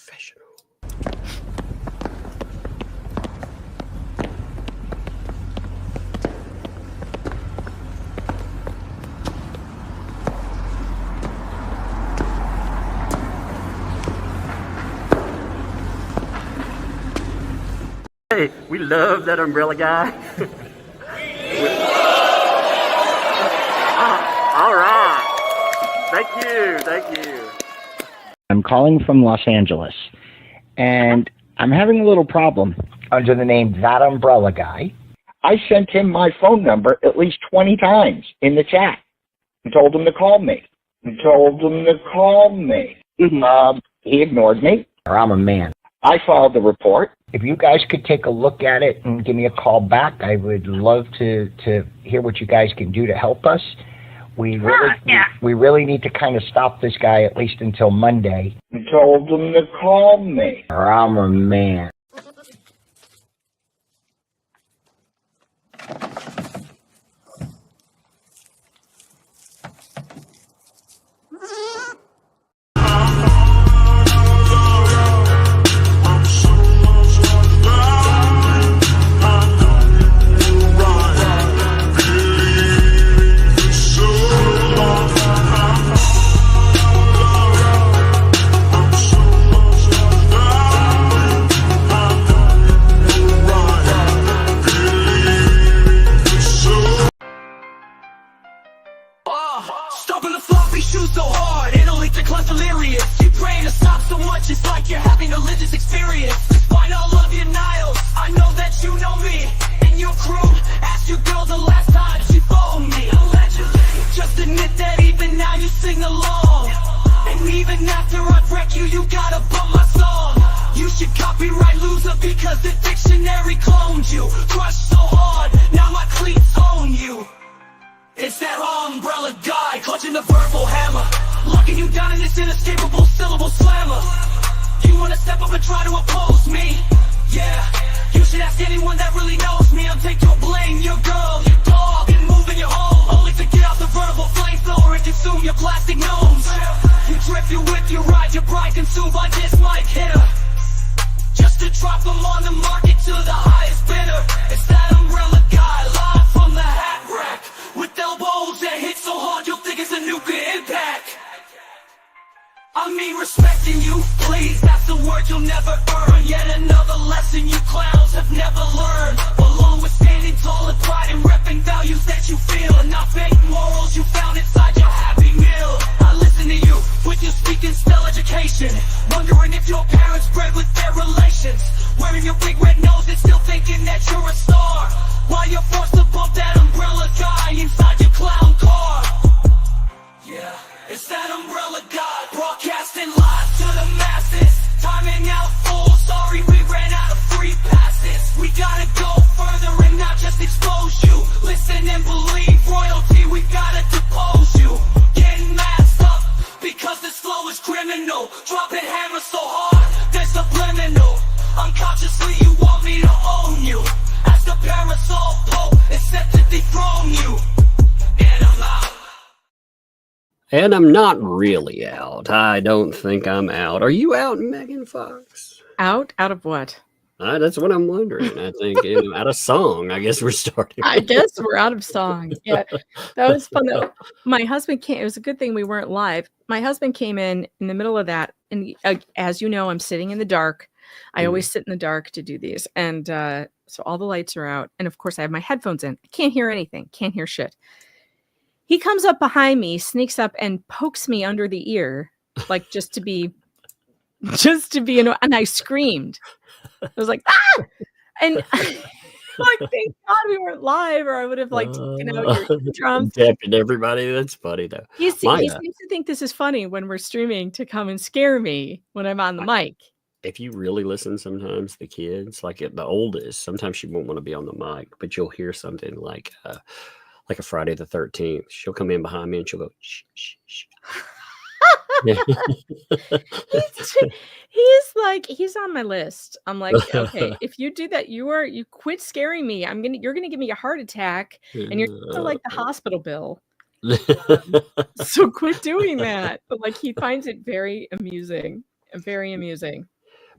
professional. Hey, we love that umbrella guy. All right. Thank you. I'm calling from Los Angeles, and I'm having a little problem under the name ThatUmbrellaGuy. I sent him my phone number at least 20 times in the chat and told him to call me. He ignored me. I'm a man. I filed the report. If you guys could take a look at it and give me a call back, I would love to hear what you guys can do to help us. We really need to kind of stop this guy at least until Monday. I told him to call me. I'm a man. Stomping the floppy shoes so hard, intellect decline delirious. You praying to stop so much, it's like you're having a religious experience. Despite all of your denials, I know that you know me. And your crew asked your girl the last time she phoned me. Allegedly, just admit that even now you sing along. And even after I wreck you, you gotta bump my song. You should copyright loser because the dictionary cloned you. Crushed so hard, now my cleats own you. It's that umbrella guy, clutching the verbal hammer, locking you down in this inescapable syllable slammer. You wanna step up and try to oppose me? Yeah, you should ask anyone that really knows me. I'll take your blame, your girl, your dog, and move in your home, only to get out the verbal flamethrower and consume your plastic gnomes. You drift, you whip, you ride, your bride consumed by this mic hitter, just to drop them on the market to the highest bidder. It's that umbrella guy, live from the hat rack, with elbows that hit so hard you'll think it's a nuclear impact. I mean respecting you, please, that's the word you'll never earn. Yet another lesson you clowns have never learned. Along with standing tall and pride and repping values that you feel, and not fake morals you found inside your happy meal. I listen to you with your speaking still education, wondering if your parents bred with their relations. Wearing your big red nose and still thinking that you're a star, while you're forced to bump that umbrella guy inside your clown car. Yeah, it's that umbrella guy, broadcasting live to the masses. Timing out full, sorry we ran out of free passes. We gotta go further and not just expose you. Listen and believe royalty, we gotta depose you. Getting masked up because this flow is criminal. Dropping hammers so hard, they're subliminal. Unconsciously you want me to own you. As the parasol pope is set to dethrone you. And I'm out. And I'm not really out. I don't think I'm out. Are you out, Megan Fox? Out? Out of what? That's what I'm wondering. I think out of song. I guess we're starting. I guess we're out of song. Yeah, that was fun though. My husband came. It was a good thing we weren't live. My husband came in the middle of that, and as you know, I'm sitting in the dark. I always sit in the dark to do these, and so all the lights are out, and of course I have my headphones in. I can't hear anything. Can't hear shit. He comes up behind me, sneaks up, and pokes me under the ear, like just to be, and I screamed. I was like, ah! And like, thank God we weren't live, or I would have like taken out your drums. Tapping everybody. That's funny though. He seems to think this is funny when we're streaming to come and scare me when I'm on the mic. If you really listen, sometimes the kids, like the oldest, sometimes she won't want to be on the mic, but you'll hear something like a Friday the 13th. She'll come in behind me and she'll go, shh, shh, shh. He's on my list. I'm like, okay, if you do that, you quit scaring me. You're gonna give me a heart attack, and you're gonna like the hospital bill. So quit doing that. But like, he finds it very amusing, very amusing.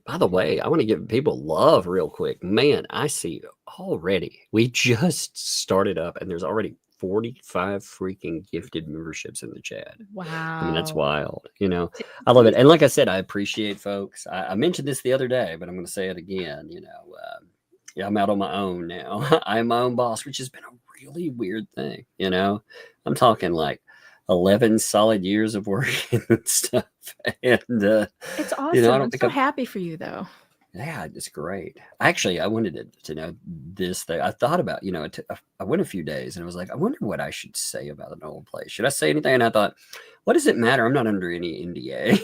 By the way, I want to give people love real quick. Man, I see already. We just started up and there's already 45 freaking gifted memberships in the chat. Wow. I mean, that's wild. You know, I love it. And like I said, I appreciate folks. I mentioned this the other day, but I'm going to say it again. You know, yeah, I'm out on my own now. I'm my own boss, which has been a really weird thing. You know, I'm talking like 11 solid years of work and stuff. And, it's awesome. you know, I don't I'm think so happy for you, though. Yeah, it's great. Actually, I wanted to know this thing. I thought about, you know, I went a few days and I was like, I wonder what I should say about an old place. Should I say anything? And I thought, what does it matter? I'm not under any NDA.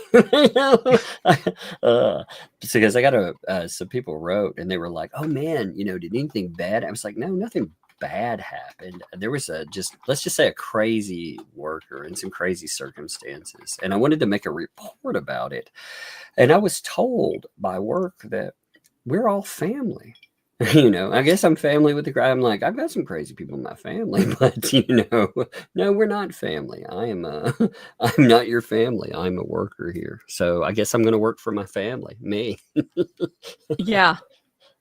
Because I got some people wrote and they were like, oh man, you know, did anything bad? I was like, no, nothing bad happened. There was let's just say a crazy worker and some crazy circumstances. And I wanted to make a report about it. And I was told by work that we're all family. You know, I guess I'm family with the guy. I'm like, I've got some crazy people in my family, but you know, no, we're not family. I'm not your family. I'm a worker here. So I guess I'm going to work for my family, me. Yeah.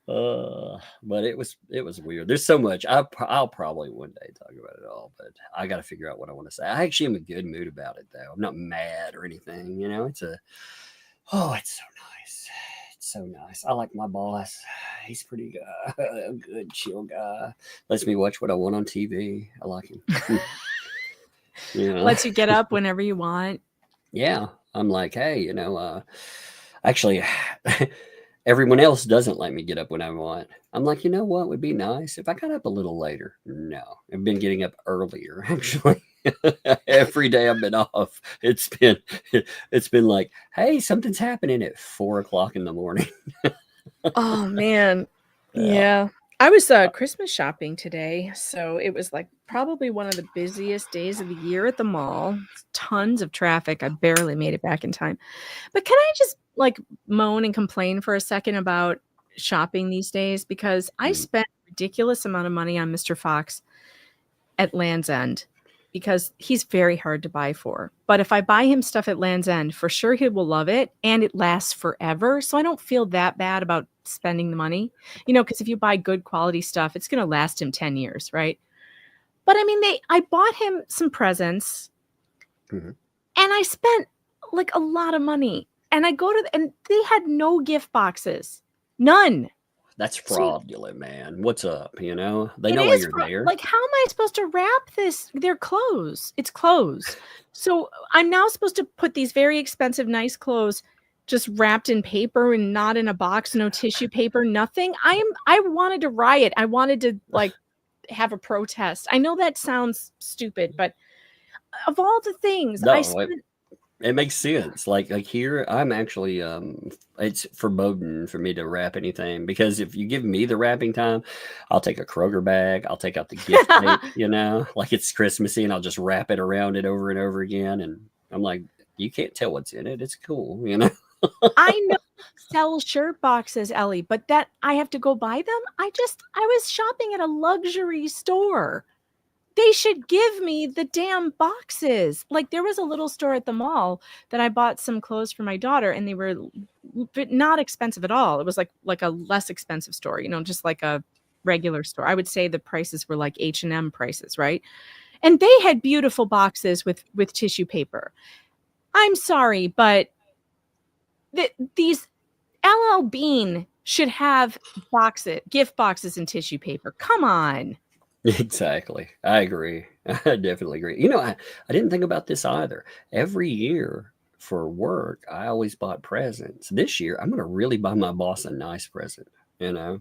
But it was weird. There's so much. I'll probably one day talk about it all, but I got to figure out what I want to say. I actually am in a good mood about it though. I'm not mad or anything. You know, it's so nice. It's so nice. I like my boss. He's pretty a good, chill guy. Lets me watch what I want on TV. I like him. You know? Lets you get up whenever you want. Yeah. I'm like, hey, you know, actually, everyone else doesn't let me get up when I want. I'm like, you know what would be nice if I got up a little later? No, I've been getting up earlier, actually. Every day I've been off, it's been like, hey, something's happening at 4 o'clock in the morning. Oh man. Yeah. I was Christmas shopping today, so it was like probably one of the busiest days of the year at the mall. Tons of traffic. I barely made it back in time. But can I just like moan and complain for a second about shopping these days? Because I spent a ridiculous amount of money on Mr. Fox at Land's End because he's very hard to buy for. But if I buy him stuff at Land's End, for sure he will love it and it lasts forever. So I don't feel that bad about spending the money, you know, because if you buy good quality stuff, it's going to last him 10 years, right? But I mean, I bought him some presents and I spent like a lot of money. And I go to, and they had no gift boxes. None. That's fraudulent, man. What's up? You know, they know why you're there. Like, how am I supposed to wrap this? They're clothes. It's clothes. So I'm now supposed to put these very expensive, nice clothes just wrapped in paper and not in a box, no tissue paper, nothing. I wanted to riot. I wanted to like have a protest. I know that sounds stupid, but of all the things it makes sense. Like here, I'm actually it's forbidden for me to wrap anything because if you give me the wrapping time, I'll take a Kroger bag, I'll take out the gift tape, you know, like it's Christmassy, and I'll just wrap it around it over and over again. And I'm like, you can't tell what's in it. It's cool, you know. I know sell shirt boxes, Ellie, but that I have to go buy them. I was shopping at a luxury store. They should give me the damn boxes. Like there was a little store at the mall that I bought some clothes for my daughter and they were not expensive at all. It was like a less expensive store, you know, just like a regular store. I would say the prices were like H&M prices, right? And they had beautiful boxes with tissue paper. I'm sorry, but these LL Bean should have gift boxes and tissue paper. Come on. Exactly. I agree. I definitely agree. You know, I didn't think about this either. Every year for work, I always bought presents. This year, I'm going to really buy my boss a nice present, you know?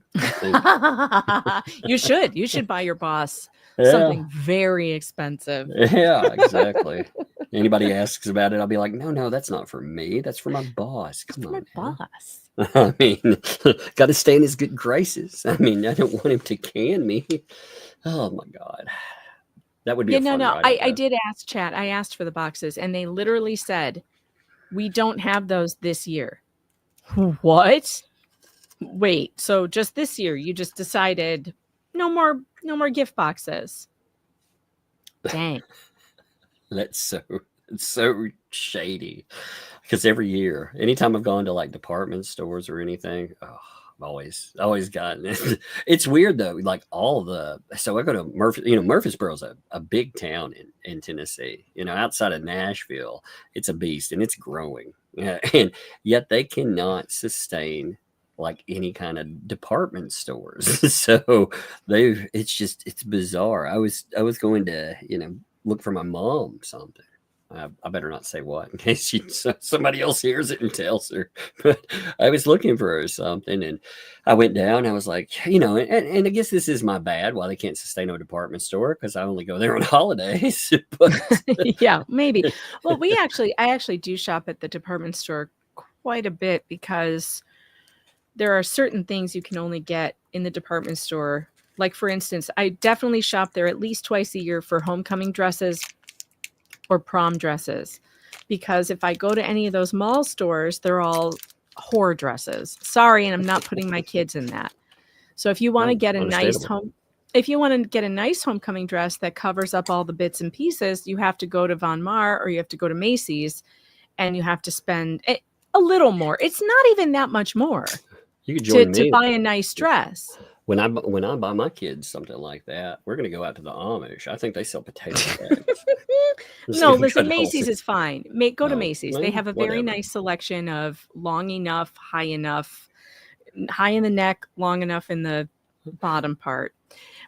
You should buy your boss something very expensive. Yeah, exactly. Anybody asks about it, I'll be like, no, that's not for me. That's for my boss. Come on, my boss. I mean, got to stay in his good graces. I mean, I don't want him to can me. Oh my God. That would be I did ask chat. I asked for the boxes and they literally said, we don't have those this year. What? Wait, so just this year you just decided no more gift boxes. Dang. That's so shady. because every year, anytime I've gone to like department stores or anything, oh, I've always gotten it. It's weird though. Like so I go to Murfreesboro's a big town in Tennessee. Outside of Nashville, it's a beast and it's growing. Yeah, and yet they cannot sustain like any kind of department stores. So it's bizarre. I was going to look for my mom something. I better not say what in case somebody else hears it and tells her. But I was looking for her something, and I went down. I was like, and I guess this is my bad. Why they can't sustain a department store because I only go there on holidays. But yeah, maybe. Well, I actually do shop at the department store quite a bit because there are certain things you can only get in the department store. Like, for instance, I definitely shop there at least twice a year for homecoming dresses or prom dresses, because if I go to any of those mall stores, they're all whore dresses. Sorry, and I'm not putting my kids in that. So if you want to get a nice homecoming dress that covers up all the bits and pieces, you have to go to Von Maur or you have to go to Macy's, and you have to spend a little more. It's not even that much more. You could join me to buy a nice dress. When I buy my kids something like that, we're going to go out to the Amish. I think they sell potato bags. No, listen, Macy's is fine. Go to Macy's. They have a very nice selection of long enough, high in the neck, long enough in the bottom part.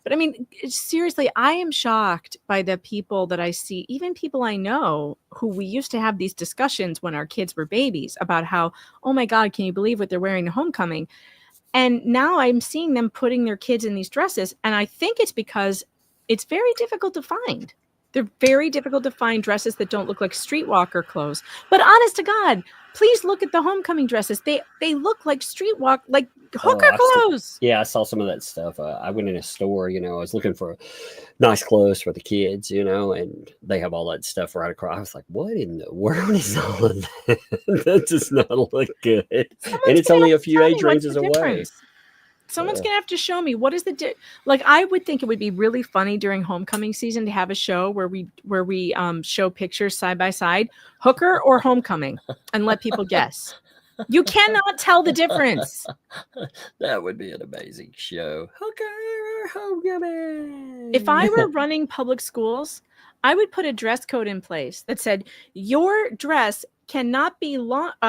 But I mean, seriously, I am shocked by the people that I see, even people I know who we used to have these discussions when our kids were babies about how, oh my God, can you believe what they're wearing to homecoming? And now I'm seeing them putting their kids in these dresses. And I think it's because it's very difficult to find. They're very difficult to find dresses that don't look like streetwalker clothes. But honest to God, please look at the homecoming dresses. They look like like hooker clothes. I saw some of that stuff. I went in a store, I was looking for nice clothes for the kids, and they have all that stuff right across. I was like, what in the world is all of that? That does not look good. And it's only a few age ranges away. Someone's going to have to show me what is like, I would think it would be really funny during homecoming season to have a show where we show pictures side by side, hooker or homecoming, and let people guess. You cannot tell the difference. That would be an amazing show. Hooker or homecoming. If I were running public schools, I would put a dress code in place that said your dress cannot be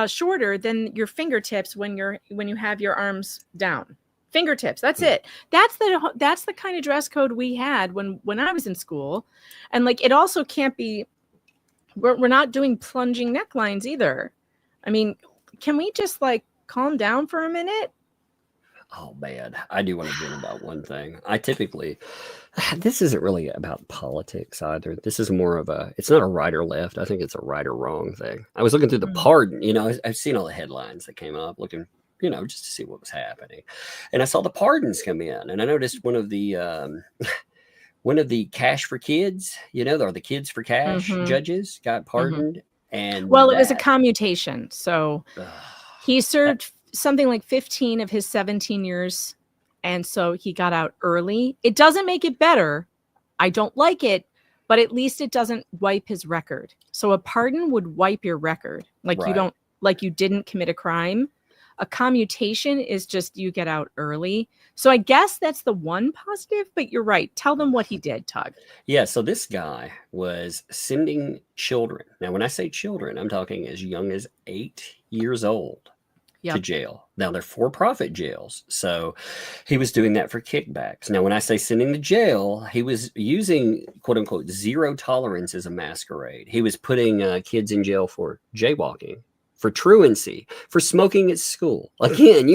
shorter than your fingertips when you have your arms down. Fingertips. That's it. That's the kind of dress code we had when I was in school. And like, it also can't be, we're not doing plunging necklines either. I mean, can we just like calm down for a minute? Oh man, I do want to vent about one thing. This isn't really about politics either. This is more of it's not a right or left. I think it's a right or wrong thing. I was looking through the pardon, I've seen all the headlines that came up looking, just to see what was happening. And I saw the pardons come in, and I noticed one of the cash for kids, or the kids for cash judges got pardoned. And it was a commutation. So he served something like 15 of his 17 years. And so he got out early. It doesn't make it better. I don't like it, but at least it doesn't wipe his record. So a pardon would wipe your record. You didn't commit a crime. A commutation is just you get out early. So I guess that's the one positive, but you're right. Tell them what he did, Tug. Yeah, so this guy was sending children. Now, when I say children, I'm talking as young as 8 years old to jail. Now, they're for-profit jails. So he was doing that for kickbacks. Now, when I say sending to jail, he was using, quote-unquote, zero tolerance as a masquerade. He was putting kids in jail for jaywalking, for truancy, for smoking at school. Again,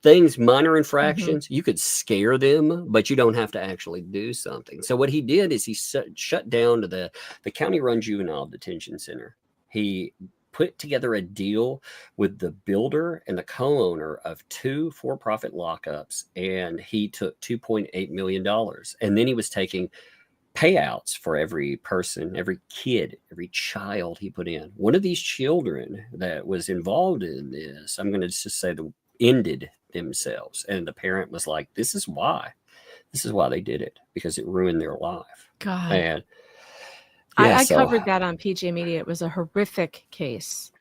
things, minor infractions, you could scare them, but you don't have to actually do something. So what he did is he shut down to the county-run juvenile detention center. He put together a deal with the builder and the co-owner of 2 for-profit lockups, and he took $2.8 million. And then he was taking payouts for every person, every kid, every child he put in. One of these children that was involved in this, I'm going to just say, ended themselves. And the parent was like, this is why they did it, because it ruined their life. God. And I covered that on PJ Media. It was a horrific case.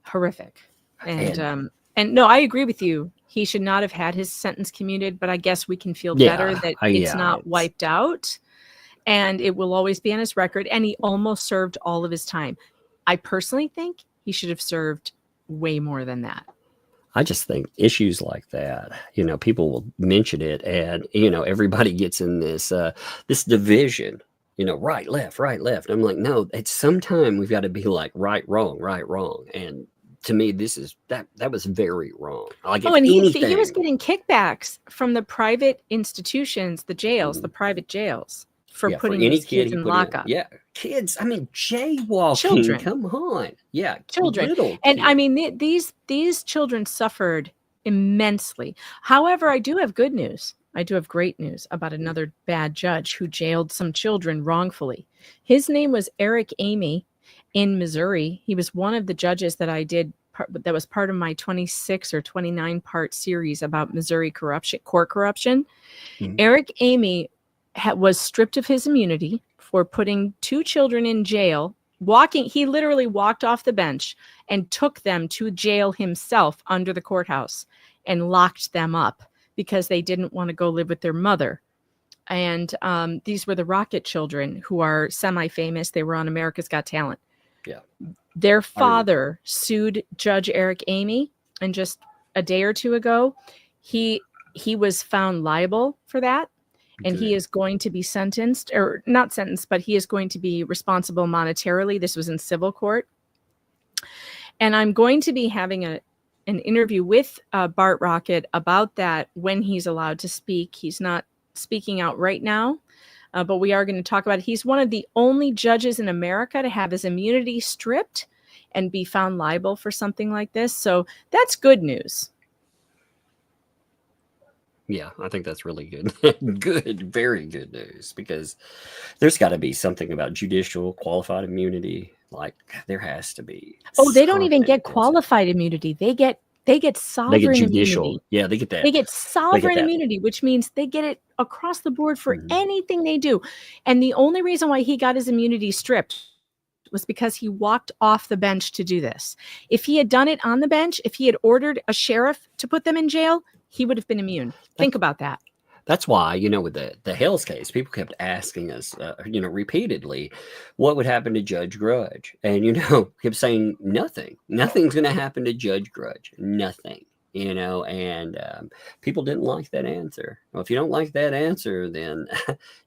horrific. And no, I agree with you. He should not have had his sentence commuted, but I guess we can feel better that it's not wiped out, and it will always be on his record. And he almost served all of his time. I personally think he should have served way more than that. I just think issues like that, people will mention it, and everybody gets in this this division, right, left. I'm like, no, it's sometime we've got to be like right, wrong. And to me, that was very wrong. Like, and he was getting kickbacks from the private institutions, the jails, the private jails, for putting these kids in lockup. Kids. I mean, jaywalking. Children. Come on. Yeah, children. And I mean, these children suffered immensely. However, I do have good news. I do have great news about another bad judge who jailed some children wrongfully. His name was Eric Amy in Missouri. He was one of the judges that I did. That was part of my 26 or 29 part series about Missouri court corruption. Mm-hmm. Eric Amy was stripped of his immunity for putting two children in jail. He literally walked off the bench and took them to jail himself under the courthouse and locked them up because they didn't want to go live with their mother. And these were the Rocket children, who are semi-famous. They were on America's Got Talent. Yeah. Their father sued Judge Eric Amy, and just a day or two ago, he was found liable for that. And he is going to be sentenced, or not sentenced, but he is going to be responsible monetarily. This was in civil court. And I'm going to be having an interview with Bart Rocket about that when he's allowed to speak. He's not speaking out right now, but we are going to talk about it. He's one of the only judges in America to have his immunity stripped and be found liable for something like this. So that's good news. Yeah, I think that's really good. Very good news, because there's got to be something about judicial qualified immunity. Like, there has to be. Oh, they don't even get qualified immunity. They get sovereign judicial immunity. Yeah, they get that. They get sovereign immunity, which means they get it across the board for anything they do. And the only reason why he got his immunity stripped was because he walked off the bench to do this. If he had done it on the bench, if he had ordered a sheriff to put them in jail, he would have been immune. Think about that. That's why, with the Hales case, people kept asking us, repeatedly, what would happen to Judge Grudge? And, kept saying nothing. Nothing's going to happen to Judge Grudge. Nothing, and people didn't like that answer. Well, if you don't like that answer, then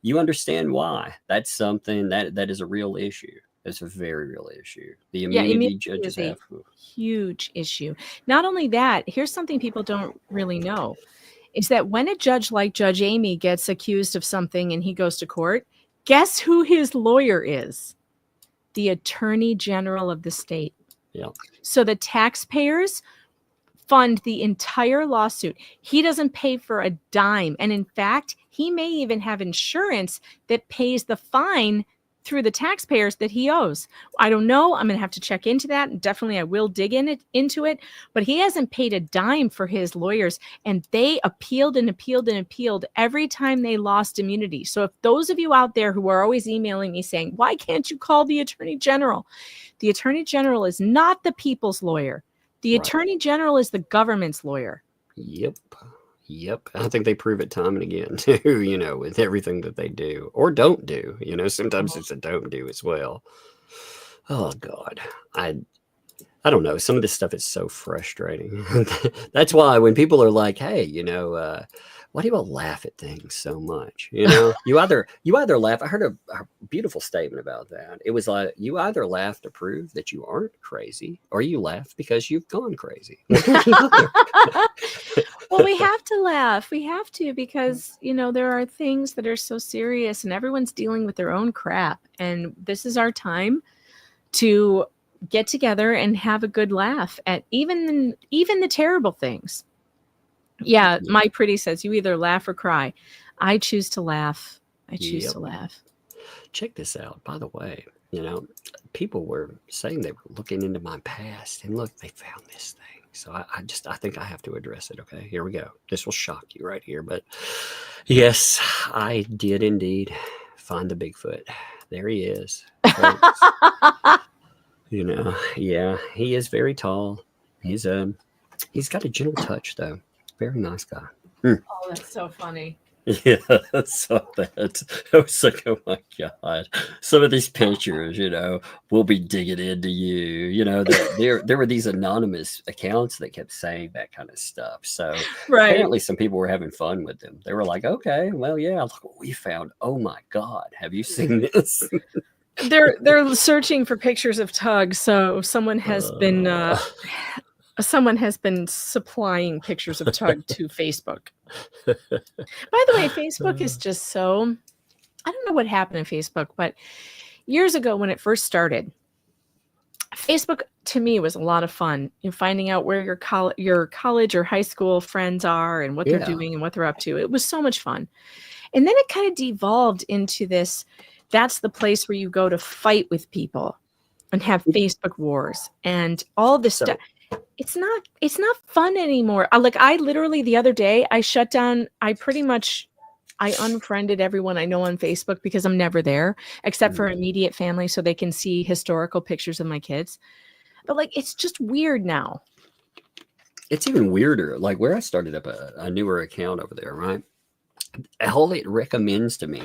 you understand why. That's something that is a real issue. It's a very real issue. The immunity judges have a huge issue. Not only that, here's something people don't really know, is that when a judge like Judge Amy gets accused of something and he goes to court, guess who his lawyer is? The Attorney General of the state. Yeah. So the taxpayers fund the entire lawsuit. He doesn't pay for a dime. And in fact, he may even have insurance that pays the fine through the taxpayers that he owes. I don't know. I'm going to have to check into that. Definitely, I will dig into it. But he hasn't paid a dime for his lawyers, and they appealed and appealed and appealed every time they lost immunity. So if those of you out there who are always emailing me saying, why can't you call the Attorney General? The Attorney General is not the people's lawyer. The Attorney General is the government's lawyer. Yep. I think they prove it time and again too, with everything that they do or don't do. Sometimes it's a don't do as well. Oh God. I don't know. Some of this stuff is so frustrating. That's why when people are like, hey, why do you all laugh at things so much? You either laugh. I heard a beautiful statement about that. It was like, you either laugh to prove that you aren't crazy, or you laugh because you've gone crazy. Well, we have to laugh. We have to, because, there are things that are so serious and everyone's dealing with their own crap. And this is our time to get together and have a good laugh at even the terrible things. Yeah, my pretty says you either laugh or cry. I choose to laugh. I choose to laugh. Check this out. By the way, people were saying they were looking into my past, and look, they found this thing. So I think I have to address it. Okay, here we go. This will shock you right here. But yes, I did indeed find the Bigfoot. There he is. You know, yeah, he is very tall. He's he's got a gentle touch though. Very nice guy. Oh, that's so funny. Yeah, I saw that. I was like, oh my God. Some of these pictures, we'll be digging into you. That there were these anonymous accounts that kept saying that kind of stuff. So Right. apparently some people were having fun with them. They were like, okay, well, yeah, look what we found. Oh my God. Have you seen this? They're searching for pictures of Tug, so someone has been supplying pictures of Tug to Facebook. By the way, Facebook is just so, I don't know what happened to Facebook, but years ago when it first started, Facebook to me was a lot of fun. Finding out where your college or high school friends are and what they're doing and what they're up to. It was so much fun. And then it kind of devolved into this, that's the place where you go to fight with people and have Facebook wars and all this stuff. It's not fun anymore. I literally the other day I shut down, I unfriended everyone I know on Facebook because I'm never there except for immediate family so they can see historical pictures of my kids. But it's just weird now. It's even weirder. Like where I started up a newer account over there, right? All it recommends to me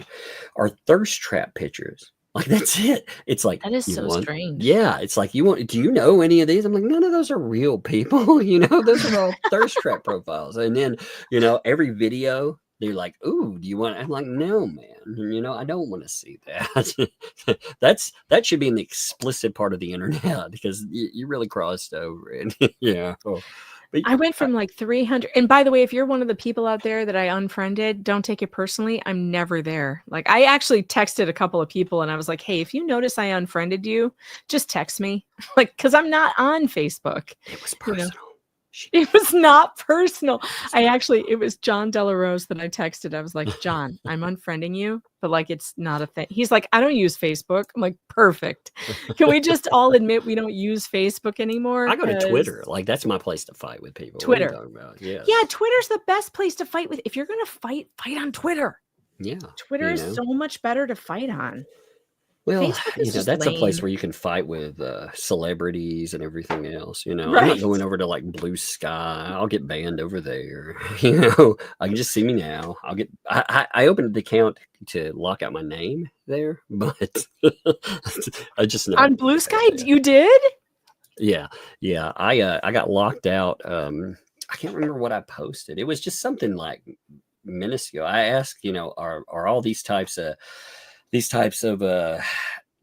are thirst trap pictures. Like that's it. It's like that is so strange. Yeah, it's like do you know any of these? I'm like, none of those are real people. Those are all thirst trap profiles. And then every video they're like, ooh, do you want? I'm like, no, man. I don't want to see that. That should be an explicit part of the internet because you really crossed over it. Yeah. I went from 300. And by the way, if you're one of the people out there that I unfriended, don't take it personally. I'm never there. I actually texted a couple of people and I was like, hey, if you notice I unfriended you, just text me. Because I'm not on Facebook. It was personal. It was not personal. It was John Delarose that I texted. I was like, John, I'm unfriending you, but it's not a thing. He's like, I don't use Facebook. I'm like, perfect. Can we just all admit we don't use Facebook anymore? I go to Twitter. That's my place to fight with people. Twitter. What are you talking about? Yes. Yeah, Twitter's the best place to fight with. If you're going to fight on Twitter. Yeah. Twitter is so much better to fight on. Well, that's a place where you can fight with celebrities and everything else. I'm not going over to Blue Sky. I'll get banned over there. I can just see me now. I opened the account to lock out my name there, but I just know on Blue Sky. You did? Yeah. I got locked out. I can't remember what I posted. It was just something minuscule. I asked, are all these types of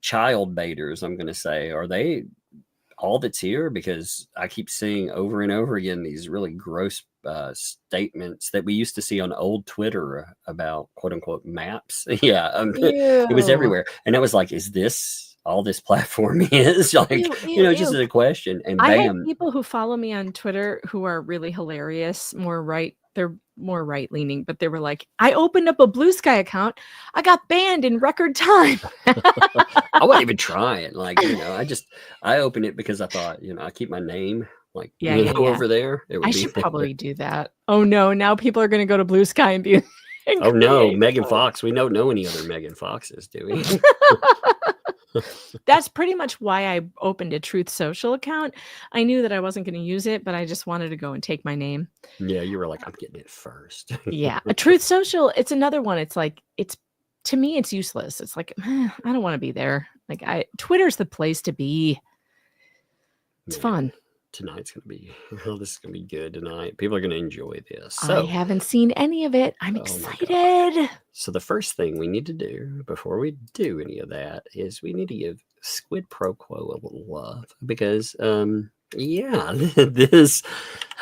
child baiters, I'm going to say, are they all that's here? Because I keep seeing over and over again these really gross statements that we used to see on old Twitter about quote unquote maps. Yeah. It was everywhere. And I was like, is this all this platform is? Just a question. And bam. I have people who follow me on Twitter who are really hilarious, they're more right-leaning, but they were like, I opened up a Blue Sky account. I got banned in record time. I wasn't even trying. I opened it because I thought, I keep my name over there. I should probably do that. Oh no, now people are going to go to Blue Sky and be oh no, Megan Fox. We don't know any other Megan Foxes, do we? That's pretty much why I opened a Truth Social account. I knew that I wasn't going to use it, but I just wanted to go and take my name. Yeah, you were like, I'm getting it first. Yeah, a Truth Social. It's another one. It's to me, it's useless. It's I don't want to be there. Twitter's the place to be. It's fun. Tonight's going to be, this is going to be good tonight. People are going to enjoy this. So, I haven't seen any of it. I'm excited. So the first thing we need to do before we do any of that is we need to give Squid Pro Quo a little love because, this,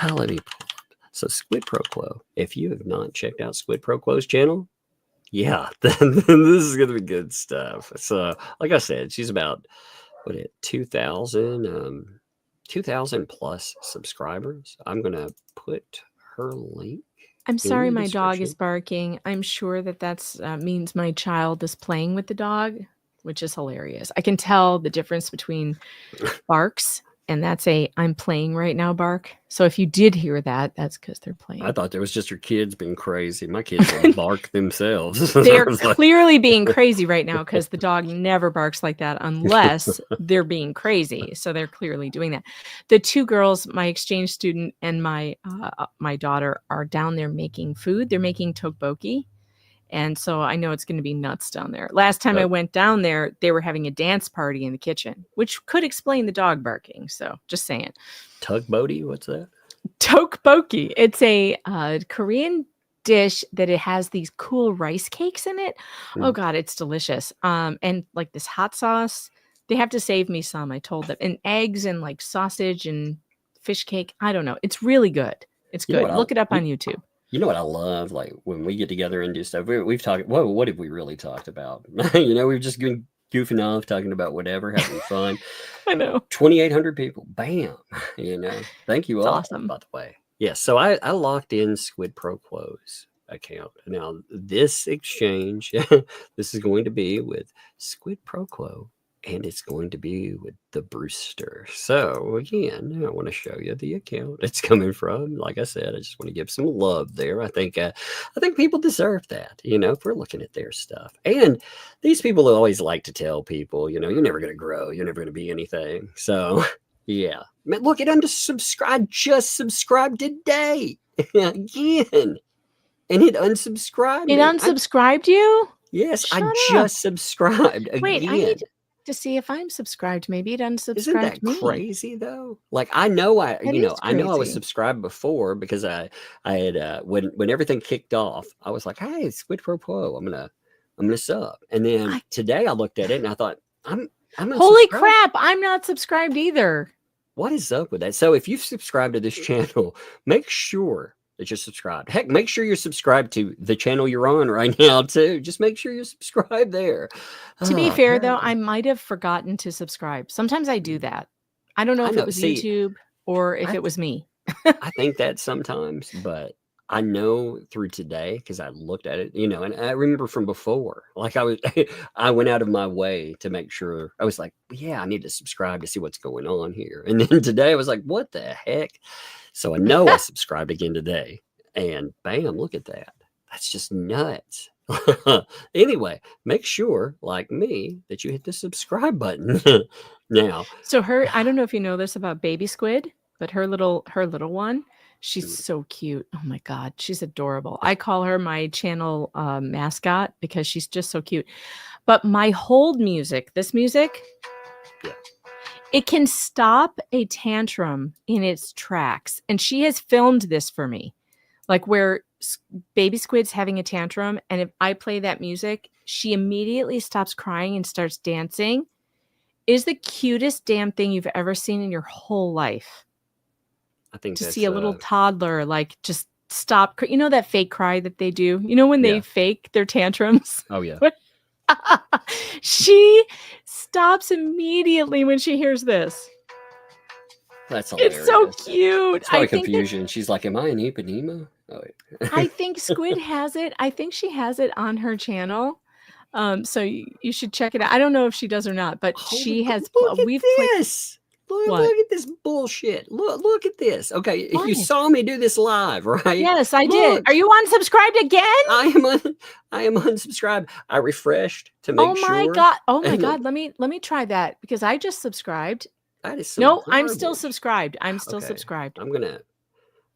let me pull up. So Squid Pro Quo, if you have not checked out Squid Pro Quo's channel, then this is going to be good stuff. So like I said, she's about, 2,000 plus subscribers. I'm going to put her link. I'm sorry, my dog is barking. I'm sure that's means my child is playing with the dog, which is hilarious. I can tell the difference between barks and that's a I'm playing right now bark. So if you did hear that, that's because they're playing. I thought that was just your kids being crazy. My kids will bark themselves. They're clearly being crazy right now because the dog never barks like that unless they're being crazy. So they're clearly doing that. The two girls, my exchange student and my daughter, are down there making food. They're making tteokbokki. And so I know it's going to be nuts down there. Last time I went down there, they were having a dance party in the kitchen, which could explain the dog barking. So just saying. Tteokbokki? What's that? Tteokbokki. It's a Korean dish that it has these cool rice cakes in it. Oh God, it's delicious. And like this hot sauce, they have to save me some. I told them, and eggs and like sausage and fish cake. I don't know. It's really good. It's good. Look it up on YouTube. You know what I love? Like when we get together and do stuff, we've talked, whoa, what have we really talked about? We've just been goofing off, talking about whatever, having fun. I know. 2,800 people. Bam. Thank you all, awesome. By the way. Yeah. So I locked in Squid Pro Quo's account. Now this exchange, this is going to be with Squid Pro Quo. And it's going to be with the Brewster. So again, I want to show you the account it's coming from. Like I said, I just want to give some love there. I think people deserve that, if we're looking at their stuff. And these people always like to tell people, you're never going to grow. You're never going to be anything. So yeah, man, look, it unsubscribed. Just subscribed today again. And it unsubscribed. It unsubscribed you? Yes, just subscribed again. Wait, I need to see if I'm subscribed. Maybe it unsubscribed. Isn't that crazy though? Like I know I was subscribed before because I had when everything kicked off, I was like, hey, Squid Pro Quo, I'm gonna sub. And then today I looked at it and I thought, I'm holy crap, I'm not subscribed either. What is up with that? So if you've subscribed to this channel, make sure that you're subscribed. Heck, make sure you're subscribed to the channel you're on right now too. Just make sure you're subscribed there. To be fair though, I might have forgotten to subscribe. Sometimes I do that. I don't know if it was YouTube or if it was me. I think that sometimes, but I know through today because I looked at it, and I remember from before, like I went out of my way to make sure. I was like, yeah, I need to subscribe to see what's going on here. And then today I was like, what the heck? So I know I subscribed again today, and bam, look at that. That's just nuts. Anyway, make sure, like me, that you hit the subscribe button now. So I don't know if you know this about baby squid, but her little one, she's so cute. Oh my God, she's adorable. I call her my channel mascot because she's just so cute. But my hold music, this music, it can stop a tantrum in its tracks. And she has filmed this for me, like where baby squid's having a tantrum. And if I play that music, she immediately stops crying and starts dancing. It is the cutest damn thing you've ever seen in your whole life. I think to see a little toddler, like just stop. That fake cry that they do, when they fake their tantrums. Oh yeah. She stops immediately when she hears this. That's hilarious. It's so cute. It's probably confusion. She's like, am I an Ipanema? Oh, I think Squid has it. I think she has it on her channel. So you should check it out. I don't know if she does or not, but she has. Look at this. Look at this bullshit. Look at this. Okay, if you saw me do this live, right? Yes, I did. Are you unsubscribed again? I am unsubscribed. I refreshed to make sure. Oh my god. Let me try that because I just subscribed. That is so no, I'm still subscribed. I'm still subscribed. I'm gonna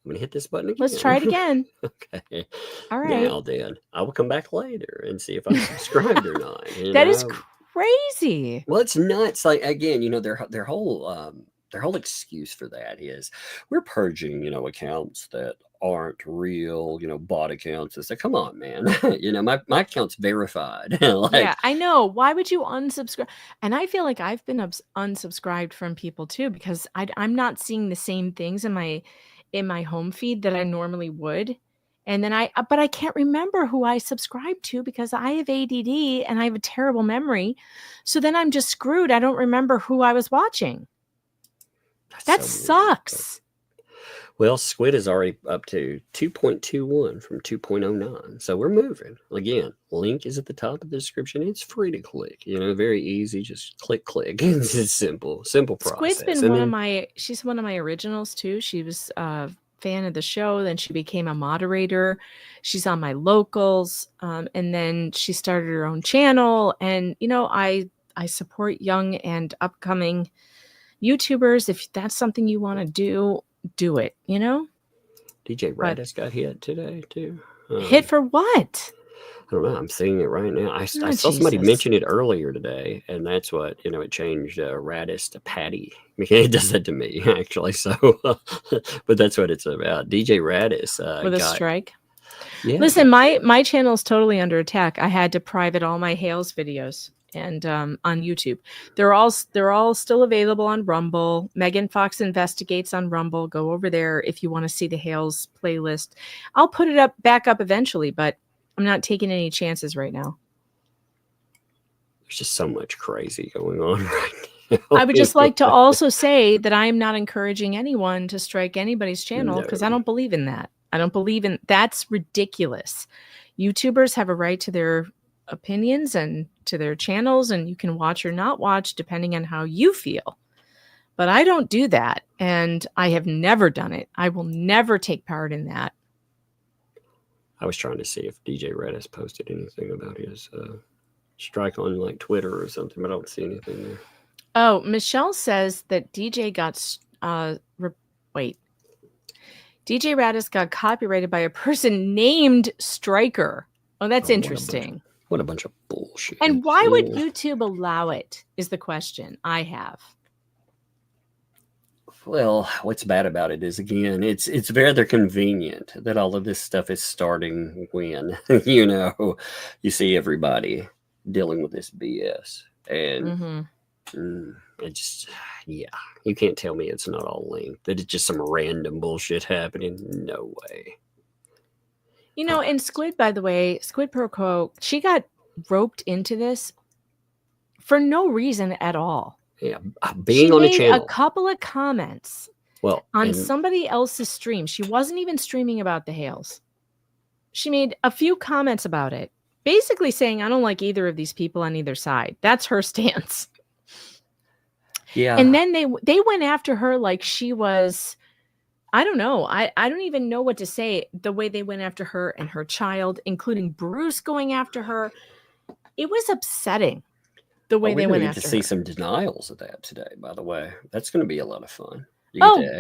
hit this button again. Let's try it again. Okay. All right. Now then, I will come back later and see if I'm subscribed or not. That is crazy. Well, it's nuts. Like again, their whole excuse for that is we're purging, accounts that aren't real, bot accounts. It's like, come on, man. My account's verified. Yeah, I know. Why would you unsubscribe? And I feel like I've been unsubscribed from people too because I'm not seeing the same things in my home feed that I normally would. And then but I can't remember who I subscribed to because I have ADD and I have a terrible memory. So then I'm just screwed. I don't remember who I was watching. That sucks. Well, Squid is already up to 2.21 from 2.09. So we're moving. Again, link is at the top of the description. It's free to click. Very easy. Just click. It's simple process. Squid's been she's one of my originals too. She was a fan of the show. Then she became a moderator. She's on my locals. And then she started her own channel. And, I support young and upcoming YouTubers. If that's something you want to do it, DJ Radis got hit today too. Hit for what? I don't know. I'm seeing it right now. I saw Jesus. somebody mention it earlier today, and that's what it changed Radis to Patty. It does that to me actually. So, but that's what it's about. DJ Radis with a strike. Yeah. Listen, my channel is totally under attack. I had to private all my Hales videos and on YouTube. They're all still available on Rumble. Megan Fox Investigates on Rumble. Go over there if you want to see the Hales playlist. I'll put it back up eventually, but I'm not taking any chances right now. There's just so much crazy going on right now. I would just like to also say that I am not encouraging anyone to strike anybody's channel because I don't believe in that. I don't believe in that's ridiculous. YouTubers have a right to their opinions and to their channels, and you can watch or not watch depending on how you feel. But I don't do that, and I have never done it. I will never take part in that. I was trying to see if DJ Redis posted anything about his strike on like Twitter or something, but I don't see anything there. Oh, Michelle says that DJ Radis got copyrighted by a person named Striker. Oh, that's interesting. What a bunch of bullshit. And why would YouTube allow it is the question I have. Well, what's bad about it is, again, it's rather convenient that all of this stuff is starting when, you see everybody dealing with this BS. And it just, you can't tell me it's not all linked, that it's just some random bullshit happening. No way. And Squid, by the way, Squid Pro Co, she got roped into this for no reason at all. Yeah, being on a channel. She made a couple of comments on somebody else's stream. She wasn't even streaming about the Hales. She made a few comments about it, basically saying, I don't like either of these people on either side. That's her stance. Yeah. And then they went after her like she was, I don't know. I don't even know what to say. The way they went after her and her child, including Bruce going after her. It was upsetting. The way they went after her. See some denials of that today, by the way. That's going to be a lot of fun.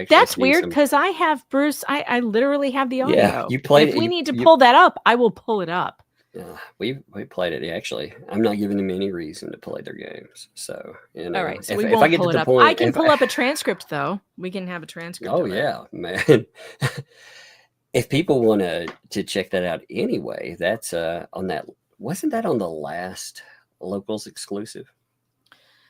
That's weird because I have Bruce. I literally have the audio. Yeah, you played it. If we need to pull that up, I will pull it up. Yeah, we played it. Actually, I'm not giving them any reason to play their games. So, all right. So we won't pull it up. I can pull up a transcript, though. We can have a transcript. Oh, yeah, man. If people want to check that out anyway, that's on that. Wasn't that on the last Locals exclusive?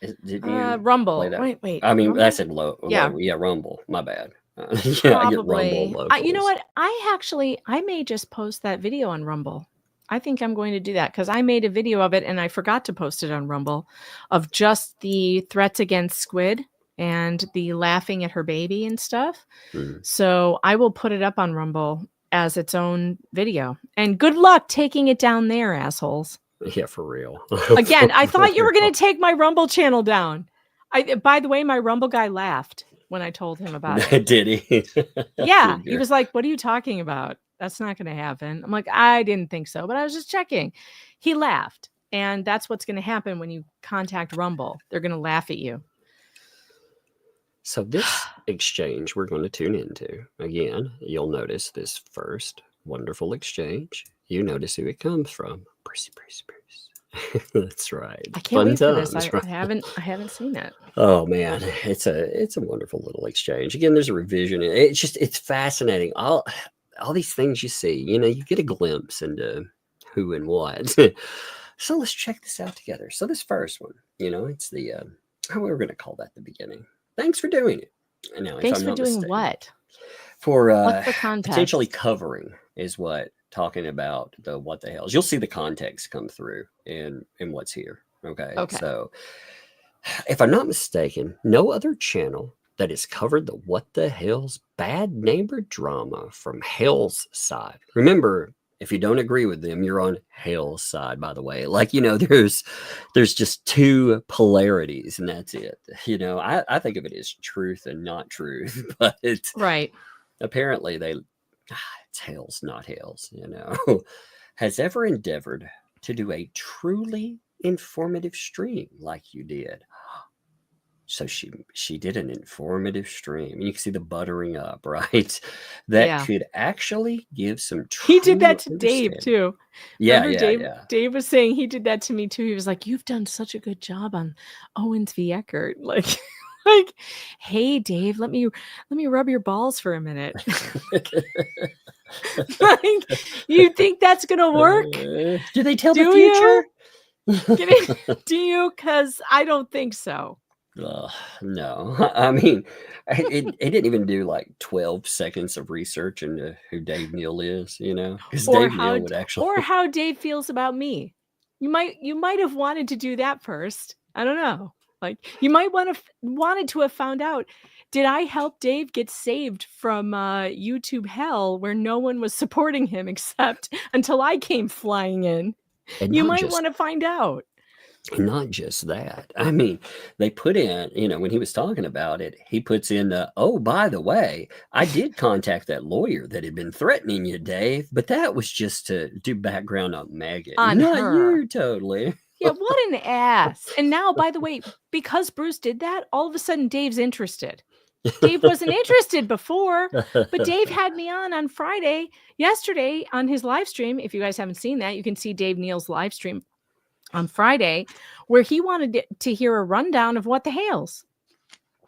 Didn't you Rumble? play that? Wait. I mean, Rumble? I said Rumble. My bad. Yeah, I get Rumble. You know what? I may just post that video on Rumble. I think I'm going to do that because I made a video of it and I forgot to post it on Rumble of just the threats against Squid and the laughing at her baby and stuff. So I will put it up on Rumble as its own video. And good luck taking it down there, assholes. Yeah, for real. Again, I thought you were going to take my Rumble channel down. By the way, my Rumble guy laughed when I told him about it. Did he? Yeah. He was like, what are you talking about? That's not going to happen. I'm like, I didn't think so, but I was just checking. He laughed. And that's what's going to happen when you contact Rumble. They're going to laugh at you. So this exchange we're going to tune into, again, you'll notice this first wonderful exchange. You notice who it comes from. Bruce. That's right. I can't wait for this. I haven't seen it. Oh man, it's a wonderful little exchange. Again, there's a revision. It's fascinating. All these things you see, you get a glimpse into who and what. So let's check this out together. So this first one, it's the how we're going to call that the beginning. Thanks for doing it. Now, thanks for doing what? For what's the context? Potentially covering is what. Talking about the what the hales. You'll see the context come through in what's here. Okay. So if I'm not mistaken, no other channel that has covered the What the Hell's bad neighbor drama from Hale's side. Remember, if you don't agree with them, you're on Hale's side, by the way. Like, there's just two polarities, and that's it. I think of it as truth and not truth, but Right. apparently it's Hale's, not Hale's, has ever endeavored to do a truly informative stream like you did. So she did an informative stream. You can see the buttering up, right? That Yeah. could actually give some He did that to true Dave understanding. too. Yeah, Remember yeah, Dave? yeah. Dave was saying he did that to me too. He was like, "You've done such a good job on Owens v. Eckert." Like, hey Dave, let me rub your balls for a minute. Like, you think that's gonna work? Do they tell the Do future? Do you? Because I don't think so. No. I mean, it didn't even do like 12 seconds of research into who Dave Neal is, because Or Dave Neal would actually. or how Dave feels about me. You might have wanted to do that first. I don't know. Like, you might wanted to have found out, did I help Dave get saved from YouTube hell where no one was supporting him except until I came flying in? And You not might just want to find out. Not just that. I mean, they put in, when he was talking about it, he puts in oh, by the way, I did contact that lawyer that had been threatening you, Dave, but that was just to do background on Megan. On Not her. you, totally. Yeah, what an ass. And now, by the way, because Bruce did that, all of a sudden Dave's interested. Dave wasn't interested before, but Dave had me on Friday, yesterday, on his live stream. If you guys haven't seen that, you can see Dave Neal's live stream on Friday, where he wanted to hear a rundown of What the Hales.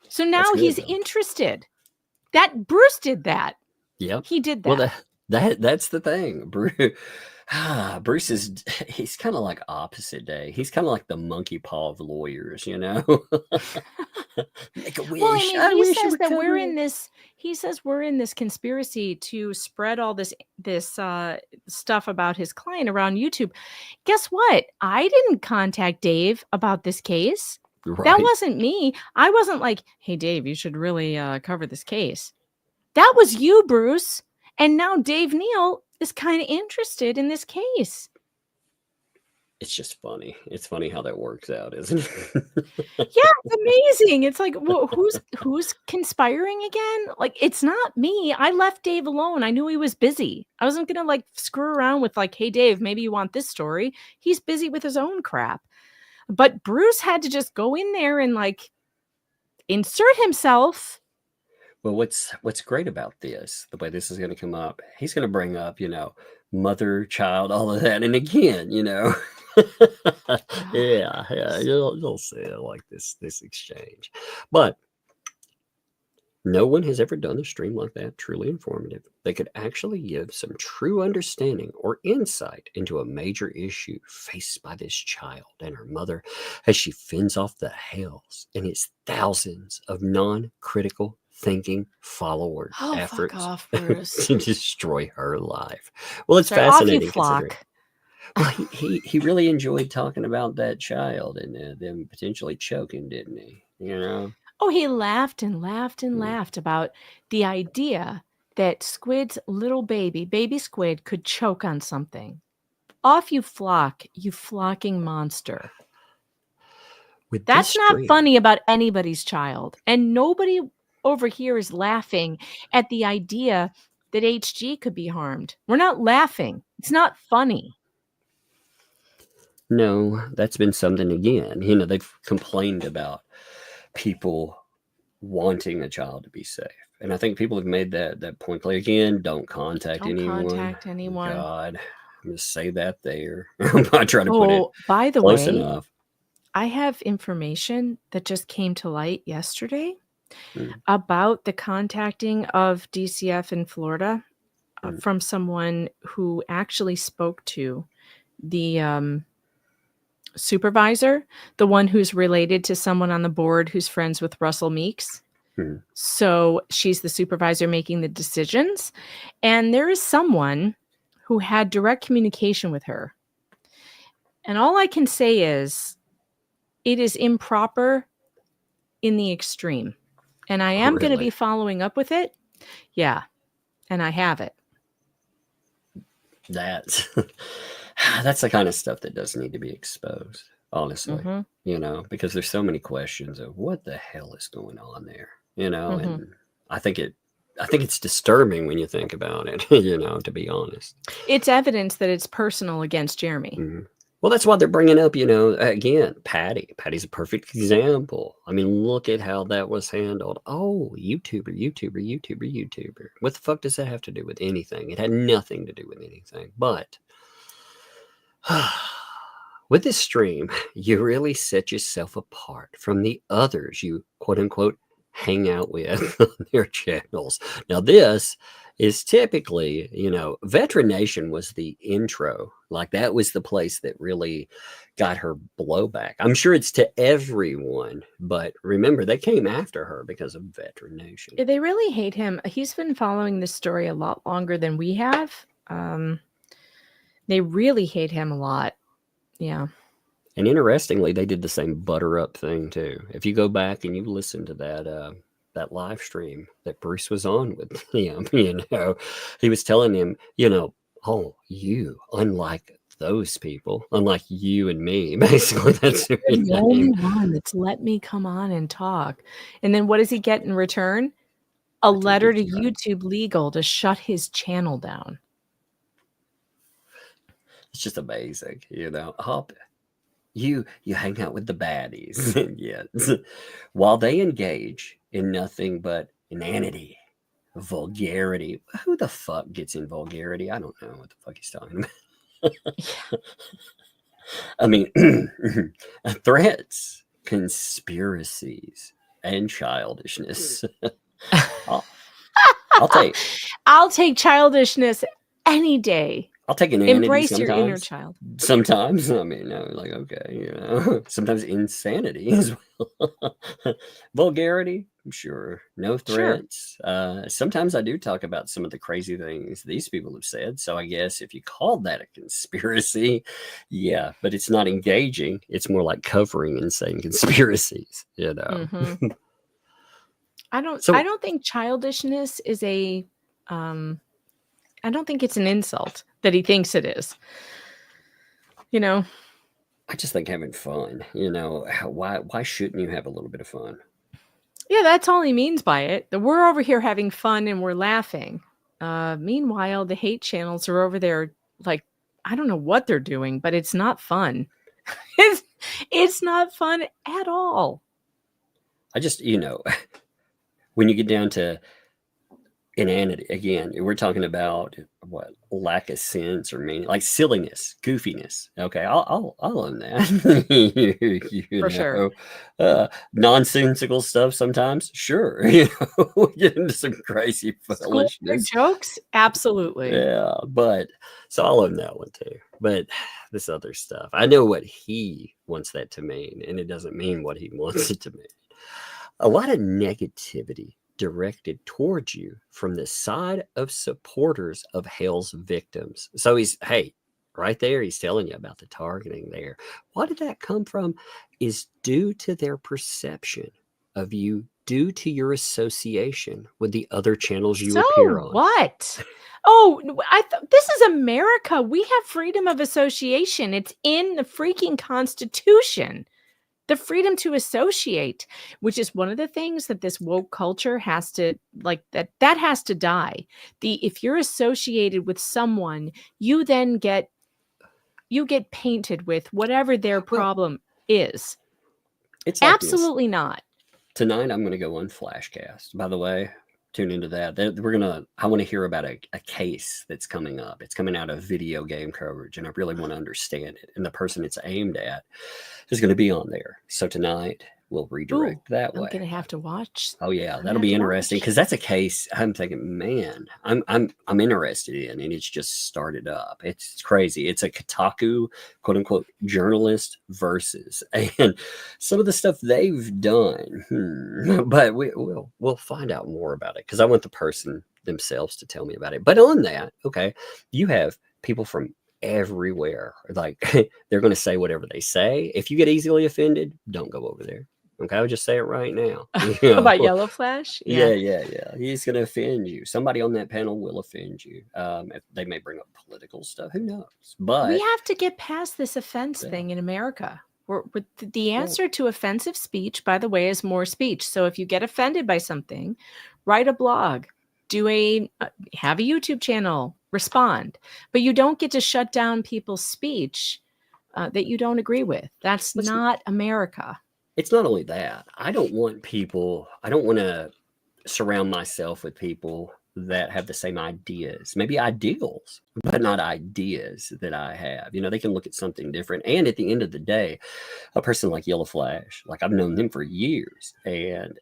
So now he's interested. That Bruce did that. Yep. He did that. Well, that's the thing. Bruce he's kind of like opposite day. He's kind of like the monkey paw of lawyers, Make a wish. Well, I mean, he says that we're in this. He says we're in this conspiracy to spread all this stuff about his client around YouTube. Guess what? I didn't contact Dave about this case. Right. That wasn't me. I wasn't like, "Hey, Dave, you should really cover this case." That was you, Bruce. And now Dave Neal is kind of interested in this case. It's just funny. It's funny how that works out, isn't it? Yeah, it's amazing. It's like, well, who's conspiring again? Like, it's not me. I left Dave alone. I knew he was busy. I wasn't gonna like screw around with like, "Hey, Dave, maybe you want this story." He's busy with his own crap. But Bruce had to just go in there and like insert himself. Well, what's great about this, the way this is going to come up, he's going to bring up, mother, child, all of that. And again, yeah, you'll see it like this exchange. But no one has ever done a stream like that, truly informative. They could actually give some true understanding or insight into a major issue faced by this child and her mother as she fends off the Hales and its thousands of non-critical thinking followers' efforts fuck off, Bruce. to destroy her life. Well, it's fascinating. Well, he really enjoyed talking about that child and them potentially choking, didn't he? Oh, he laughed and laughed and laughed about the idea that Squid's little baby Squid, could choke on something. Off you flock, you flocking monster. That's not funny about anybody's child. And nobody over here is laughing at the idea that HG could be harmed. We're not laughing. It's not funny. No, that's been something again. They've complained about people wanting a child to be safe. And I think people have made that point clear. Again, don't contact anyone. God, I'm going to say that there. I'm not trying to put it by the close way, enough. I have information that just came to light yesterday about the contacting of DCF in Florida from someone who actually spoke to the supervisor, the one who's related to someone on the board who's friends with Russell Meeks. So she's the supervisor making the decisions. And there is someone who had direct communication with her. And all I can say is it is improper in the extreme. And I am going to be Really? following up with it. Yeah. And I have it. That's that's the kind of stuff that does need to be exposed, honestly. Mm-hmm. You know, because there's so many questions of what the hell is going on there, you know, Mm-hmm. and I think it's disturbing when you think about it, you know, to be honest. It's evidence that it's personal against Jeremy. Mhm. Well, that's why they're bringing up, you know, again, Patty. Patty's a perfect example. I mean, look at how that was handled. Oh, YouTuber. What the fuck does that have to do with anything? It had nothing to do with anything. But with this stream, you really set yourself apart from the others you quote unquote hang out with on their channels. Now, this is typically, you know, Veteran Nation was the intro. Like that was the place that really got her blowback. I'm sure it's to everyone, but remember, they came after her because of Veteran Nation. They really hate him. He's been following this story a lot longer than we have. They really hate him a lot. Yeah. And interestingly, they did the same butter up thing too. If you go back and you listen to that live stream that Bruce was on with him, you know, he was telling him, you know, oh, you, unlike those people, unlike you and me, basically, that's the only one that's let me come on and talk. And then what does he get in return? A letter to YouTube Legal to shut his channel down. It's just amazing, you know. You hang out with the baddies, yes, while they engage in nothing but inanity, vulgarity. Who the fuck gets in vulgarity? I don't know what the fuck he's talking about. I mean, threats, conspiracies, and childishness. I'll take childishness any day. I'll take an inanity. Embrace your inner child. Sometimes, I mean, no, like, okay, you know, sometimes insanity as well. Vulgarity, sure. No threats. Sure. Sometimes I do talk about some of the crazy things these people have said. So I guess if you called that a conspiracy, yeah, but it's not engaging. It's more like covering and saying conspiracies, you know. Mm-hmm. I don't think childishness is I don't think it's an insult that he thinks it is. You know, I just think having fun, you know, why shouldn't you have a little bit of fun? Yeah, that's all he means by it. We're over here having fun and we're laughing. Meanwhile, the hate channels are over there like, I don't know what they're doing, but it's not fun. It's not fun at all. I just, you know, when you get down to inanity, again, we're talking about what lack of sense or meaning, like silliness, goofiness. Okay, I'll own that. you For know, sure. Nonsensical stuff sometimes, sure. You know, we get into some crazy foolishness. Jokes, absolutely. Yeah, but so I'll own that one too. But this other stuff, I know what he wants that to mean, and it doesn't mean what he wants it to mean. A lot of negativity directed towards you from the side of supporters of Hale's victims. So hey, right there, he's telling you about the targeting there. What did that come from? Is due to their perception of you, due to your association with the other channels you appear on. What? Oh, this is America. We have freedom of association. It's in the freaking Constitution. The freedom to associate, which is one of the things that this woke culture has to, like, that has to die. If you're associated with someone, you then get painted with whatever their problem is. It's like absolutely not. Tonight I'm going to go on Flashcast. By the way, tune into that. I want to hear about a case that's coming up. It's coming out of video game coverage, and I really want to understand it. And the person it's aimed at is going to be on there. So tonight we'll redirect that way. I'm going to have to watch. Oh yeah, that'll be interesting because that's a case I'm thinking, man, I'm interested in, and it's just started up. It's crazy. It's a Kotaku quote unquote journalist versus, and some of the stuff they've done. But we'll find out more about it because I want the person themselves to tell me about it. But on that, okay, you have people from everywhere. Like they're going to say whatever they say. If you get easily offended, don't go over there. Okay, I'll just say it right now. You know? About Yellow Flash? Yeah. He's going to offend you. Somebody on that panel will offend you. If they may bring up political stuff. Who knows? But we have to get past this offense thing in America. The answer to offensive speech, by the way, is more speech. So if you get offended by something, write a blog, have a YouTube channel, respond. But you don't get to shut down people's speech that you don't agree with. That's not America. It's not only that. I don't want to surround myself with people that have the same ideas, maybe ideals, but not ideas that I have. You know, they can look at something different. And at the end of the day, a person like Yellow Flash, like I've known him for years, and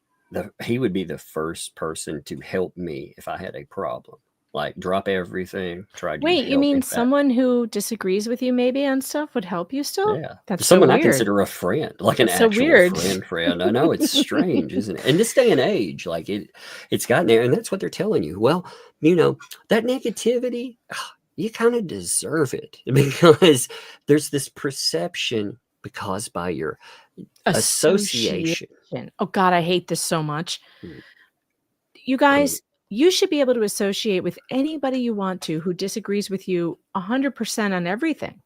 he would be the first person to help me if I had a problem. Like drop everything, try to Wait, you mean someone who disagrees with you maybe on stuff would help you still? Yeah. That's someone so I weird. consider a friend, like an That's so actual weird. friend. I know it's strange, isn't it? In this day and age, like it's gotten there, and that's what they're telling you. Well, you know, that negativity, you kind of deserve it because there's this perception because by your association. Oh God, I hate this so much. You guys, you should be able to associate with anybody you want to who disagrees with you 100% on everything,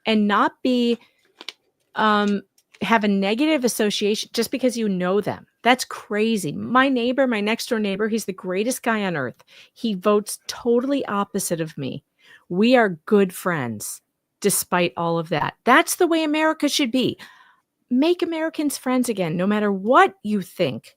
and not be have a negative association just because you know them. That's crazy. My neighbor, my next door neighbor, he's the greatest guy on earth. He votes totally opposite of me. We are good friends despite all of that. That's the way America should be. Make Americans friends again, no matter what you think.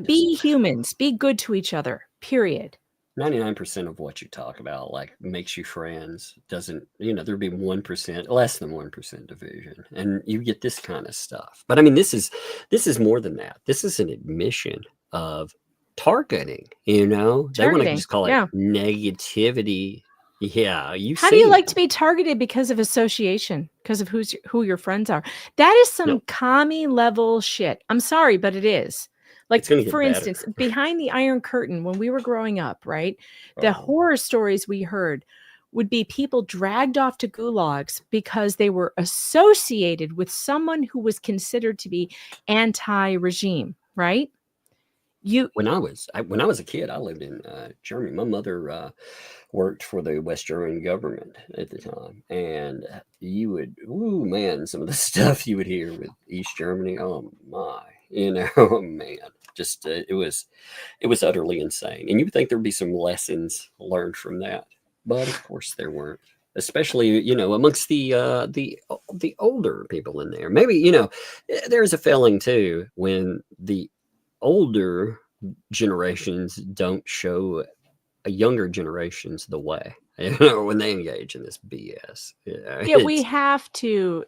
Be humans. Be good to each other. Period. 99% of what you talk about, like, makes you friends. Doesn't, you know, there'd be 1%, less than 1% division, and you get this kind of stuff. But I mean, this is more than that. This is an admission of targeting. You know, they want to just call it negativity. Yeah, How do you like to be targeted because of association? Because of who your friends are? That is some commie level shit. I'm sorry, but it is. Like, for instance, behind the Iron Curtain, when we were growing up, right? The horror stories we heard would be people dragged off to gulags because they were associated with someone who was considered to be anti-regime, right? When I was a kid, I lived in Germany. My mother worked for the West German government at the time, and you would, some of the stuff you would hear with East Germany, oh my, you know, man, just it was utterly insane. And you would think there'd be some lessons learned from that, but of course there weren't. Especially, you know, amongst the older people in there. Maybe, you know, there's a failing too when the older generations don't show younger generations the way, you know, when they engage in this BS. Yeah, we have to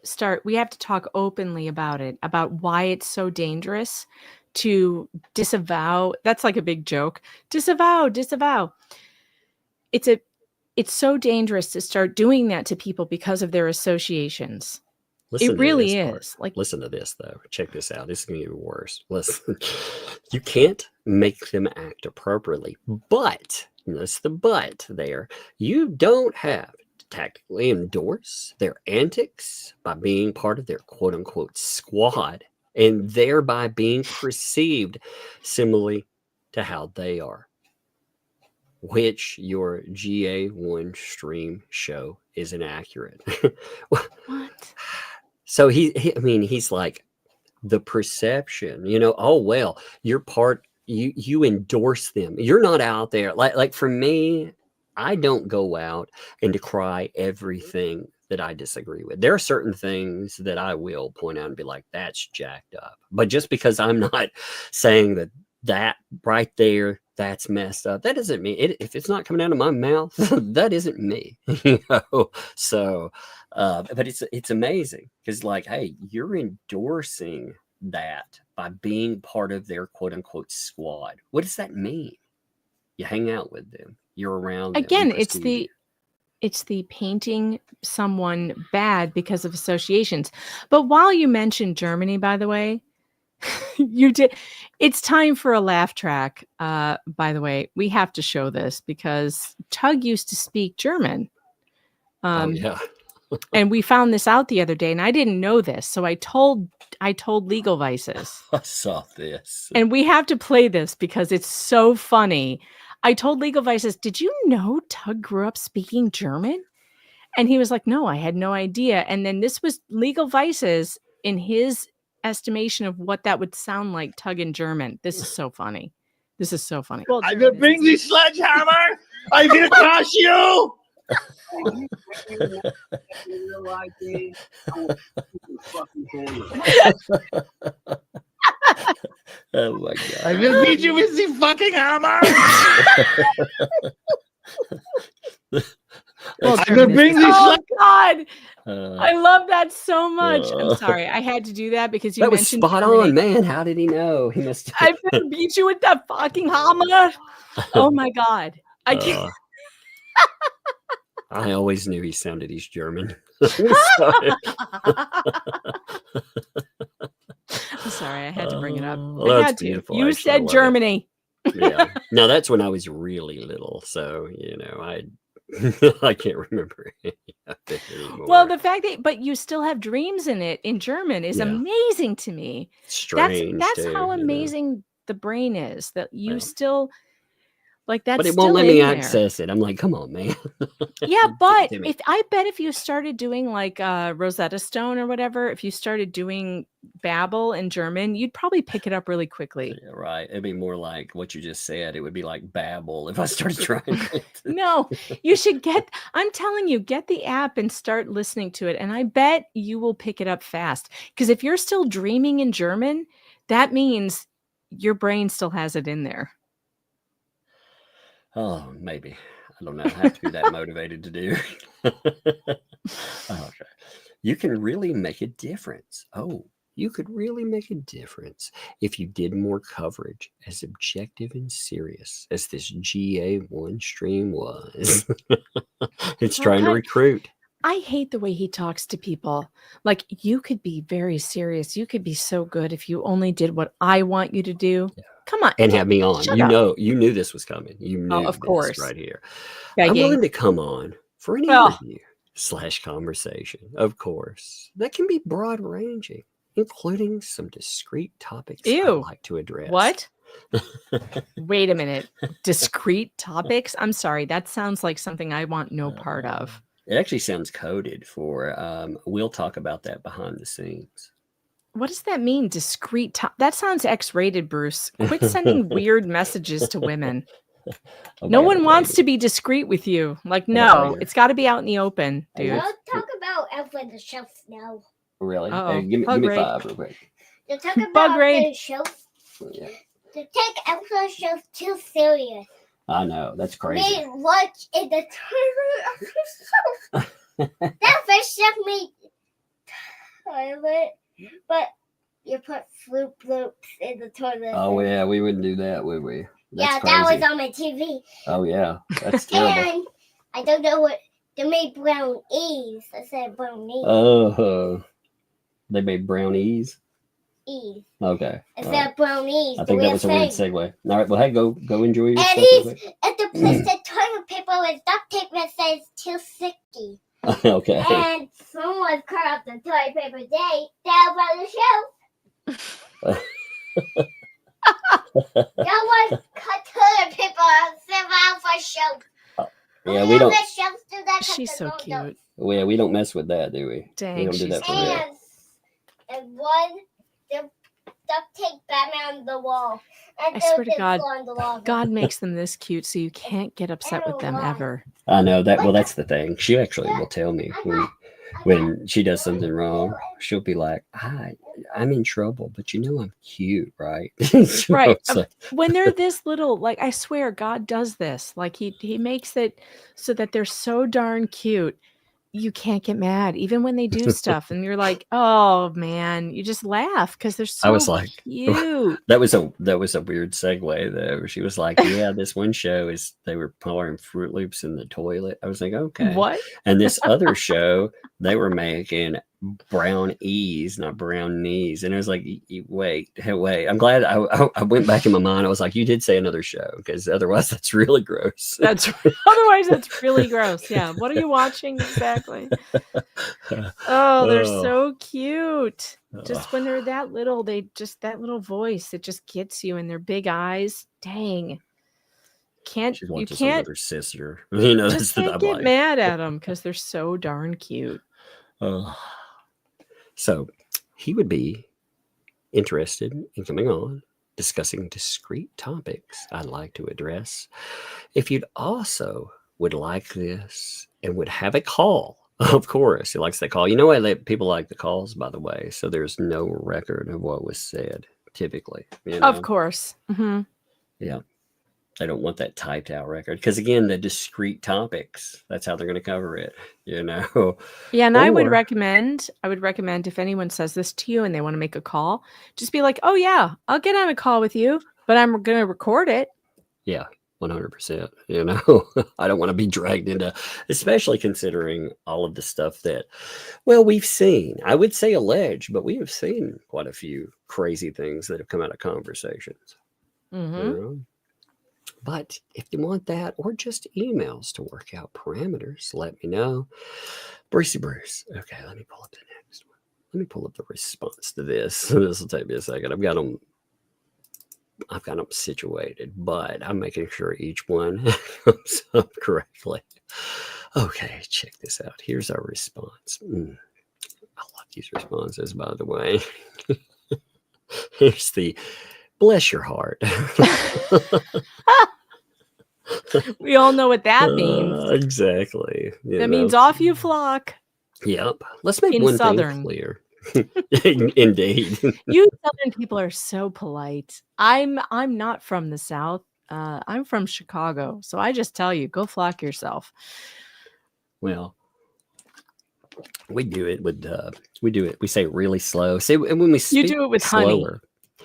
talk openly about it, about why it's so dangerous to disavow. That's like a big joke. Disavow. It's so dangerous to start doing that to people because of their associations. It really is. Like, listen to this though. Check this out. This is going to get worse. Listen, you can't make them act appropriately, but notice the but there. You don't have to tactically endorse their antics by being part of their quote unquote squad and thereby being perceived similarly to how they are, which your GA1 stream show is inaccurate. What? So he's like, the perception, you know, oh, well, you're part, you endorse them. You're not out there. Like for me, I don't go out and decry everything that I disagree with. There are certain things that I will point out and be like, that's jacked up. But just because I'm not saying that right there, that's messed up, that doesn't mean it. If it's not coming out of my mouth, that isn't me. You know? So, but it's amazing because, like, hey, you're endorsing that by being part of their quote unquote squad. What does that mean? You hang out with them. You're around them. Again, it's the painting someone bad because of associations. But while you mentioned Germany, by the way, you did. It's time for a laugh track. By the way, we have to show this because Tug used to speak German. Yeah. And we found this out the other day, and I didn't know this. So I told I told Legal Vices. I saw this. And we have to play this because it's so funny. I told Legal Vices, did you know Tug grew up speaking German? And he was like, no, I had no idea. And then this was Legal Vices in his estimation of what that would sound like, Tug in German. This is so funny. This is so funny. Well, I will bring the sledgehammer. I will crush you. Oh my god! I will beat you with the fucking hammer. well, I will bring the oh God. Uh, I love that so much. I'm sorry. I had to do that because you that was mentioned spot Germany. on, man. How did he know? He must. I beat you with that fucking hammer. Oh my God. I can't. I always knew he sounded East German. I'm sorry. I had to bring it up. Well, I that's had to. beautiful, You actually. I said love it. Germany. Yeah. Now that's when I was really little, so I can't remember any of it anymore. Well, the fact that but you still have dreams in it in German is Yeah. amazing to me. Strange. That's too, how you know. amazing the brain is that you Yeah. still like that's But it still won't let me in there. access it. I'm like, come on, man. Yeah, Give it but to me. if you started doing like Rosetta Stone or whatever, if you started doing Babel in German, you'd probably pick it up really quickly. Yeah, right. It'd be more like what you just said. It would be like Babel if I started trying it. No, you should I'm telling you, get the app and start listening to it. And I bet you will pick it up fast. Because if you're still dreaming in German, that means your brain still has it in there. Oh, maybe. I don't know. I have to be that motivated to do. Okay. You can really make a difference. Oh, you could really make a difference if you did more coverage as objective and serious as this GA1 stream was. It's trying to recruit. I hate the way he talks to people. Like, you could be very serious. You could be so good if you only did what I want you to do. Yeah. Come on. And have me on. Shut You up. know, you knew this was coming. You knew of course. this right here. Begging. I'm willing to come on for an interview / conversation, of course. That can be broad ranging, including some discrete topics I'd like to address. What? Wait a minute. Discrete topics? I'm sorry. That sounds like something I want no part of. It actually sounds coded for, we'll talk about that behind the scenes. What does that mean? Discrete? That sounds X-rated, Bruce. Quit sending weird messages to women. No one wants to be discreet with you. Like, no, it's got to be out in the open, dude. Don't talk about Elf on the Shelf now. Really? Uh-oh. Give me 5 real quick. Don't talk about the shelf. Yeah. To take Elf on the Shelf too serious. I know. That's crazy. They watch in the toilet. That first shelf made toilet, but you put Floop Bloops in the toilet. Oh, yeah. We wouldn't do that, would we? That's that crazy. was on my TV. Oh, yeah. That's terrible. And I don't know what they made brownies. I said brownies. Oh, they made brownies. Eve. Okay. I said brownies. I think that was a weird segue. All right. Well, hey, go enjoy your stuff. And he's at the place that toilet paper with duct tape that says too sticky. Okay. And someone cut up the toilet paper down by the shelf. That was cut toilet paper and sit out for shelf. Yeah, we don't. Shelves do that. She's so cute. Yeah, we don't mess with that, do we? Dang, we don't do that for real. And one, the duct tape Batman on the wall. And I swear to God, on the wall. God makes them this cute, so you can't get upset with them ever. I know that. Well, that's the thing. She actually will tell me when she does something wrong. She'll be like, I'm in trouble, but you know I'm cute, right? Right. Like, When they're this little, like, I swear God does this. Like, he makes it so that they're so darn cute. You can't get mad even when they do stuff and you're like, oh man, you just laugh because they're so I was like, cute. that was a weird segue though. She was like, yeah, this one show is they were pouring Fruit Loops in the toilet. I was like, okay. What? And this other show, they were making brown ease, not brown knees. And it was like, wait. I'm glad I went back in my mind. I was like, you did say another show, because otherwise that's really gross. Otherwise that's really gross. Yeah. What are you watching exactly? Oh, they're so cute. Just when they're that little, that little voice, it just gets you, and their big eyes. Dang. You can't her sister. You know, just can't get mad at them because they're so darn cute. So he would be interested in coming on, discussing discrete topics I'd like to address. If you'd also would like this and would have a call, of course, he likes that call. You know, I let people like the calls, by the way, so there's no record of what was said, typically. You know? Of course. Mm-hmm. Yeah. I don't want that typed out record, because again, the discrete topics, that's how they're going to cover it, you know. Yeah, and I would recommend if anyone says this to you and they want to make a call, just be like, oh yeah, I'll get on a call with you, but I'm going to record it. Yeah, 100%. You know, I don't want to be dragged into, especially considering all of the stuff that, well, we've seen. I would say alleged, but we have seen quite a few crazy things that have come out of conversations. Mm-hmm. You know? But if you want that, or just emails to work out parameters, let me know. Brucey Bruce. Okay, let me pull up the next one. Let me pull up the response to this. This will take me a second. I've got them situated, but I'm making sure each one comes up correctly. Okay, check this out. Here's our response. I love these responses, by the way. Here's the bless your heart. We all know what that means. Exactly. That means off you flock. Yep. Let's make one thing clear. Indeed. You Southern people are so polite. I'm not from the South. I'm from Chicago. So I just tell you, go flock yourself. Well, we do it with we say it really slow. See, when we speak, you do it with slower, honey.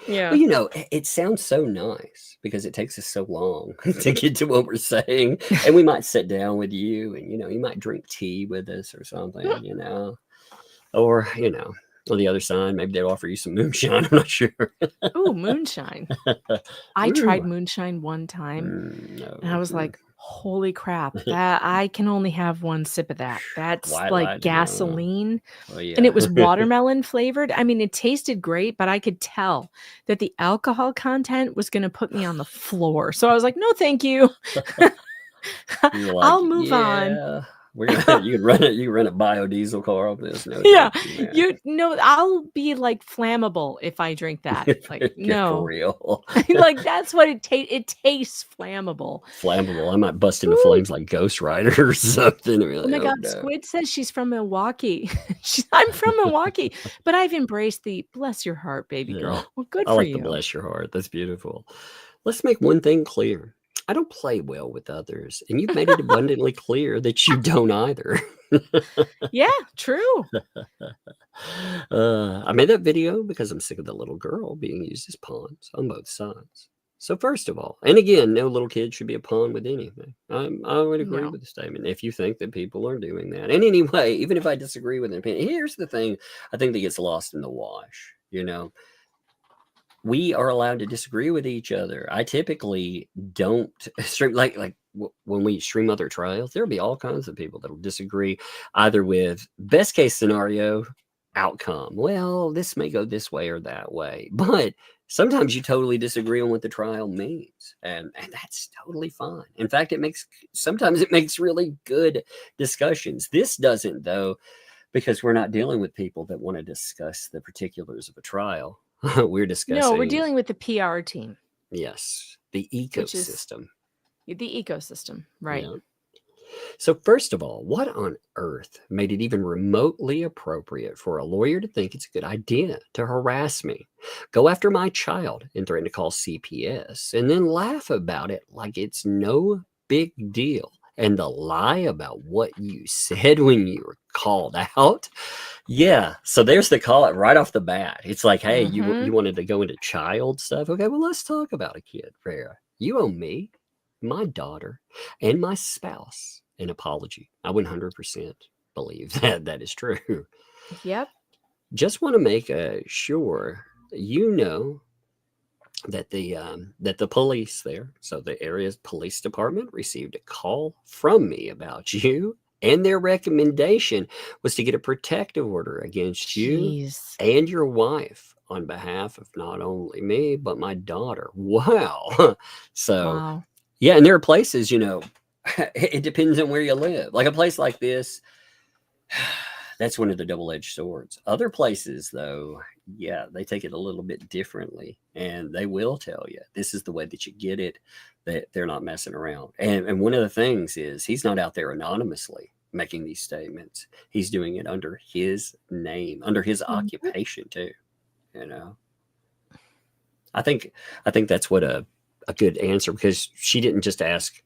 Yeah. Well, you know, it sounds so nice because it takes us so long to get to what we're saying. And we might sit down with you and, you know, you might drink tea with us or something, you know, or, you know, on the other side, maybe they'll offer you some moonshine. I'm not sure. Ooh, moonshine. I tried moonshine one time and I was like, holy crap, that I can only have one sip of that. That's like gasoline. Oh, yeah. And it was watermelon flavored. I mean, it tasted great, but I could tell that the alcohol content was going to put me on the floor. So I was like, no, thank you. I'll move on. You can run a biodiesel car off this. No, yeah, I'll be like flammable if I drink that. Like, no, for real. Like that's what it tastes. It tastes flammable. Flammable. I might bust into flames like Ghost Rider or something. Really. Oh my God, no. Squid says she's from Milwaukee. I'm from Milwaukee, but I've embraced the bless your heart, baby girl. Well, good for you. I like the bless your heart. That's beautiful. Let's make one thing clear. I don't play well with others, and you've made it abundantly clear that you don't either. Yeah, true. I made that video because I'm sick of the little girl being used as pawns on both sides. So first of all, and again, no little kid should be a pawn with anything. I would agree with the statement if you think that people are doing that. And anyway, even if I disagree with an opinion, here's the thing I think that gets lost in the wash, you know. We are allowed to disagree with each other. I typically don't stream like when we stream other trials, there'll be all kinds of people that will disagree either with best case scenario outcome. Well, this may go this way or that way, but sometimes you totally disagree on what the trial means. And that's totally fine. In fact, sometimes it makes really good discussions. This doesn't though, because we're not dealing with people that want to discuss the particulars of a trial. We're discussing. No, we're dealing with the PR team. Yes, the ecosystem. The ecosystem, right. Yeah. So first of all, what on earth made it even remotely appropriate for a lawyer to think it's a good idea to harass me, go after my child and threaten to call CPS, and then laugh about it like it's no big deal? And the lie about what you said when you were called out. Yeah. So there's the call it right off the bat. It's like, hey, you wanted to go into child stuff. Okay, well, let's talk about a kid. Rhea, you owe me, my daughter, and my spouse an apology. I 100%. believe that that is true. Yep. Just want to make sure you know that the police there, so the area police department, received a call from me about you, and their recommendation was to get a protective order against you Jeez. and your wife on behalf of not only me but my daughter. Wow. So Wow. yeah, and there are places, it depends on where you live. Like a place like this, that's one of the double-edged swords. Other places, though, yeah, they take it a little bit differently, and they will tell you this is the way that you get it. That they're not messing around. And one of the things is he's not out there anonymously making these statements. He's doing it under his name, under his occupation too. I think that's what a good answer, because she didn't just ask,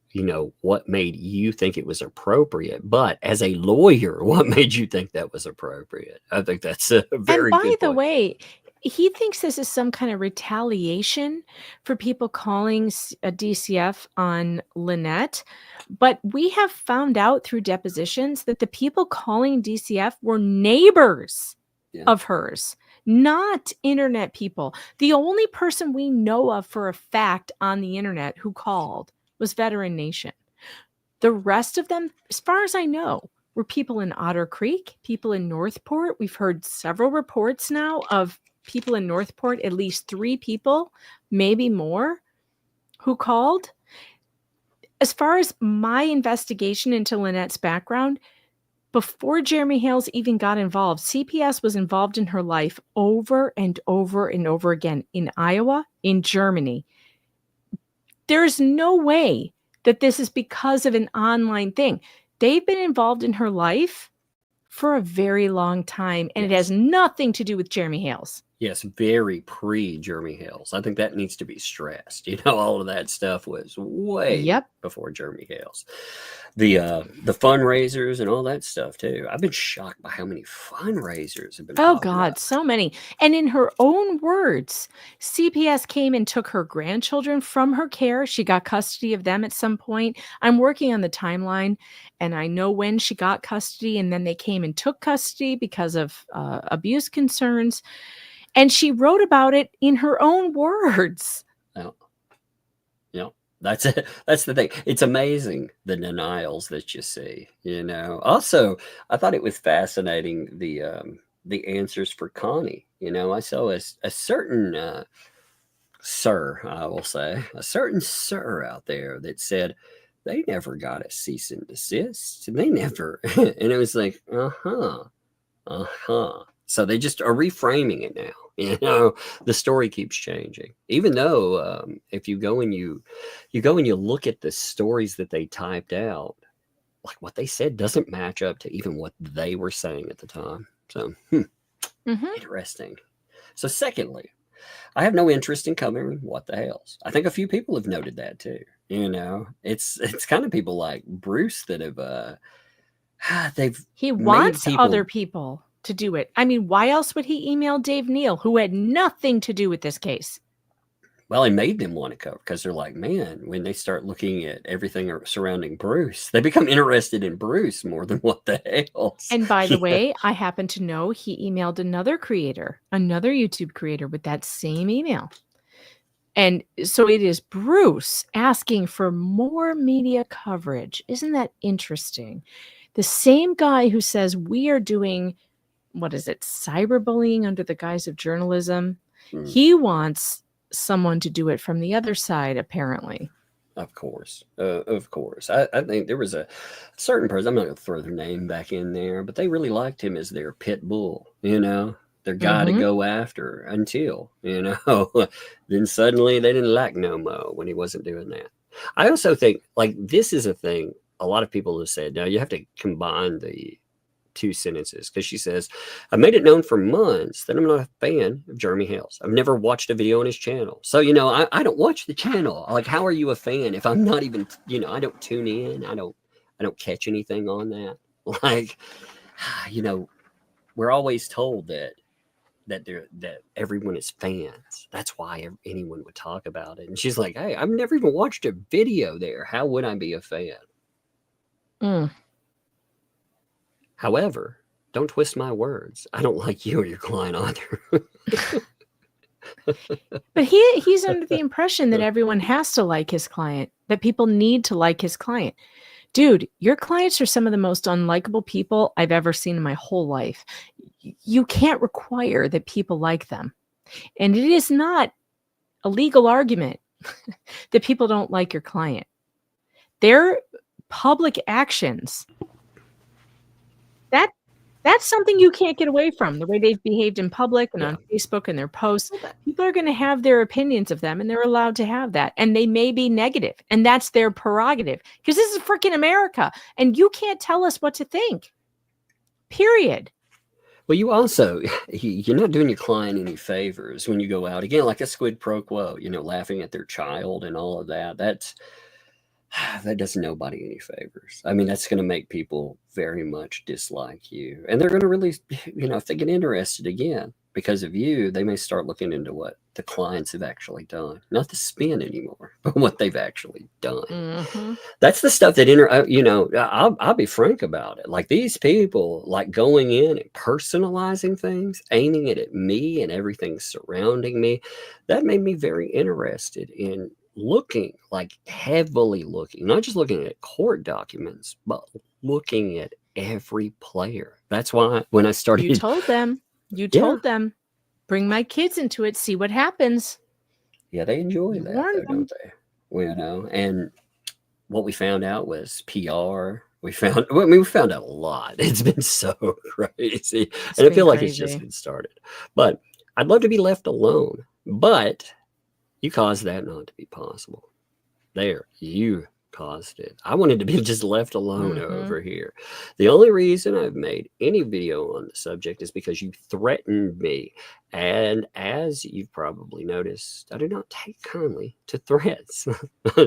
what made you think it was appropriate, but as a lawyer, what made you think that was appropriate? I think that's a very And by good the point. way, he thinks this is some kind of retaliation for people calling a DCF on Lynette. But we have found out through depositions that the people calling DCF were neighbors of hers, not internet people. The only person we know of for a fact on the internet who called was Veteran Nation. The rest of them, as far as I know, were people in Otter Creek, people in Northport. We've heard several reports now of people in Northport, at least 3 people, maybe more, who called. As far as my investigation into Lynette's background, before Jeremy Hales even got involved, CPS was involved in her life over and over and over again in Iowa, in Germany. There's no way that this is because of an online thing. They've been involved in her life for a very long time, and it has nothing to do with Jeremy Hales. Yes, very pre-Jeremy Hales. I think that needs to be stressed. All of that stuff was way before Jeremy Hales. The fundraisers and all that stuff too. I've been shocked by how many fundraisers have been. Oh God, so many. And in her own words, CPS came and took her grandchildren from her care. She got custody of them at some point. I'm working on the timeline, and I know when she got custody, and then they came and took custody because of abuse concerns. And she wrote about it in her own words. That's it. That's the thing. It's amazing the denials that you see. Also, I thought it was fascinating the answers for Connie. I saw a certain sir, I will say, a certain sir out there that said they never got a cease and desist. They never, and it was like, So they just are reframing it now. The story keeps changing. Even though if you go and you look at the stories that they typed out, like what they said doesn't match up to even what they were saying at the time. So interesting. So secondly, I have no interest in covering What the Hales. I think a few people have noted that too. It's kind of people like Bruce that have he wants other people to do it. I mean, why else would he email Dave Neal, who had nothing to do with this case? Well, it made them want to cover, because they're like, man, when they start looking at everything surrounding Bruce, they become interested in Bruce more than What the Hales. And by the way, I happen to know he emailed another YouTube creator with that same email. And so it is Bruce asking for more media coverage. Isn't that interesting? The same guy who says we are doing, what is it, cyberbullying under the guise of journalism. He wants someone to do it from the other side, apparently. Of course. I think there was a certain person, I'm not going to throw their name back in there, but they really liked him as their pit bull, their guy to go after until, then suddenly they didn't like no mo when he wasn't doing that. I also think, like, this is a thing a lot of people have said. Now you have to combine the 2 sentences, because she says, I've made it known for months that I'm not a fan of Jeremy Hales. I've never watched a video on his channel. So, I don't watch the channel. Like, how are you a fan if I'm not even, I don't tune in. I don't catch anything on that. Like, we're always told that everyone is fans. That's why anyone would talk about it. And she's like, hey, I've never even watched a video there. How would I be a fan? However, don't twist my words. I don't like you or your client either. But he's under the impression that everyone has to like his client, that people need to like his client. Dude, your clients are some of the most unlikable people I've ever seen in my whole life. You can't require that people like them. And it is not a legal argument that people don't like your client. Their public actions, that's something you can't get away from. The way they've behaved in public and on Facebook and their posts, people are going to have their opinions of them, and they're allowed to have that. And they may be negative, and that's their prerogative, because this is freaking America, and you can't tell us what to think. Period. Well, you also, you're not doing your client any favors when you go out. Again, like a quid pro quo, laughing at their child and all of that. That does nobody any favors. I mean, that's going to make people very much dislike you. And they're going to really, if they get interested again because of you, they may start looking into what the clients have actually done. Not the spin anymore, but what they've actually done. Mm-hmm. That's the stuff that, I'll be frank about it. Like these people, like going in and personalizing things, aiming it at me and everything surrounding me, that made me very interested in looking, like heavily looking, not just looking at court documents, but looking at every player. That's why when I started, you told them, bring my kids into it, see what happens. Yeah, they enjoy that, though, don't they? And what we found out was PR. We found out a lot. It's been so crazy, and I feel like it's just been started. But I'd love to be left alone, but you caused that not to be possible. There, you caused it. I wanted to be just left alone over here. The only reason I've made any video on the subject is because you threatened me. And as you've probably noticed, I do not take kindly to threats.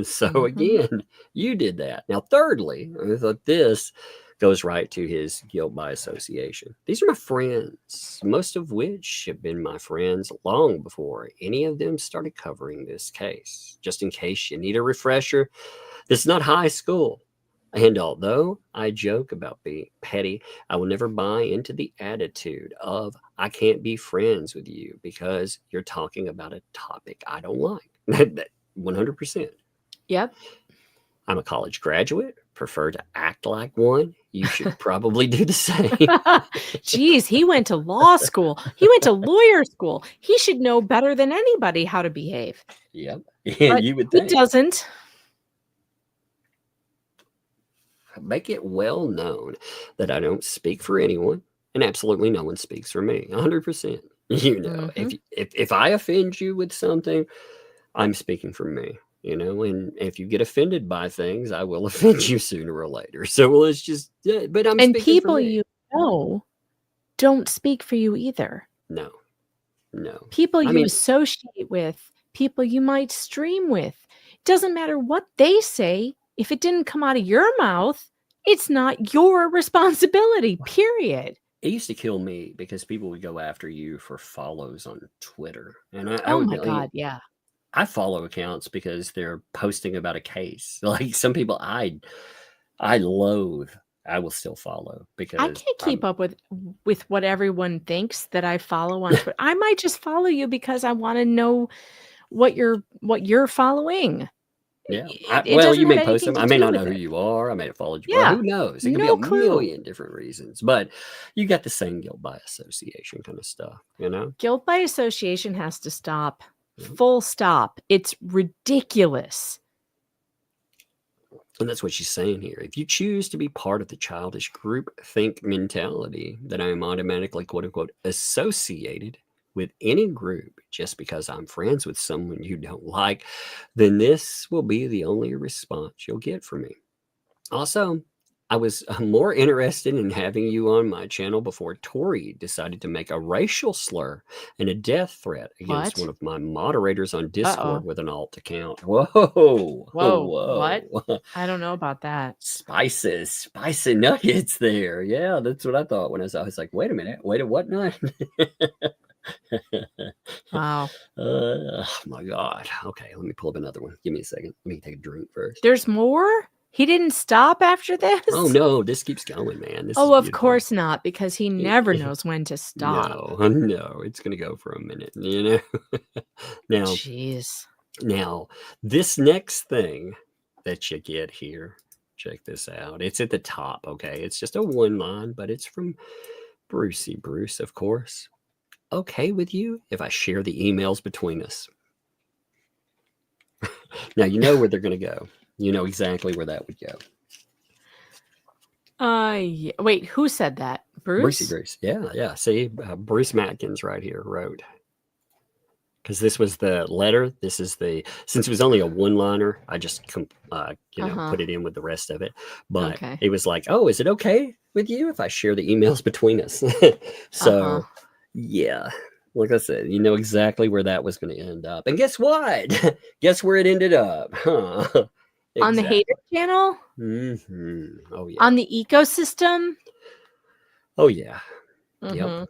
So again, you did that. Now, thirdly, I thought this goes right to his guilt by association. These are my friends, most of which have been my friends long before any of them started covering this case. Just in case you need a refresher, this is not high school. And although I joke about being petty, I will never buy into the attitude of I can't be friends with you because you're talking about a topic I don't like. 100%. Yep. I'm a college graduate, prefer to act like one. You should probably do the same. Jeez, he went to law school. He went to lawyer school. He should know better than anybody how to behave. Yep. Yeah, you would think. He doesn't. Make it well known that I don't speak for anyone, and absolutely no one speaks for me. 100%. If I offend you with something, I'm speaking for me. And if you get offended by things, I will offend you sooner or later. So let's just, but I'm and speaking people for me. don't speak for you either. No. People associate with, people you might stream with. It doesn't matter what they say. If it didn't come out of your mouth, it's not your responsibility, period. It used to kill me because people would go after you for follows on Twitter. And God, yeah. I follow accounts because they're posting about a case. Like some people I loathe, I will still follow because I can't keep up with what everyone thinks that I follow on Twitter. I might just follow you because I want to know what you're following. Yeah. You may post them. I may not know who you are. I may have followed you. Yeah. Who knows? It could be a million different reasons. But you got the same guilt by association kind of stuff, Guilt by association has to stop. Full stop. It's ridiculous. And that's what she's saying here. If you choose to be part of the childish group think mentality that I am automatically, quote unquote, associated with any group just because I'm friends with someone you don't like, then this will be the only response you'll get from me. Also, I was more interested in having you on my channel before Tori decided to make a racial slur and a death threat against one of my moderators on Discord with an alt account. Whoa. What? I don't know about that. Spicy nuggets there. Yeah, that's what I thought when I was like, wait a minute. Wait a what now? Wow. Oh my God. Okay, let me pull up another one. Give me a second. Let me take a drink first. There's more? He didn't stop after this? Oh no, this keeps going, man. This is Oh, of beautiful. course not, because he never knows when to stop. No, it's gonna go for a minute, you know. Now, Jeez. now, this next thing that you get here, check this out. It's at the top, okay? It's just a one line, but it's from Brucey Bruce, of course. Okay with you if I share the emails between us? Now you know where they're gonna go. You know exactly where that would go. Yeah. Wait, who said that? Brucey Bruce? Bruce. Yeah. See, Bruce Matkins right here wrote. Because this was the letter. This is since it was only a one-liner, I just put it in with the rest of it. But it was like, oh, is it okay with you if I share the emails between us? So yeah, like I said, you know exactly where that was going to end up. And guess what? Guess where it ended up? Huh? Exactly. On the Hater channel? Mm-hmm. Oh yeah. On the ecosystem? Oh yeah. Mm-hmm. Yep.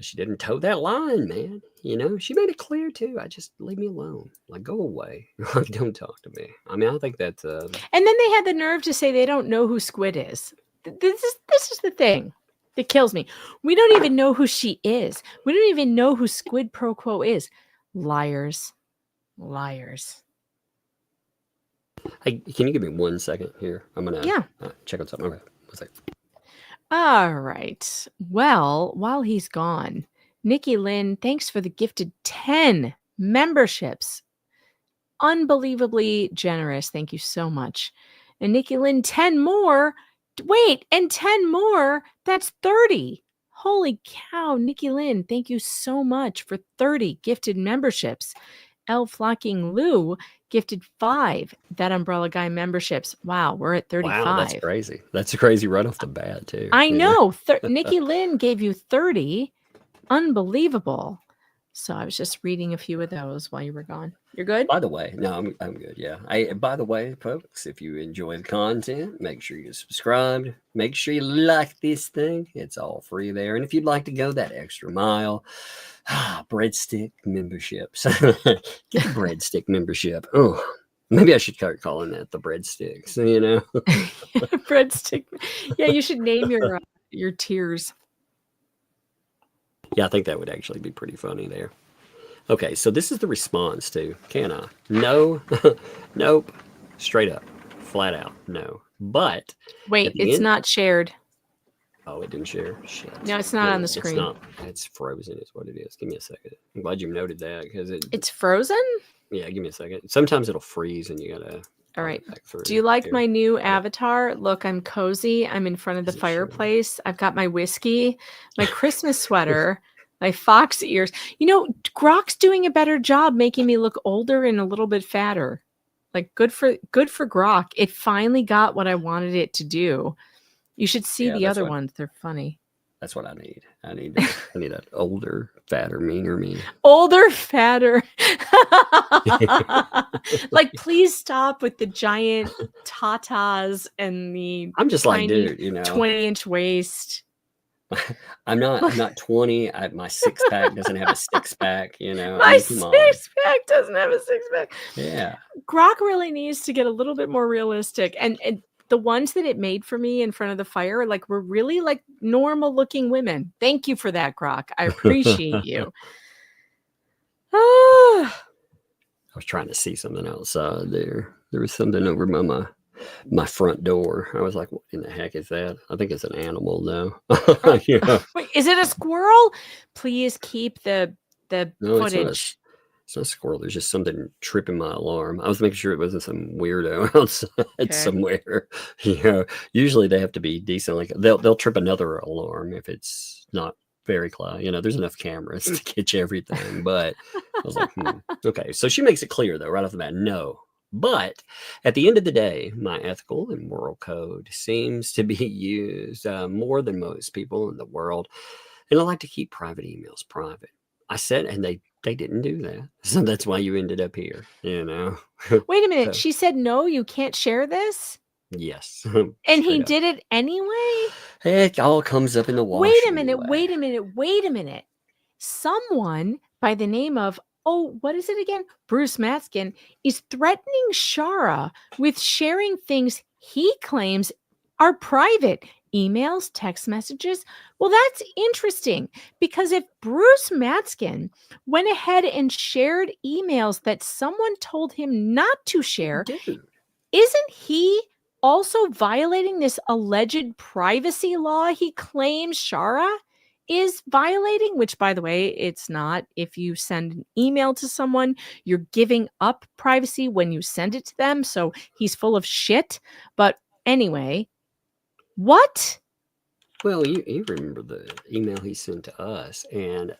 She didn't toe that line, man. You know, she made it clear too. I just leave me alone. Like, go away. Don't talk to me. I mean, I think that's. And then they had the nerve to say they don't know who Squid is. This is the thing that kills me. We don't even know who she is. We don't even know who Squid Pro Quo is. Liars. Hey, can you give me 1 second here? I'm gonna check on something. Okay, 1 second. All right. Well, while he's gone, Nikki Lynn, thanks for the gifted 10 memberships. Unbelievably generous. Thank you so much. And Nikki Lynn, 10 more. Wait, and 10 more. That's 30. Holy cow, Nikki Lynn, thank you so much for 30 gifted memberships. L Flocking Lou gifted 5 That Umbrella Guy memberships. Wow, we're at 35. Wow, that's crazy. That's crazy right off the bat, too. I know. Nikki Lynn gave you 30. Unbelievable. So I was just reading a few of those while you were gone. You're good? By the way, no, I'm good. Yeah. By the way, folks, if you enjoy the content, make sure you're subscribed. Make sure you like this thing. It's all free there. And if you'd like to go that extra mile, breadstick memberships. Get the breadstick membership. Oh, maybe I should start calling that the breadsticks. You know, breadstick. Yeah, you should name your tiers. Yeah, I think that would actually be pretty funny there. Okay, so this is the response to, can I? No, nope, straight up, flat out, no. But wait, it's not shared. Oh, it didn't share? Shit. No, it's not on the screen. It's not. It's frozen is what it is. Give me a second. I'm glad you noted that because it's frozen? Yeah, give me a second. Sometimes it'll freeze and you gotta... All right. Do you like my new avatar? Look, I'm cozy. I'm in front of the fireplace. Sure? I've got my whiskey, my Christmas sweater, my fox ears. You know, Grok's doing a better job making me look older and a little bit fatter. Like good for Grok. It finally got what I wanted it to do. You should see the other ones. They're funny. That's what I need. I need an older, fatter, meaner me. Older, fatter. Like, please stop with the giant tatas and the I'm just like, dude, you know, 20-inch waist. I'm not 20. My six pack doesn't have a six pack, you know. My six pack doesn't have a six pack. Yeah. Grok really needs to get a little bit more realistic. And the ones that it made for me in front of the fire, like, were really like normal looking women. Thank you for that, Grok. I appreciate you. I was trying to see something outside there. There was something over by my front door. I was like, what in the heck is that? I think it's an animal though. Yeah. Wait, is it a squirrel? Please keep the footage. It's not a squirrel. There's just something tripping my alarm. I was making sure it wasn't some weirdo outside somewhere. You know, usually they have to be decent. Like they'll trip another alarm if it's not very close. You know, there's enough cameras to catch everything. But I was like, okay. So she makes it clear though, right off the bat, no. But at the end of the day, my ethical and moral code seems to be used more than most people in the world. And I like to keep private emails private. I said, and they didn't do that. So that's why you ended up here, you know. Wait a minute. So, she said, no, you can't share this? Yes. And he did it anyway? It all comes up in the wash. Wait a minute. Someone by the name of, what is it again? Bruce Matskin is threatening Shara with sharing things he claims are private. Emails, text messages. Well, that's interesting because if Bruce Matskin went ahead and shared emails that someone told him not to share, Dude. isn't he also violating this alleged privacy law he claims Shara is violating? Which, by the way, it's not. If you send an email to someone, you're giving up privacy when you send it to them. So he's full of shit. But anyway, what? Well, you remember the email he sent to us and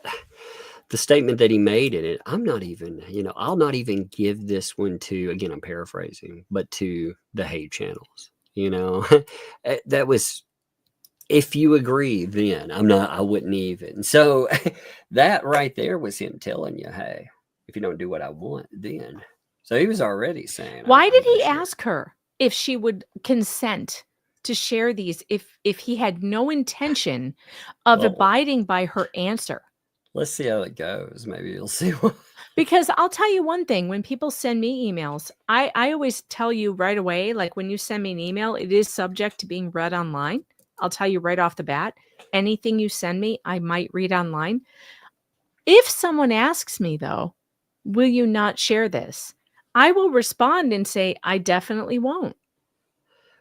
the statement that he made in it. I'm not even, I'll not even give this one to, again, I'm paraphrasing, but to the hate channels, that was, if you agree, then I wouldn't even. So that right there was him telling you, hey, if you don't do what I want, then. So he was already saying. Why did he ask her if she would consent to share these if he had no intention of abiding by her answer? Let's see how it goes. Maybe you'll see what. Because I'll tell you one thing, when people send me emails, I always tell you right away, like when you send me an email, it is subject to being read online. I'll tell you right off the bat, anything you send me, I might read online. If someone asks me though, will you not share this? I will respond and say, I definitely won't.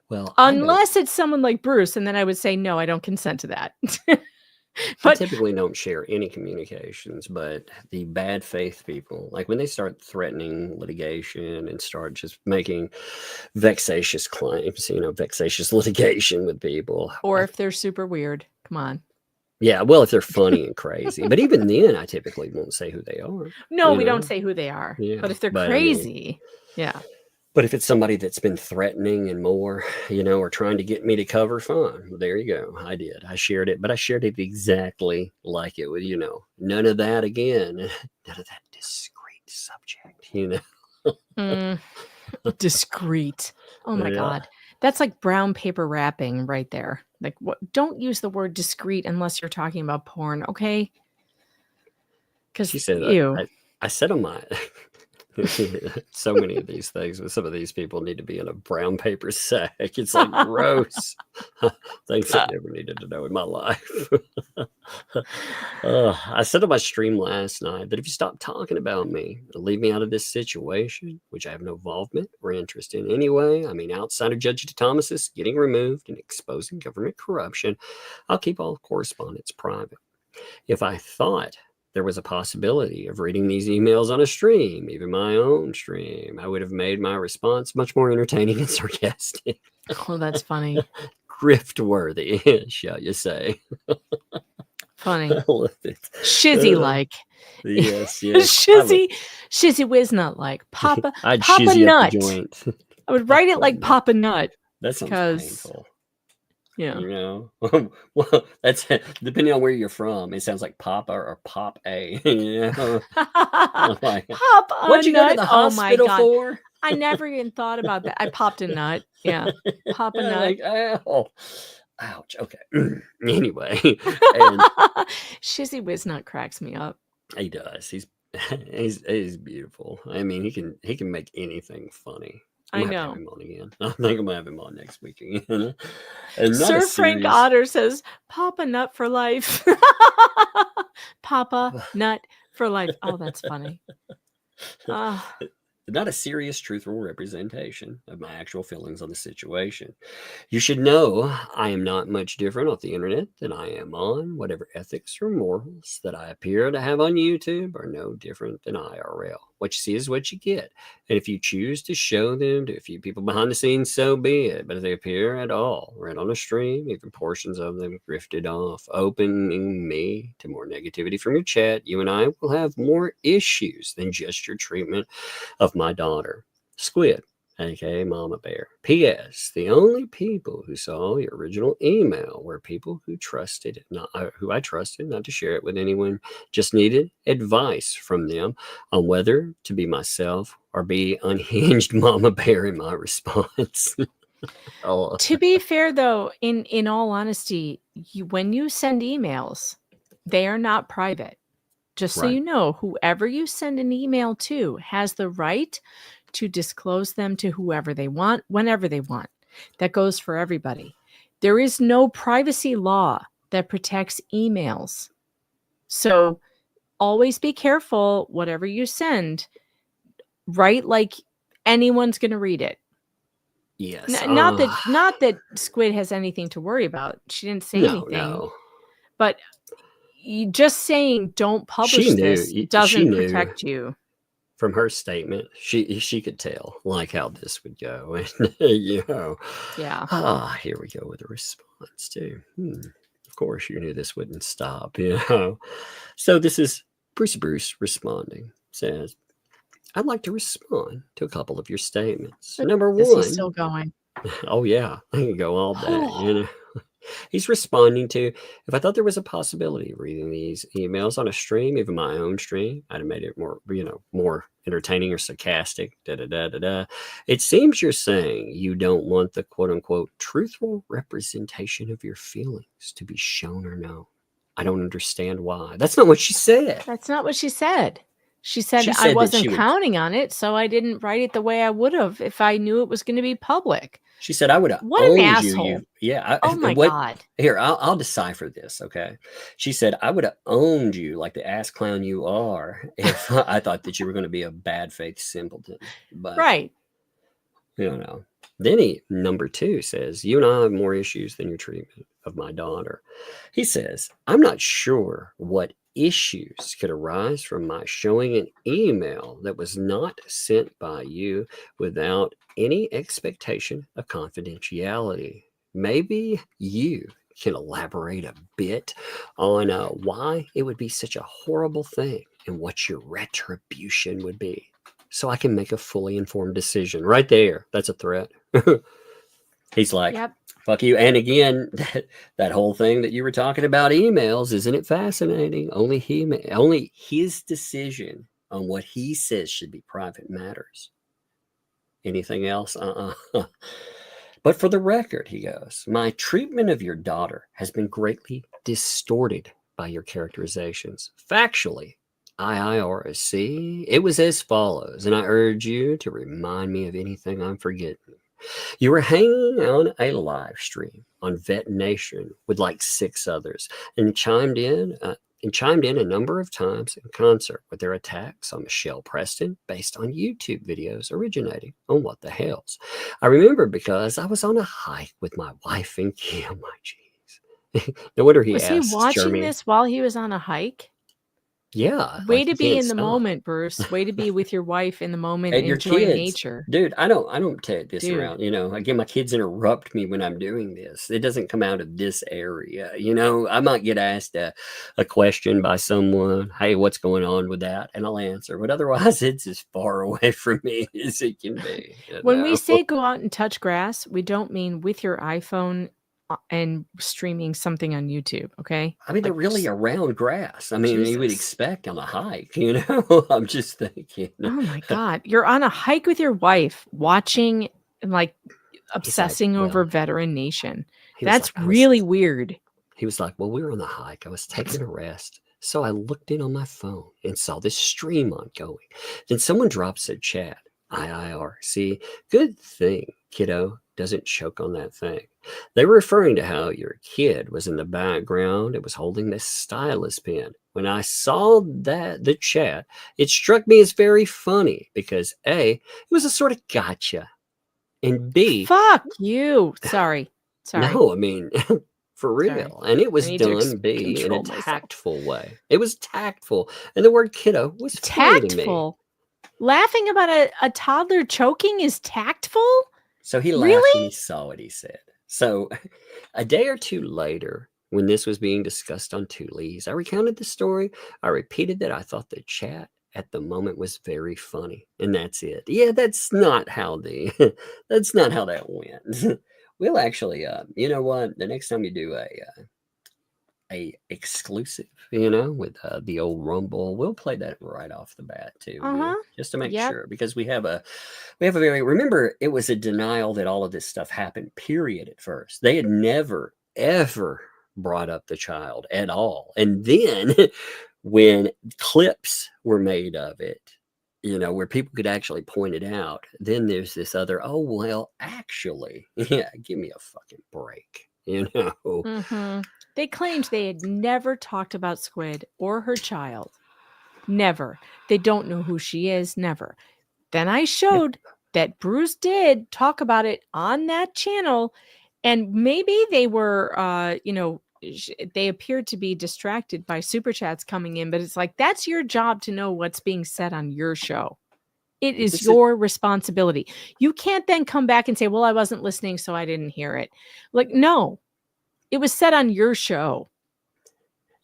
Well, unless it's someone like Bruce, and then I would say, no, I don't consent to that. I typically don't share any communications, but the bad faith people, like when they start threatening litigation and start just making vexatious claims, vexatious litigation with people. Or if they're super weird, come on. Yeah, well, if they're funny and crazy. But even then, I typically won't say who they are. No, we don't say who they are. Yeah, but if they're crazy, yeah. But if it's somebody that's been threatening and more, or trying to get me to cover, fine. There you go. I did. I shared it, but I shared it exactly like it would, none of that again. None of that discreet subject, Discreet. Oh my God. That's like brown paper wrapping right there. Like, what? Don't use the word discreet unless you're talking about porn, okay? Because she said, I said on my... so many of these things with some of these people need to be in a brown paper sack. It's like gross. Things I never needed to know in my life. I said on my stream last night that if you stop talking about me and leave me out of this situation, which I have no involvement or interest in anyway, outside of Judge Thomas's getting removed and exposing government corruption, I'll keep all correspondence private. If I thought there was a possibility of reading these emails on a stream, even my own stream, I would have made my response much more entertaining and sarcastic. Oh, that's funny. Grift-worthy, shall you say. Funny. Shizzy-like. Yes. Shizzy Wiznut-like. Papa I'd Papa shizzy Nut. up the joint. I would write it like Papa Nut. That sounds painful. Yeah. Well, that's depending on where you're from. It sounds like Papa or Pop A. Like, what'd you go to the hospital for? I never even thought about that. I popped a nut. Yeah. Pop a nut. Like, oh. Ouch. Okay. Anyway. Shizzy Wiznut cracks me up. He does. He's beautiful. He can make anything funny. I know. Have him on again. I think I'm gonna have him on next week again. Sir Frank Otter says, "Papa Nut for life." Papa Nut for life. Oh, that's funny. Not a serious, truthful representation of my actual feelings on the situation. You should know I am not much different off the internet than I am on whatever ethics or morals that I appear to have on YouTube are no different than IRL. What you see is what you get. And if you choose to show them to a few people behind the scenes, so be it. But if they appear at all, right on a stream, even portions of them grifted off, opening me to more negativity from your chat, you and I will have more issues than just your treatment of my daughter, Squid, aka Mama Bear. P.S. The only people who saw your original email were people who I trusted not to share it with anyone, just needed advice from them on whether to be myself or be unhinged Mama Bear in my response. To be fair, though, in all honesty, when you send emails, they are not private. Just so you know, whoever you send an email to has the right to disclose them to whoever they want, whenever they want. That goes for everybody. There is no privacy law that protects emails. So always be careful, whatever you send, write like anyone's going to read it. Yes. Not that Squid has anything to worry about. She didn't say anything. No. But just saying don't publish this doesn't protect you. From her statement, she could tell like how this would go. And you know. Yeah. Here we go with a response too. Of course you knew this wouldn't stop, you know. So this is Bruce responding. Says, I'd like to respond to a couple of your statements. Number one. Is he still going? Oh, yeah. I can go all day. You know? He's responding to, if I thought there was a possibility of reading these emails on a stream, even my own stream, I'd have made it more, more entertaining or sarcastic. It seems you're saying you don't want the quote unquote truthful representation of your feelings to be shown or known. I don't understand why. That's not what she said. That's not what she said. She said I wasn't counting on it, so I didn't write it the way I would have if I knew it was going to be public. She said I would have owned you. Yeah. Oh my God. Here, I'll decipher this. Okay. She said I would have owned you like the ass clown you are if I thought that you were going to be a bad faith simpleton. But right. You know. Then number 2 says, you and I have more issues than your treatment of my daughter. He says, I'm not sure what issues could arise from my showing an email that was not sent by you without any expectation of confidentiality. Maybe you can elaborate a bit on why it would be such a horrible thing and what your retribution would be, so I can make a fully informed decision. Right there. That's a threat. He's like, yep. Fuck you. And again, that whole thing that you were talking about emails, isn't it fascinating? Only his decision on what he says should be private matters. Anything else? But for the record, he goes, my treatment of your daughter has been greatly distorted by your characterizations. Factually, IIRC, it was as follows, and I urge you to remind me of anything I'm forgetting. You were hanging on a live stream on Vet Nation with like 6 others and chimed in a number of times in concert with their attacks on Michelle Preston based on YouTube videos originating on What the Hales. I remember because I was on a hike with my wife and kid. Oh my jeez. No wonder he asked. Was he watching this while he was on a hike? Yeah. Way to be in the moment, Bruce. Way to be with your wife in the moment and enjoy nature. Dude, I don't take this around. You know, again, my kids interrupt me when I'm doing this. It doesn't come out of this area. You know, I might get asked a question by someone. Hey, what's going on with that? And I'll answer. But otherwise, it's as far away from me as it can be. When we say go out and touch grass, we don't mean with your iPhone and streaming something on YouTube, okay? I mean, they're really around grass. I mean, you would expect on a hike, you know? I'm just thinking. Oh my God. You're on a hike with your wife, watching and like obsessing over Veteran Nation. That's really weird. He was like, well, we were on the hike. I was taking a rest. So I looked in on my phone and saw this stream ongoing. Then someone drops a chat. IIRC. Good thing, kiddo doesn't choke on that thing. They were referring to how your kid was in the background. It was holding this stylus pen. When I saw the chat, it struck me as very funny because A, it was a sort of gotcha. And B, fuck you. Sorry. No, I mean, for real. Sorry. And it was done B in a tactful way. It was tactful. And the word kiddo was funny to me. Laughing about a toddler choking is tactful? So he laughed and he saw what he said. So a day or two later, when this was being discussed on Toolies, I recounted the story. I repeated that I thought the chat at the moment was very funny. And that's it. Yeah, that's not how that went. We'll actually, you know what? The next time you do a exclusive, you know, with the old Rumble, we'll play that right off the bat too, just to make sure, because we have a very, remember, it was a denial that all of this stuff happened, period. At first, they had never ever brought up the child at all, and then when clips were made of it, where people could actually point it out. Then there's this other, oh, well, actually, yeah, give me a fucking break, Mm-hmm. They claimed they had never talked about Squid or her child. Never. They don't know who she is. Never. Then I showed that Bruce did talk about it on that channel, and maybe they were, they appeared to be distracted by super chats coming in, but it's like, that's your job to know what's being said on your show. It is your responsibility. You can't then come back and say, well, I wasn't listening, so I didn't hear it. Like, no, it was said on your show.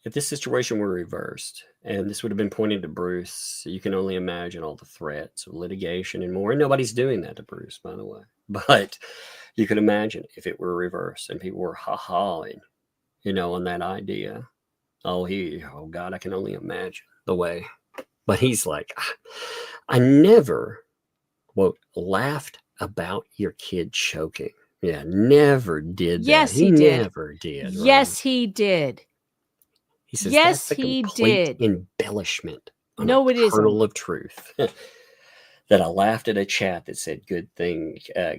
If this situation were reversed and this would have been pointed to Bruce, you can only imagine all the threats of litigation and more. And nobody's doing that to Bruce, by the way. But you could imagine if it were reversed and people were ha-haing, on that idea. Oh, God, I can only imagine the way. But he's like, I never, quote, laughed about your kid choking. Yeah, never did that. Yes, he did. Never did. Yes, right? he did. He says, yes, that's a he complete did. embellishment on No, a it kernel isn't. of truth. That I laughed at a chat that said, good thing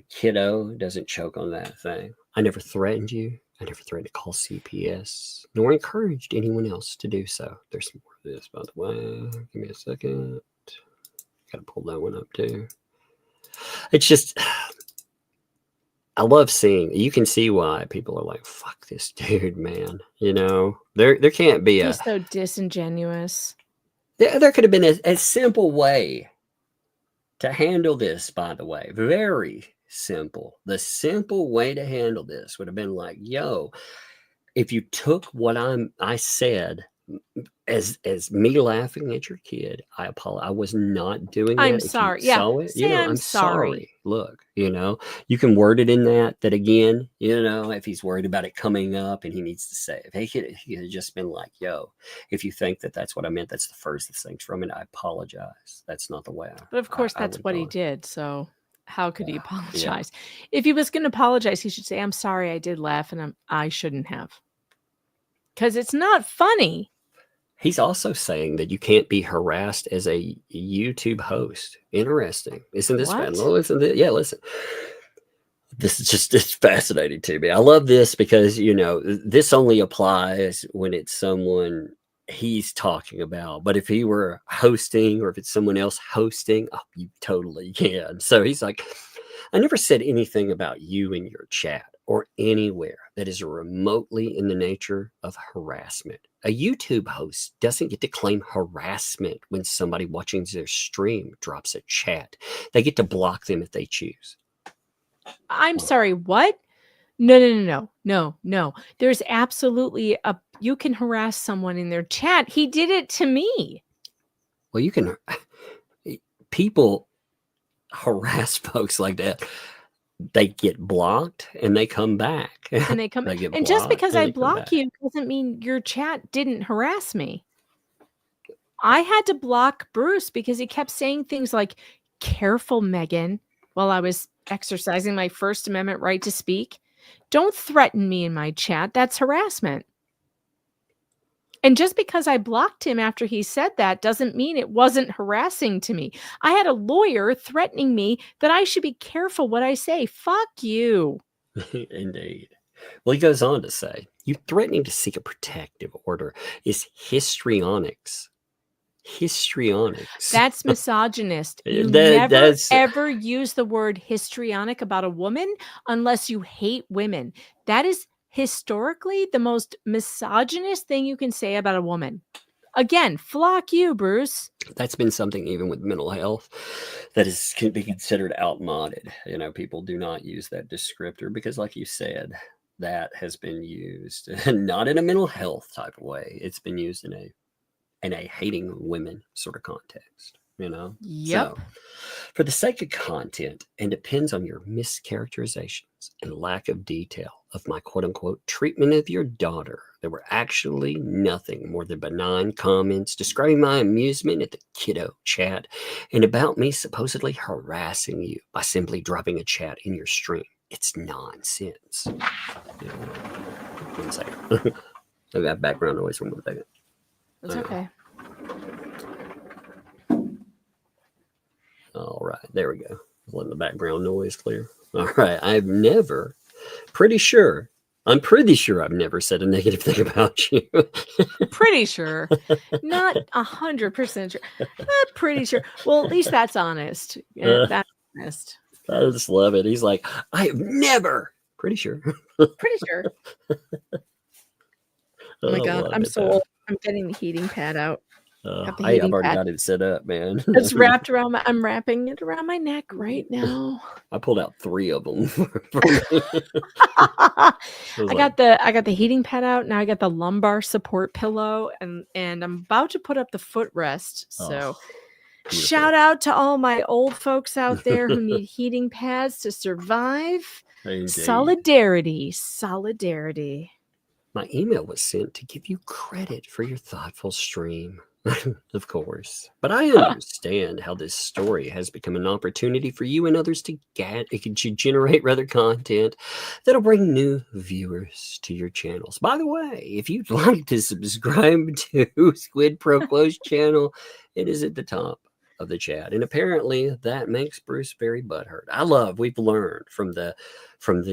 kiddo doesn't choke on that thing. I never threatened you. I never threatened to call CPS, nor encouraged anyone else to do so. There's some more of this, by the way. Give me a second. Got to pull that one up, too. It's just... I love seeing, you can see why people are like, fuck this dude, man. There can't be He's so disingenuous. There could have been a simple way to handle this, by the way. Very simple. The simple way to handle this would have been like, yo, if you took what I said as me laughing at your kid, I apologize. I was not doing that. I'm sorry. If you saw it, Say I'm sorry. Look, you can word it in that again, if he's worried about it coming up and he needs to say it. He could have just been like, yo, if you think that that's what I meant, that's the first thing from it. I apologize. That's not the way. But of course, that's what he did. So how could he apologize? If he was going to apologize, he should say, I'm sorry, I did laugh and I shouldn't have. Because it's not funny. He's also saying that you can't be harassed as a YouTube host. Interesting. Isn't this bad? Listen, listen. This is it's fascinating to me. I love this because, this only applies when it's someone he's talking about. But if he were hosting or if it's someone else hosting, you totally can. So he's like, I never said anything about you in your chat or anywhere that is remotely in the nature of harassment. A YouTube host doesn't get to claim harassment when somebody watching their stream drops a chat. They get to block them if they choose. I'm sorry, what? No. There's absolutely you can harass someone in their chat. He did it to me. Well, you can, people harass folks like that. They get blocked and they come back. And they come and just because I block you doesn't mean your chat didn't harass me. I had to block Bruce because he kept saying things like, careful, Megan, while I was exercising my First Amendment right to speak. Don't threaten me in my chat. That's harassment. And just because I blocked him after he said that doesn't mean it wasn't harassing to me. I had a lawyer threatening me that I should be careful what I say. Fuck you. Indeed. Well, he goes on to say, you threatening to seek a protective order is histrionics. Histrionics. That's misogynist. You never ever use the word histrionic about a woman unless you hate women. That is historically the most misogynist thing you can say about a woman. Again, flock you, Bruce. That's been something even with mental health that can be considered outmoded. People do not use that descriptor because, like you said, that has been used not in a mental health type of way. It's been used in a hating women sort of context. Yep. So, for the sake of content, and depends on your mischaracterizations and lack of detail of my quote-unquote treatment of your daughter, there were actually nothing more than benign comments describing my amusement at the kiddo chat and about me supposedly harassing you by simply dropping a chat in your stream. It's nonsense. 1 second. I got background noise for 1 second. That's okay. All right, there we go. Letting the background noise clear. All right, I'm pretty sure I've never said a negative thing about you. Pretty sure. Not 100% sure. Pretty sure. Well, at least that's honest. That's honest. I just love it. He's like, I have never. Pretty sure. Pretty sure. Oh my God, I'm so old. I'm getting the heating pad out. I've already got it set up, man. It's wrapped around I'm wrapping it around my neck right now. I pulled out 3 of them. I got the heating pad out. Now I got the lumbar support pillow and I'm about to put up the footrest. So shout out to all my old folks out there who need heating pads to survive. Indeed. Solidarity. My email was sent to give you credit for your thoughtful stream. Of course. But I understand how this story has become an opportunity for you and others to generate content that'll bring new viewers to your channels. By the way, if you'd like to subscribe to Squid Pro Close channel, it is at the top of the chat. And apparently that makes Bruce very butthurt. We've learned from the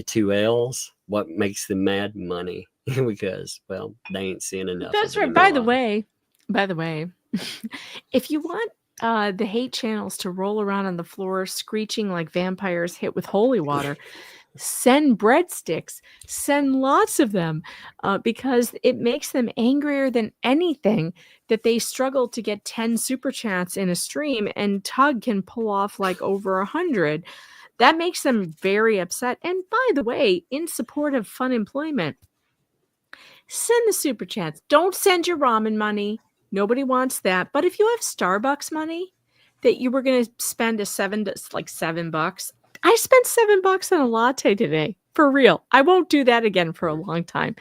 2 L's what makes them mad money. Because, well, they ain't seeing enough. That's right. By the way, if you want the hate channels to roll around on the floor screeching like vampires hit with holy water, send breadsticks. Send lots of them because it makes them angrier than anything that they struggle to get 10 super chats in a stream and Tug can pull off like over 100. That makes them very upset. And by the way, in support of fun employment, send the super chats. Don't send your ramen money. Nobody wants that. But if you have Starbucks money that you were going to spend $7, I spent $7 on a latte today. For real. I won't do that again for a long time.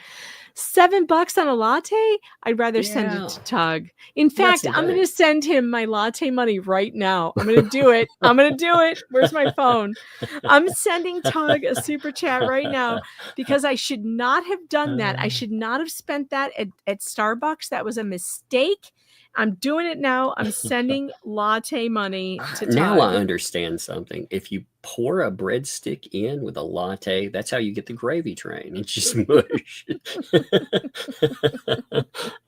$7 on a latte? I'd rather send it to Tug. In fact, I'm going to send him my latte money right now. I'm going to do it. Where's my phone? I'm sending Tug a super chat right now because I should not have done that. I should not have spent that at Starbucks. That was a mistake. I'm doing it now. I'm sending latte money to Tug. Now I understand something. If you pour a breadstick in with a latte, that's how you get the gravy train. It's just mush.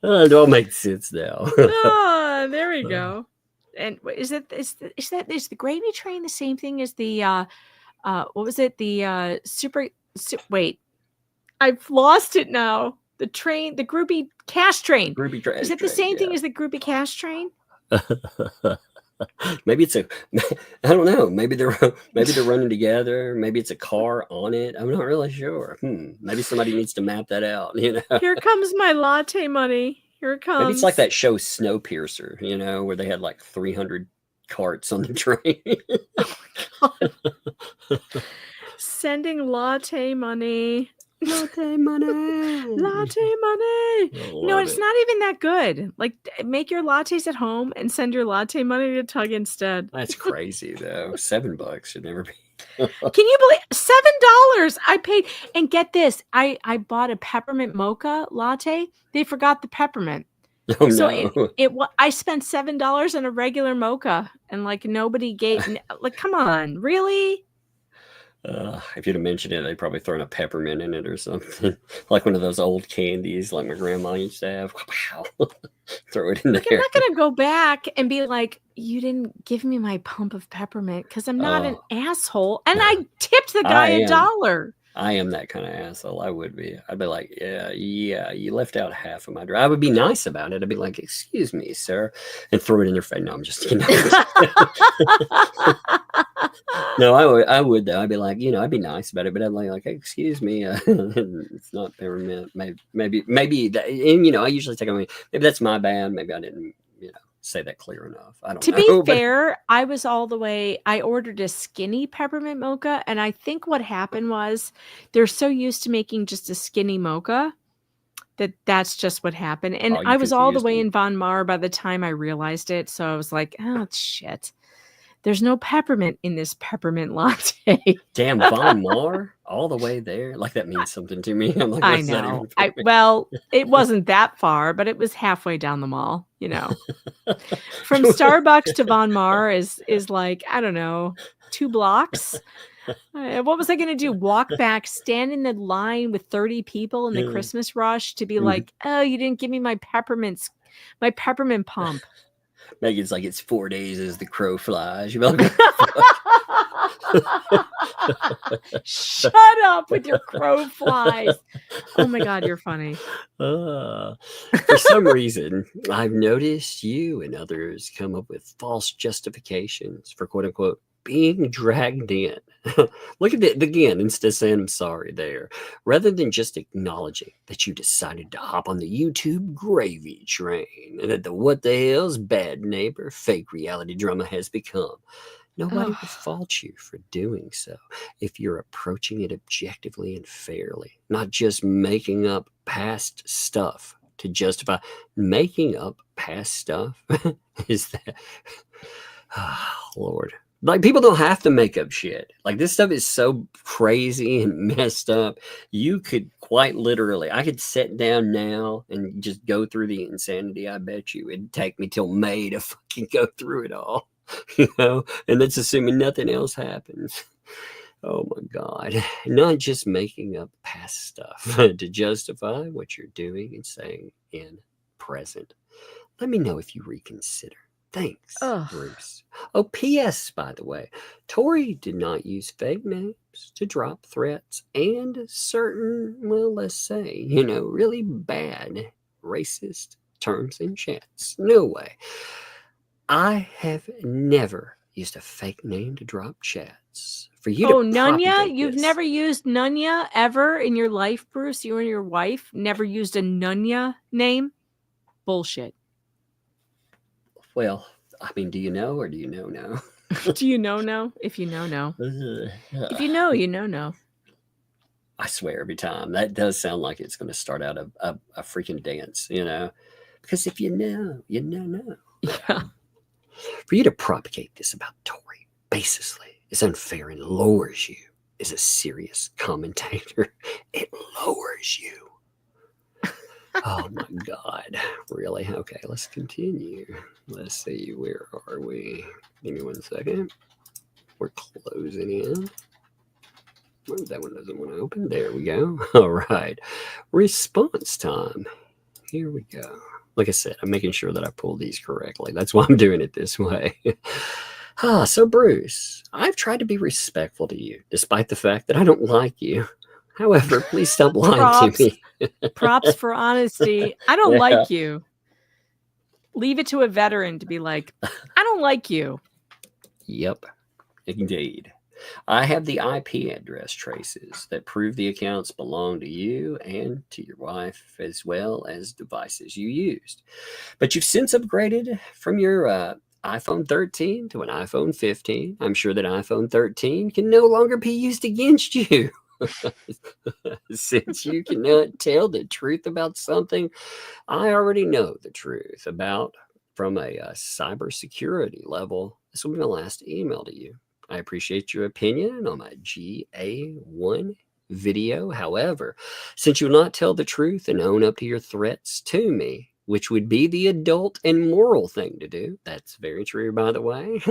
It all makes sense now. There we go. And is the gravy train the same thing as the what was it? The wait, I've lost it now. The train, the groupie cash train. Is it the same thing as the groupie cash train? Maybe it's I don't know. Maybe they're running together. Maybe it's a car on it. I'm not really sure. Maybe somebody needs to map that out. Here comes my latte money. Here it comes. Maybe it's like that show Snowpiercer, where they had like 300 carts on the train. Oh my God. Sending latte money. Latte money. No, it's not even that good. Like, make your lattes at home and send your latte money to Tug instead. That's crazy, though. $7 should never be. Can you believe $7 I paid? And get this, I bought a peppermint mocha latte. They forgot the peppermint. Oh, so no. I spent $7 on a regular mocha, and like nobody gave. Like, come on, really? If you'd have mentioned it, they'd probably thrown a peppermint in it or something. Like one of those old candies like my grandma used to have. Wow. Throw it in there. I'm not going to go back and be like, you didn't give me my pump of peppermint because I'm not an asshole. And I tipped the guy $1. I am that kind of asshole. I would be. I'd be like, yeah, you left out half of my drink. I would be nice about it. I'd be like, excuse me, sir, and throw it in their face. No, I'm just kidding. No, I would though. I'd be like, I'd be nice about it, but I'd like, hey, excuse me, it's not peppermint. Maybe that, and I usually take it. Maybe that's my bad. Maybe I didn't, say that clear enough. I don't know. To be fair, I was all the way. I ordered a skinny peppermint mocha, and I think what happened was they're so used to making just a skinny mocha that's just what happened. And I was all the way in Von Mar by the time I realized it. So I was like, oh shit. There's no peppermint in this peppermint latte. Damn, Von Mar, all the way there. Like that means something to me. I'm like, I what's that know. even for me? Well, it wasn't that far, but it was halfway down the mall, you know. From Starbucks to Von Mar is like, I don't know, 2 blocks. What was I going to do? Walk back, stand in the line with 30 people in the Christmas rush to be like, oh, you didn't give me my peppermint pump. Megan's like, it's 4 days as the crow flies. You're like, Shut up with your crow flies. Oh my God, you're funny. for some reason, I've noticed you and others come up with false justifications for quote unquote being dragged in. Look at it again, instead of saying I'm sorry there, rather than just acknowledging that you decided to hop on the YouTube gravy train and that the what the hell's bad neighbor fake reality drama has become. Nobody would fault you for doing so if you're approaching it objectively and fairly, not just making up past stuff to justify. Making up past stuff is that, oh, Lord. Like, people don't have to make up shit. Like, this stuff is so crazy and messed up. You could quite literally, I could sit down now and just go through the insanity. I bet you it'd take me till May to fucking go through it all, you know? And that's assuming nothing else happens. Oh my God. Not just making up past stuff to justify what you're doing and saying in present. Let me know if you reconsider. Thanks, Bruce. Oh, P.S. by the way, Tori did not use fake names to drop threats and certain, well, let's say, you know, really bad racist terms in chats. No way. I have never used a fake name to drop chats. For you to Nunya? You've this. never used Nunya ever in your life, Bruce? You and your wife never used a Nunya name? Bullshit. Well, I mean, do you know or do you know now? Do you know now? If you know, no. If you know, you know, no. I swear every time. That does sound like it's going to start out a freaking dance, you know? Because if you know, you know. Yeah. For you to propagate this about Tori baselessly is unfair and lowers you as a serious commentator. It lowers you. Oh my God. Really? Okay, let's continue. Let's see, where are we? Give me 1 second. We're closing in. Well, that one doesn't want to open. There we go. All right. Response time. Here we go. Like I said, I'm making sure that I pull these correctly. That's why I'm doing it this way. So Bruce, I've tried to be respectful to you, despite the fact that I don't like you. However, please stop lying to me. Props for honesty. I don't like you. Leave it to a veteran to be like, I don't like you. Yep, indeed. I have the IP address traces that prove the accounts belong to you and to your wife, as well as devices you used. But you've since upgraded from your iPhone 13 to an iPhone 15. I'm sure that iPhone 13 can no longer be used against you. Since you cannot tell the truth about something I already know the truth about from a cybersecurity level, this will be my last email to you. I appreciate your opinion on my GA1 video. However, since you will not tell the truth and own up to your threats to me, which would be the adult and moral thing to do, that's very true, by the way,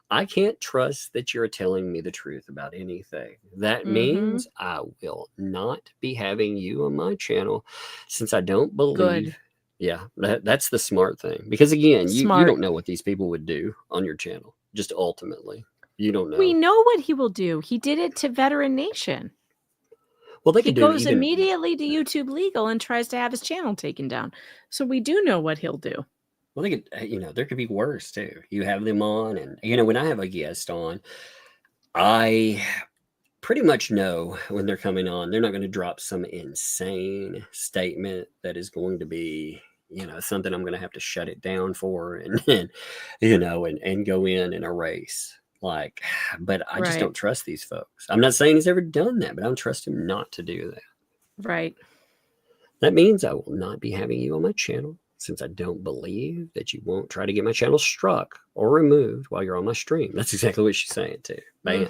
I can't trust that you're telling me the truth about anything. That means I will not be having you on my channel, since I don't believe. Good. Yeah, that's the smart thing. Because again, you don't know what these people would do on your channel. Just ultimately, you don't know. We know what he will do. He did it to Veteran Nation. Well, he goes immediately to YouTube Legal and tries to have his channel taken down. So we do know what he'll do. Well, they could, there could be worse too. You have them on, and when I have a guest on, I pretty much know when they're coming on, they're not going to drop some insane statement that is going to be, something I'm going to have to shut it down for, and go in and erase. But I just don't trust these folks. I'm not saying he's ever done that, but I don't trust him not to do that. Right. That means I will not be having you on my channel since I don't believe that you won't try to get my channel struck or removed while you're on my stream. That's exactly what she's saying too. Bam.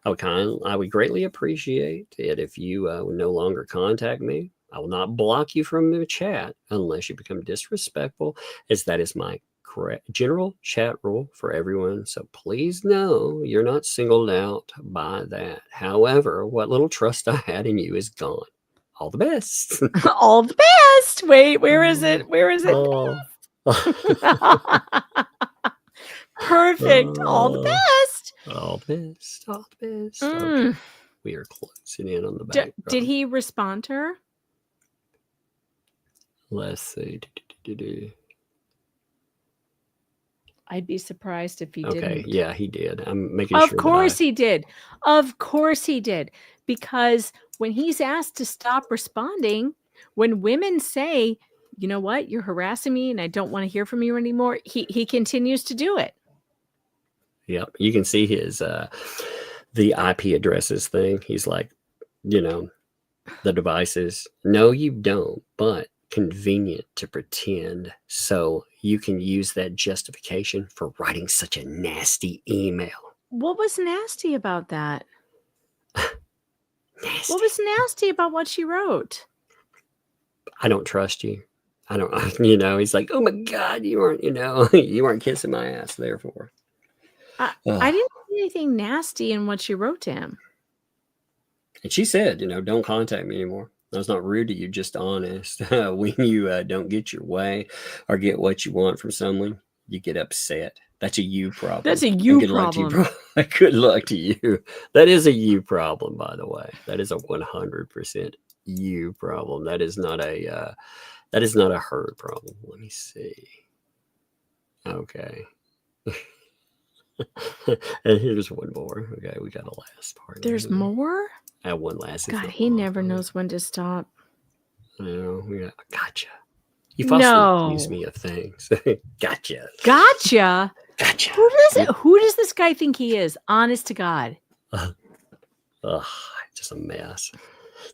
I would greatly appreciate it if you would no longer contact me. I will not block you from the chat unless you become disrespectful, as that is my general chat rule for everyone. So please know you're not singled out by that. However, what little trust I had in you is gone. All the best. All the best. Wait, where is it? Where is it? Oh. Perfect. All the best. All the best. All the best. Okay. We are closing in on the back. Did he respond to her? Let's see. I'd be surprised if he didn't. Okay, yeah, he did. I'm making sure. Of course he did. Of course he did. Because when he's asked to stop responding, when women say, you know what, you're harassing me and I don't want to hear from you anymore, he continues to do it. Yep. You can see his the IP addresses thing. He's like, you know, the devices. No, you don't, but convenient to pretend, so you can use that justification for writing such a nasty email. What was nasty about that? Nasty. What was nasty about what she wrote? I don't trust you. I don't, you know, he's like, oh my God, you weren't, you know, you weren't kissing my ass, therefore. I didn't see anything nasty in what she wrote to him. And she said, you know, don't contact me anymore. I was not rude to you, just honest. When you don't get your way or get what you want from someone, you get upset. That's a you problem. That's a you problem. Good luck to you. That is a you problem, by the way. That is a 100% you problem. That is not a her problem. Let me see. Okay. And here's one more. Okay, we got a last part. There's more? I have one last. God, he never knows when to stop. No, gotcha. You falsely accuse me of things. Gotcha. Gotcha. Gotcha. Who does this guy think he is? Honest to God. Just a mess.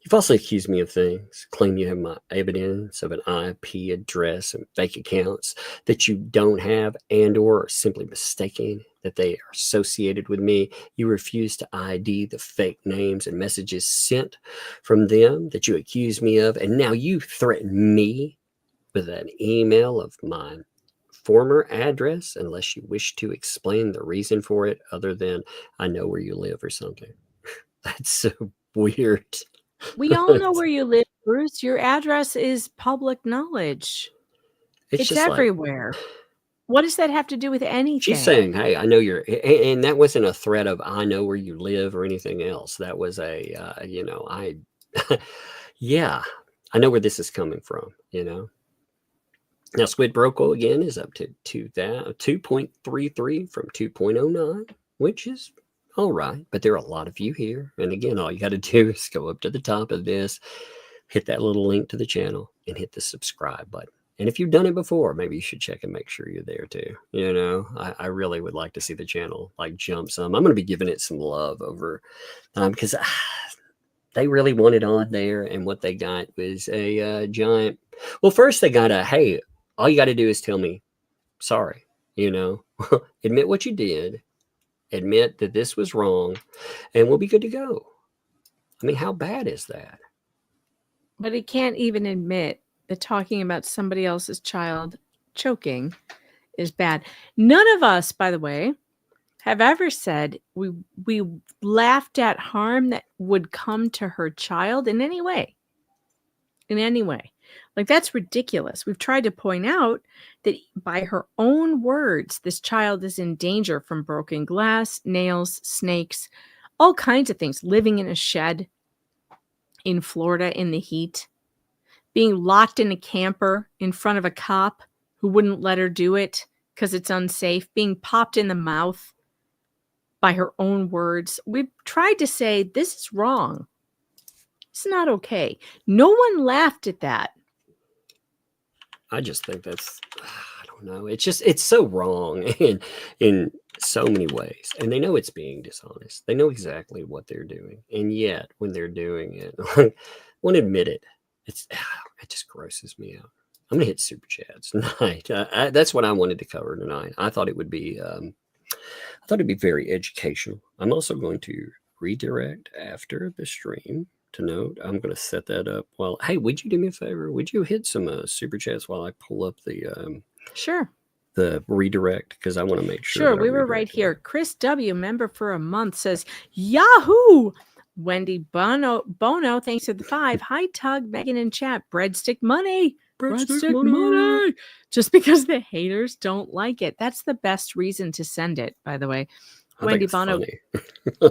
You falsely accuse me of things, claim you have my evidence of an IP address and fake accounts that you don't have, and or are simply mistaken that they are associated with me. You refuse to ID the fake names and messages sent from them that you accuse me of, and now you threaten me with an email of mine former address unless you wish to explain the reason for it other than I know where you live or something. That's so weird. We all know where you live, Bruce. Your address is public knowledge. It's everywhere. Like, what does that have to do with anything? She's saying, hey, I know you're, and that wasn't a threat of I know where you live or anything else. That was a, you know, yeah, I know where this is coming from, you know. Now, Squid Broco again is up to 2.33 from 2.09, which is all right. But there are a lot of you here. And again, all you got to do is go up to the top of this, hit that little link to the channel, and hit the subscribe button. And if you've done it before, maybe you should check and make sure you're there too. You know, I really would like to see the channel like jump some. I'm going to be giving it some love over because they really wanted on there. And what they got was a giant. Well, first they got a, hey, all you got to do is tell me, sorry, you know, admit what you did, admit that this was wrong, and we'll be good to go. I mean, how bad is that? But he can't even admit that talking about somebody else's child choking is bad. None of us, by the way, have ever said we laughed at harm that would come to her child in any way. In any way. Like, that's ridiculous. We've tried to point out that by her own words, this child is in danger from broken glass, nails, snakes, all kinds of things, living in a shed in Florida in the heat, being locked in a camper in front of a cop who wouldn't let her do it because it's unsafe, being popped in the mouth by her own words. We've tried to say, this is wrong. It's not okay. No one laughed at that. I just think that's, I don't know. It's so wrong in so many ways. And they know it's being dishonest. They know exactly what they're doing. And yet when they're doing it, won't admit it. It just grosses me out. I'm gonna hit super chats tonight. That's what I wanted to cover tonight. I thought it would be very educational. I'm also going to redirect after the stream to note. I'm going to set that up. Well, hey, would you do me a favor? Would you hit some super chats while I pull up Sure. the redirect, because I want to make sure. Sure, we were right here. Chris W, member for a month, says Yahoo. Wendy Bono, thanks for the 5. Hi, Tug, Megan in chat. Breadstick money. Breadstick money. Just because the haters don't like it. That's the best reason to send it, by the way. Wendy Bono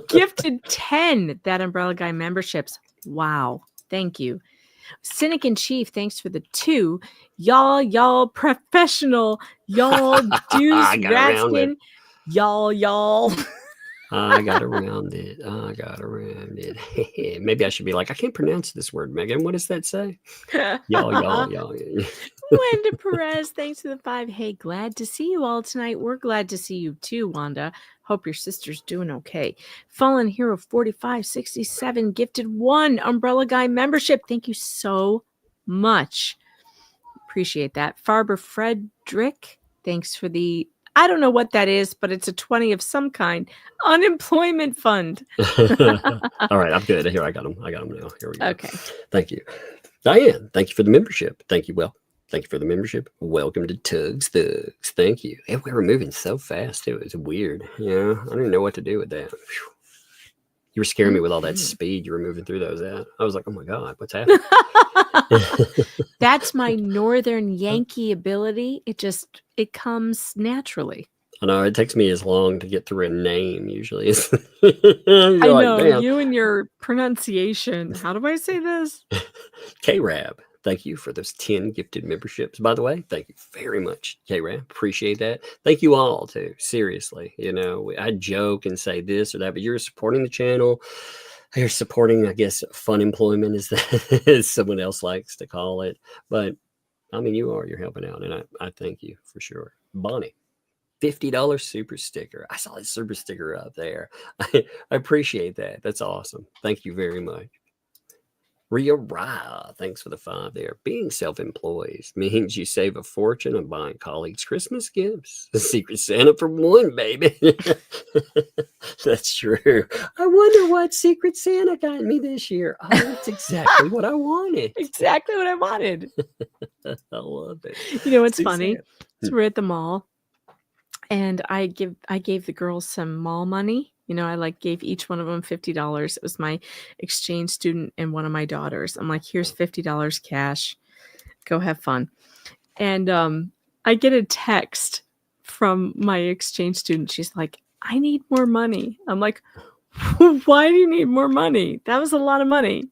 gifted 10 That Umbrella Guy memberships. Wow. Thank you. Cynic in Chief, thanks for the 2. Y'all professional. Y'all deuce ratskin. Y'all. I got around it. Maybe I should be like, I can't pronounce this word, Megan. What does that say? Y'all. Wanda Perez, thanks for the 5. Hey, glad to see you all tonight. We're glad to see you too, Wanda. Hope your sister's doing okay. Fallen Hero 4567 gifted 1 Umbrella Guy membership. Thank you so much. Appreciate that. Farber Frederick, thanks for the, I don't know what that is, but it's a 20 of some kind. Unemployment fund. All right, I'm good. Here, I got them now. Here we go. Okay. Thank you. Diane, thank you for the membership. Thank you. Well, thank you for the membership. Welcome to Tugs Thugs. Thank you. And we were moving so fast. It was weird. Yeah, I didn't know what to do with that. Whew. You were scaring me with all that speed you were moving through those at. I was like, oh my God, what's happening? That's my Northern Yankee ability. It comes naturally. I know it takes me as long to get through a name usually. I know, you and your pronunciation. How do I say this? K-Rab, thank you for those 10 gifted memberships. By the way, thank you very much, K-Rab. Appreciate that. Thank you all too. Seriously, I joke and say this or that, but you're supporting the channel. You're supporting, I guess, fun employment as someone else likes to call it. But I mean, you're helping out, and I thank you for sure. Bonnie, $50 super sticker. I saw that super sticker up there. I appreciate that. That's awesome. Thank you very much. Ria Ra, thanks for the 5 there. Being self-employed means you save a fortune on buying colleagues Christmas gifts. The Secret Santa for 1, baby. That's true. I wonder what Secret Santa got me this year. Oh, that's exactly what I wanted. Exactly what I wanted. I love it. You know what's funny? So we're at the mall, and I gave the girls some mall money. I gave each one of them $50. It was my exchange student and one of my daughters. I'm like, here's $50 cash. Go have fun. And I get a text from my exchange student. She's like, I need more money. I'm like, why do you need more money? That was a lot of money.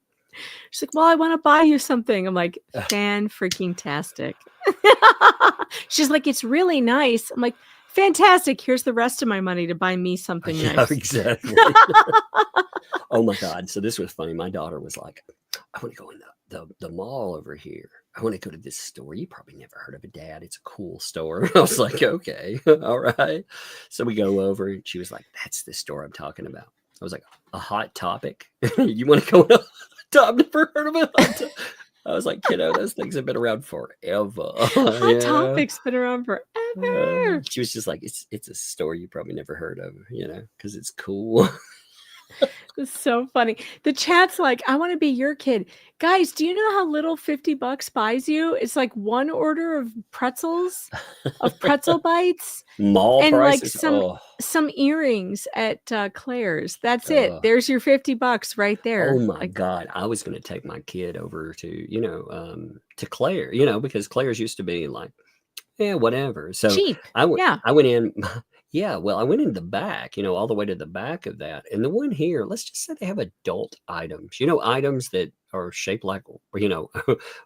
She's like, well, I want to buy you something. I'm like, fan-freaking-tastic. She's like, it's really nice. I'm like, fantastic. Here's the rest of my money to buy me something nice. Exactly. Oh my God. So this was funny. My daughter was like, I want to go in the mall over here. I want to go to this store. You probably never heard of it, Dad. It's a cool store. I was like, okay, all right. So we go over and she was like, that's the store I'm talking about. I was like, a Hot Topic? You want to go in a Hot Topic? Never heard of it. I was like, kiddo, those things have been around forever. Hot Topic's been around forever. She was just like, it's a store you probably never heard of, because it's cool. It's so funny. The chat's like, I want to be your kid. Guys, do you know how little $50 buys you? It's like 1 order of pretzels, of pretzel bites. Mall and prices. Like some earrings at Claire's. That's it. There's your $50 right there. Oh my God. I was going to take my kid over to, to Claire, because Claire's used to be like, yeah, whatever. So cheap. I went in. Yeah, well, I went in the back, all the way to the back of that. And the one here, let's just say they have adult items, items that are shaped like,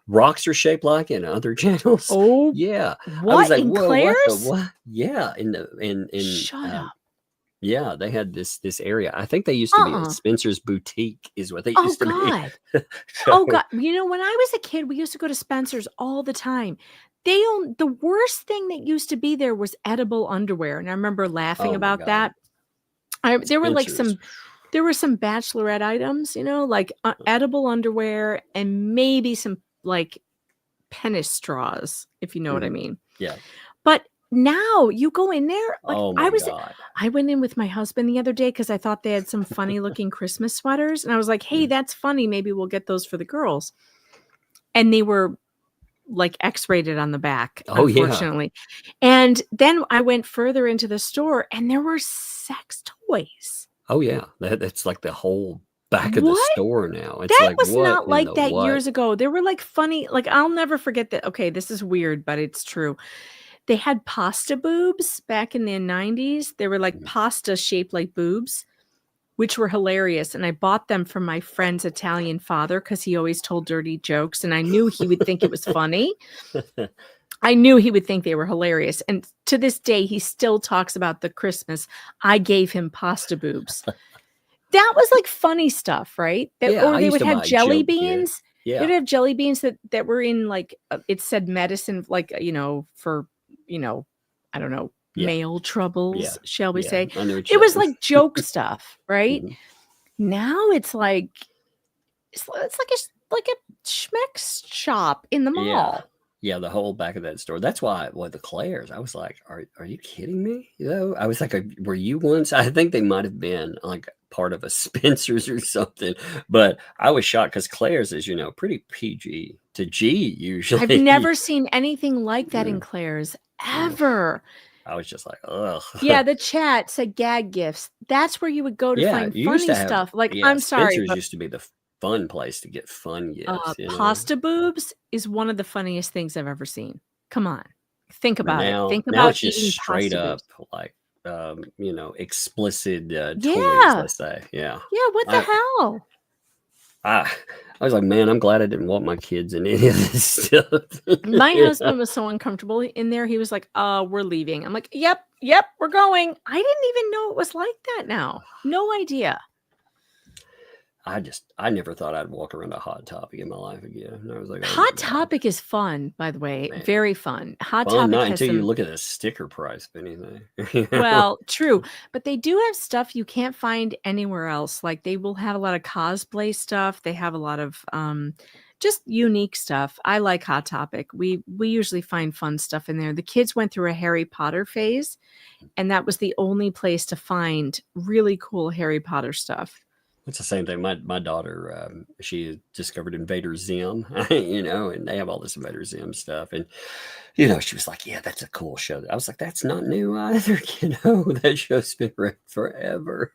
rocks are shaped like in other channels. Oh, yeah. What? I was like, in whoa, Claire's? What? Yeah. In Shut up. Yeah, they had this area. I think they used to be a Spencer's Boutique is what they used to be. Oh, God. When I was a kid, we used to go to Spencer's all the time. The worst thing that used to be there was edible underwear. And I remember laughing about that. There were some bachelorette items, like edible underwear and maybe some like penis straws, if you know what I mean. Yeah. But now you go in there, like Oh my God. I went in with my husband the other day because I thought they had some funny looking Christmas sweaters. And I was like, hey, that's funny. Maybe we'll get those for the girls. And they were like X-rated on the back, Oh, yeah. unfortunately. And then I went further into the store and there were sex toys. Oh, yeah. That's like the whole back of the What? store now. It's That like, was what not in like the that what? years ago. There were like funny, like I'll never forget that. Okay, this is weird, but it's true. They had pasta boobs back in the 90s. They were like pasta shaped like boobs, which were hilarious. And I bought them from my friend's Italian father because he always told dirty jokes. And I knew he would think it was funny. I knew he would think they were hilarious. And to this day, he still talks about the Christmas I gave him pasta boobs. That was like funny stuff, right? Yeah, Or I they used would to have buy jelly joke gear. beans. Yeah. They'd have jelly beans that were in like, it said medicine, like, for, I don't know, Yeah. male troubles, Yeah. shall we Yeah. say. I know what It you're was saying. like joke stuff, right? Mhm. Now it's like like a schmeck's shop in the Yeah. mall. Yeah, the whole back of that store. That's why the Claire's, I was like, are you kidding me? You know, I was like, were you once? I think they might have been like part of a Spencer's or something. But I was shocked because Claire's is, pretty PG to G usually. I've never seen anything like that in Claire's ever. I was just like, ugh. Yeah, the chat said gag gifts. That's where you would go to find you used funny to have, stuff. Like, yeah, I'm sorry, Spencer's but used to be the fun place to get fun gifts. pasta boobs is one of the funniest things I've ever seen. Come on. Think about it. Think Now about it's just eating straight pasta up boobs. like explicit toys, Yeah. let's say. Yeah. Yeah, what the hell? I was like, man, I'm glad I didn't want my kids in any of this stuff. My husband was so uncomfortable in there. He was like, we're leaving. I'm like, yep, we're going. I didn't even know it was like that now. No idea. I never thought I'd walk around a Hot Topic in my life again. And I was like, Hot Topic is fun, by the way. Man. Very fun. Hot Fun, Topic not has until you some... look at the sticker price, if anything. Well, true. But they do have stuff you can't find anywhere else. Like they will have a lot of cosplay stuff. They have a lot of just unique stuff. I like Hot Topic. We usually find fun stuff in there. The kids went through a Harry Potter phase, and that was the only place to find really cool Harry Potter stuff. It's the same thing. My daughter, she discovered Invader Zim, and they have all this Invader Zim stuff. And, she was like, yeah, that's a cool show. I was like, that's not new either. That show's been around forever.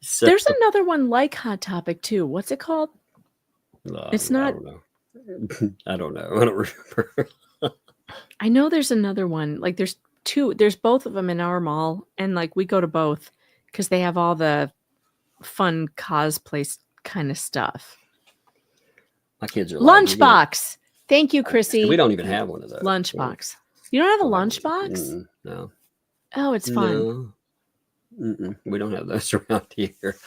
So, there's another one like Hot Topic too. What's it called? It's not. I don't know. I don't remember. I know there's another one. Like there's two. There's both of them in our mall. And like we go to both because they have all the fun cosplay kind of stuff. My kids are Lunchbox. Thank you, Chrissy. We don't even have one of those. Lunchbox. You don't have a lunchbox? No. Oh, it's fun. No. We don't have those around here.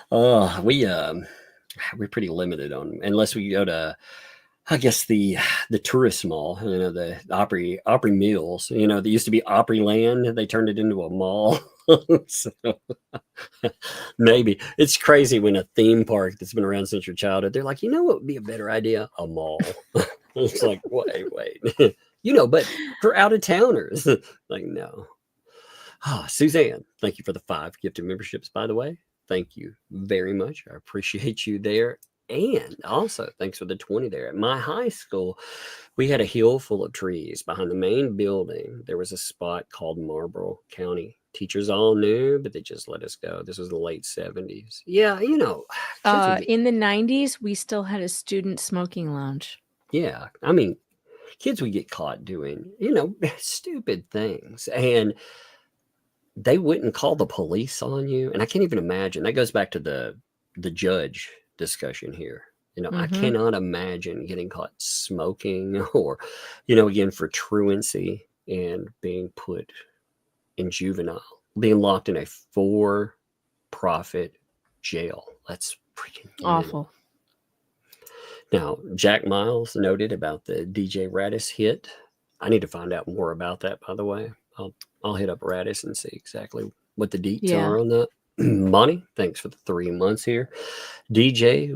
We're pretty limited on, unless we go to, I guess, the tourist mall, the Opry Mills, they used to be Opryland. They turned it into a mall. So, maybe it's crazy when a theme park that's been around since your childhood, they're like, what would be a better idea? A mall. It's like, wait, but for out of towners, like, no. Suzanne, thank you for the 5 gifted memberships, by the way. Thank you very much. I appreciate you there. And also, thanks for the 20 there. At my high school, we had a hill full of trees. Behind the main building, there was a spot called Marlboro County. Teachers all knew, but they just let us go. This was the late 70s. Yeah, in the 90s, we still had a student smoking lounge. Yeah, kids would get caught doing, stupid things. And they wouldn't call the police on you. And I can't even imagine. That goes back to the judge discussion here. I cannot imagine getting caught smoking or, again, for truancy and being put in juvenile, being locked in a for-profit jail. That's freaking awful. Now, Jack Miles noted about the DJ Radis hit. I need to find out more about that, by the way. I'll hit up Radis and see exactly what the deets are on that. Bonnie, thanks for the 3 months here. DJ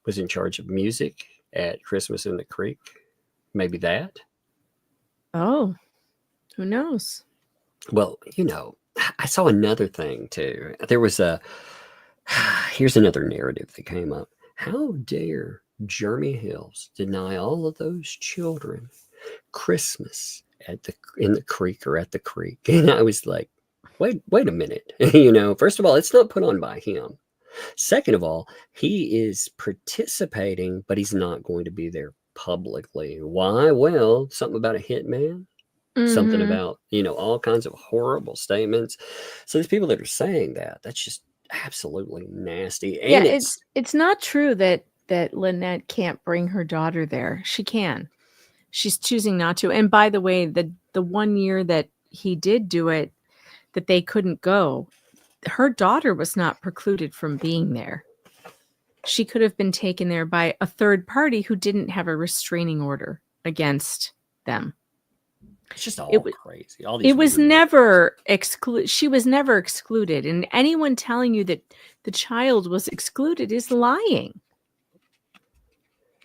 was in charge of music at Christmas in the Creek. Maybe that. Oh, who knows? Well, I saw another thing too. There was here's another narrative that came up. How dare Jeremy Hills deny all of those children Christmas in the creek or at the creek? And I was like, wait a minute. First of all, it's not put on by him. Second of all, he is participating, but he's not going to be there publicly. Why? Well, something about a hitman. Something Mhm. about, all kinds of horrible statements. So there's people that are saying that's just absolutely nasty. Yeah, And it's not true that Lynette can't bring her daughter there. She can. She's choosing not to. And by the way, the 1 year that he did do it, that they couldn't go, her daughter was not precluded from being there. She could have been taken there by a third party who didn't have a restraining order against them. it's just all crazy. All It these was weird- never excluded. She was never excluded. And anyone telling you that the child was excluded is lying.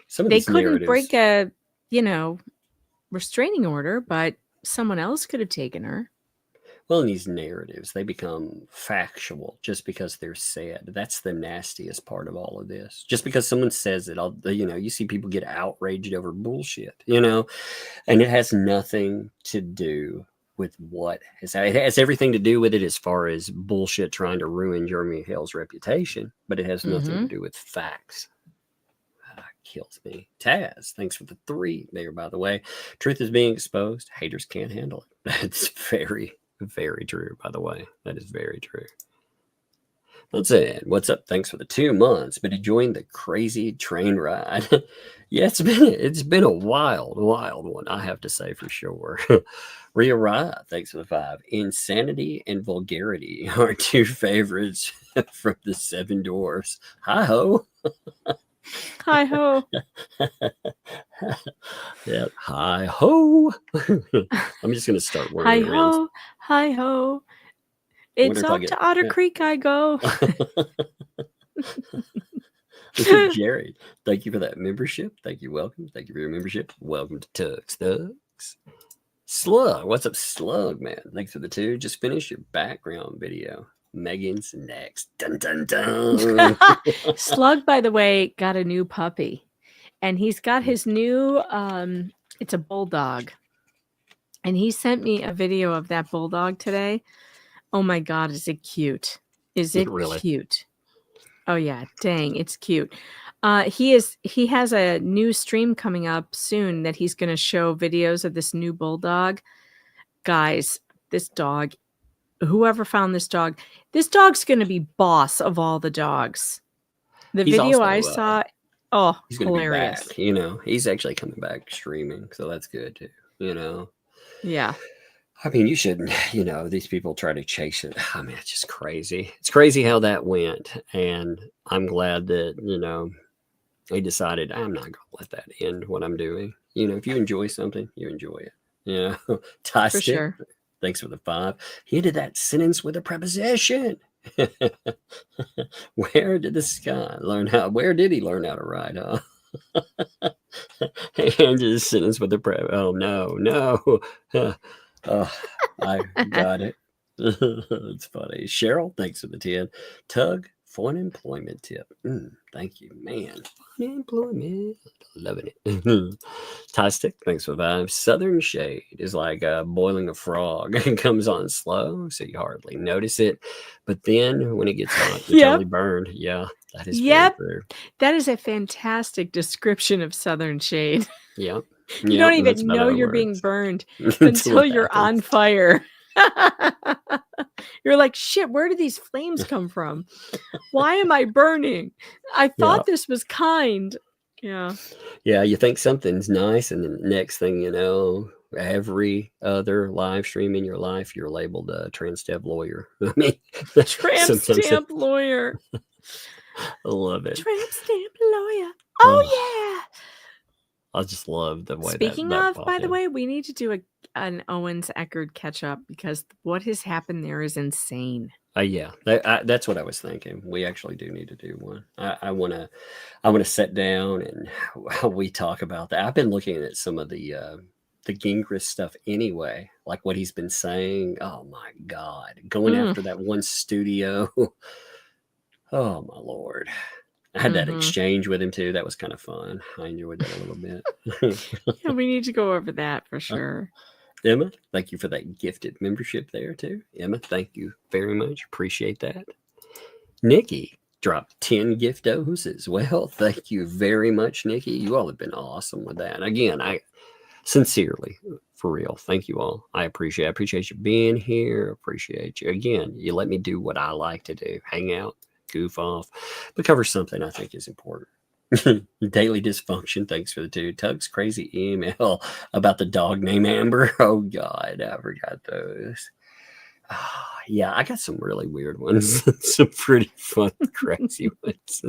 Some of They these couldn't narratives- break a, restraining order, but someone else could have taken her. Well, in these narratives, they become factual just because they're said. That's the nastiest part of all of this. Just because someone says it, you see people get outraged over bullshit, and it has nothing to do with it has everything to do with it as far as bullshit trying to ruin Jeremy Hale's reputation, but it has nothing to do with facts. Kills me. Taz, thanks for the 3 there, by the way. Truth is being exposed. Haters can't handle it. That's very, very true, by the way. That is very true. Let's say, what's up? Thanks for the 2 months, but enjoying the crazy train ride. Yeah, it's been a wild one, I have to say for sure. Rhea Rye, thanks for the 5. Insanity and vulgarity are 2 favorites from the 7 Dwarfs. Hi ho. Hi ho. Yeah, hi ho. I'm just gonna start Hi whirling around. ho. Hi ho. It's if I off get- to Otter Creek I go. Mr. Jerry, thank you for that membership. Thank you. Welcome. Thank you for your membership. Welcome to Tugs Thugs. Slug, what's up, Slug, man? Thanks for the 2. Just finished your background video. Megan's next. Dun dun dun. Slug, by the way, got a new puppy. And he's got his new it's a bulldog. And he sent me a video of that bulldog today. Oh my God, is it cute? Is it Really? cute? Oh yeah, dang, it's cute. He has a new stream coming up soon that he's going to show videos of this new bulldog. Guys, this dog, whoever found this dog's going to be boss of all the dogs. The He's video also, I saw, oh, he's gonna hilarious. be back. He's actually coming back streaming, so that's good too. Yeah. I mean, you shouldn't, these people try to chase it. I mean, it's just crazy. It's crazy how that went. And I'm glad that, they decided I'm not going to let that end what I'm doing. If you enjoy something, you enjoy it. Ty For Stick, sure. thanks for the 5. He ended that sentence with a preposition. Where did he learn how to write, huh? And just sentence with the oh, no. Oh, I got it. It's funny. Cheryl, thanks for the 10. Tug, fun employment tip. Thank you, man. Fun employment. Loving it. Ty Stick, thanks for the 5. Southern Shade is like boiling a frog. It comes on slow, so you hardly notice it. But then when it gets hot, you're totally burned. Yeah, that is very true. That is a fantastic description of Southern Shade. Yep. You don't even know you're being burned until you're on fire. You're like, shit, where did these flames come from? Why am I burning? I thought this was kind. Yeah. Yeah, you think something's nice, and then the next thing you know, every other live stream in your life, you're labeled a tramp stamp lawyer. I mean, tramp stamp lawyer. I love it. Tramp stamp lawyer. Oh yeah. I just love the way. Speaking of, by the way, we need to do an Owens Eckerd catch up because what has happened there is insane. Yeah, that's what I was thinking. We actually do need to do one. I want to sit down and we talk about that. I've been looking at some of the Gingrich stuff anyway, like what he's been saying. Oh my God, going after that one studio. Oh my Lord. I had that exchange with him too. That was kind of fun. I enjoyed that a little bit. Yeah, we need to go over that for sure. Emma, thank you for that gifted membership there too. Emma, thank you very much. Appreciate that. Nikki dropped 10 giftos as well. Thank you very much, Nikki. You all have been awesome with that. Again, I sincerely, for real, thank you all. I appreciate you being here. Appreciate you. Again, you let me do what I like to do. Hang out, goof off, but cover something I think is important. Daily dysfunction. Thanks for the two. Tug's crazy email about the dog named Amber. Oh God, I forgot those. Yeah, I got some really weird ones. Some pretty fun, crazy ones.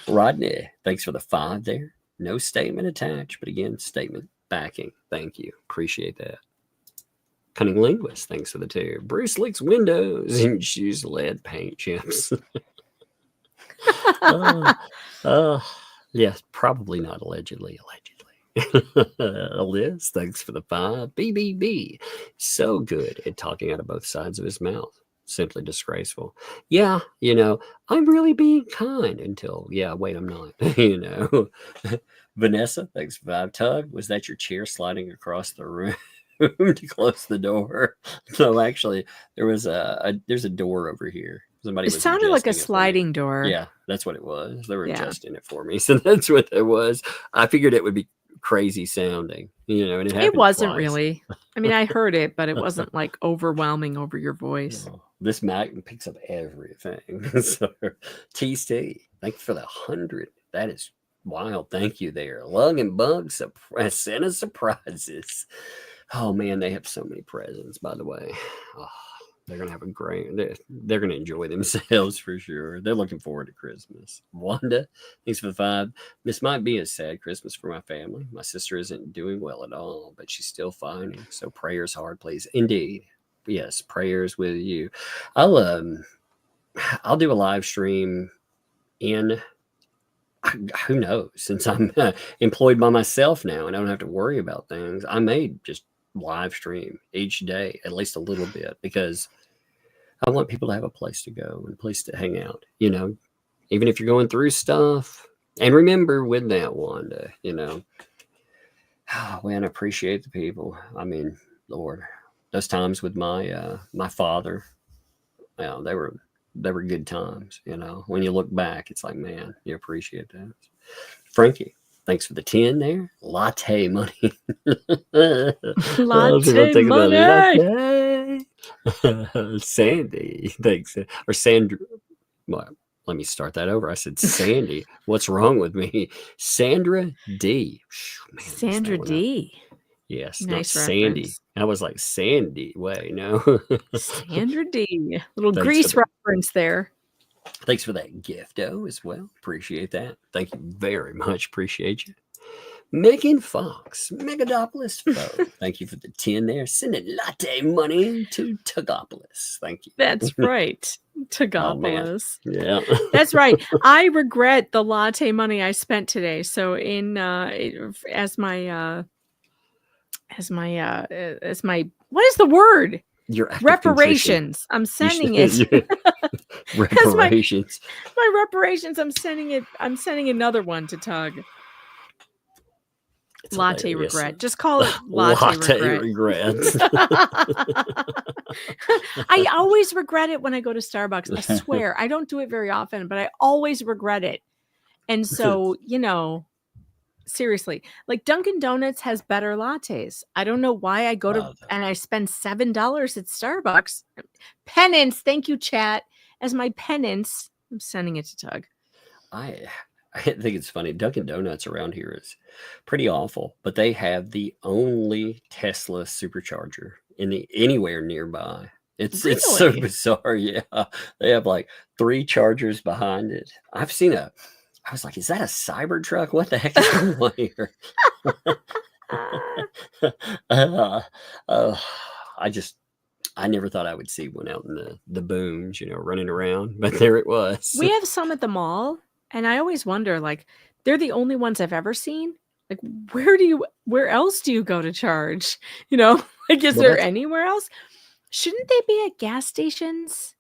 Rodney, thanks for the 5 there. No statement attached, but again, statement backing. Thank you. Appreciate that. Cunning Linguist, thanks for the 2. Bruce licks windows and chews lead paint chips. Yes, probably not allegedly. Liz, thanks for the 5. BBB, so good at talking out of both sides of his mouth. Simply disgraceful. Yeah, I'm really being kind until, wait, I'm not. Vanessa, thanks for 5. Tug, was that your chair sliding across the room to close the door? No, actually, there's a door over here. Somebody It was sounded like a adjusting it for me. sliding door. Yeah, that's what it was. They were Yeah. adjusting it for me. So that's what it was. I figured it would be crazy sounding, and It wasn't twice. really. I mean, I heard it, but it wasn't like overwhelming over your voice. Oh, this Mac picks up everything. So, TC, thank you for the 100. That is wild. Thank you there. Lug and Bug, Santa surprises. Oh man, they have so many presents, by the way. Oh, they're gonna have a great. They're gonna enjoy themselves for sure. They're looking forward to Christmas. Wanda, thanks for the 5. This might be a sad Christmas for my family. My sister isn't doing well at all, but she's still fighting. So prayers hard, please. Indeed, yes, prayers with you. I'll do a live stream in. Who knows? Since I'm employed by myself now and I don't have to worry about things, I may just live stream each day, at least a little bit, because I want people to have a place to go and a place to hang out, even if you're going through stuff. And remember with that, Wanda, man, I appreciate the people. I mean, Lord, those times with my father, they were good times. When you look back, it's like, man, you appreciate that. Frankie, thanks for the 10 there. Latte money. Latte money. Sandy, thanks. Or Sandra. Well, let me start that over. I said Sandy. What's wrong with me? Sandra D. Man, Sandra D. Yes, Nice not Sandy. reference. I was like, Sandy. Wait, no. Sandra D. Little Thanks Grease for reference there. Thanks for that gift-o as well. Appreciate that. Thank you very much. Appreciate you. Megan Fox, Megadopolis Foe. Thank you for the 10 there. Sending latte money to Tugopolis. Thank you. That's right. Oh, man. Tugopolis. Yeah. That's right. I regret the latte money I spent today. So as my what is the word? Your active reparations. I'm sending it. Reparations. My reparations. I'm sending another one to Tug. It's latte hilarious. regret. Just call it latte regret. I always regret it when I go to Starbucks. I swear. I don't do it very often, but I always regret it. And so, seriously, like Dunkin' Donuts has better lattes. I don't know why I go to and I spend $7 at Starbucks. Penance. Thank you, chat. As my penance, I'm sending it to Tug. I think it's funny. Dunkin' Donuts around here is pretty awful, but they have the only Tesla supercharger anywhere nearby. It's so bizarre. Yeah, they have like 3 chargers behind it. I was like, is that a Cybertruck? What the heck is going on here? I never thought I would see one out in the booms, running around, but there it was. We have some at the mall, and I always wonder, like, they're the only ones I've ever seen. Like, where else do you go to charge? Like, is there anywhere else? Shouldn't they be at gas stations?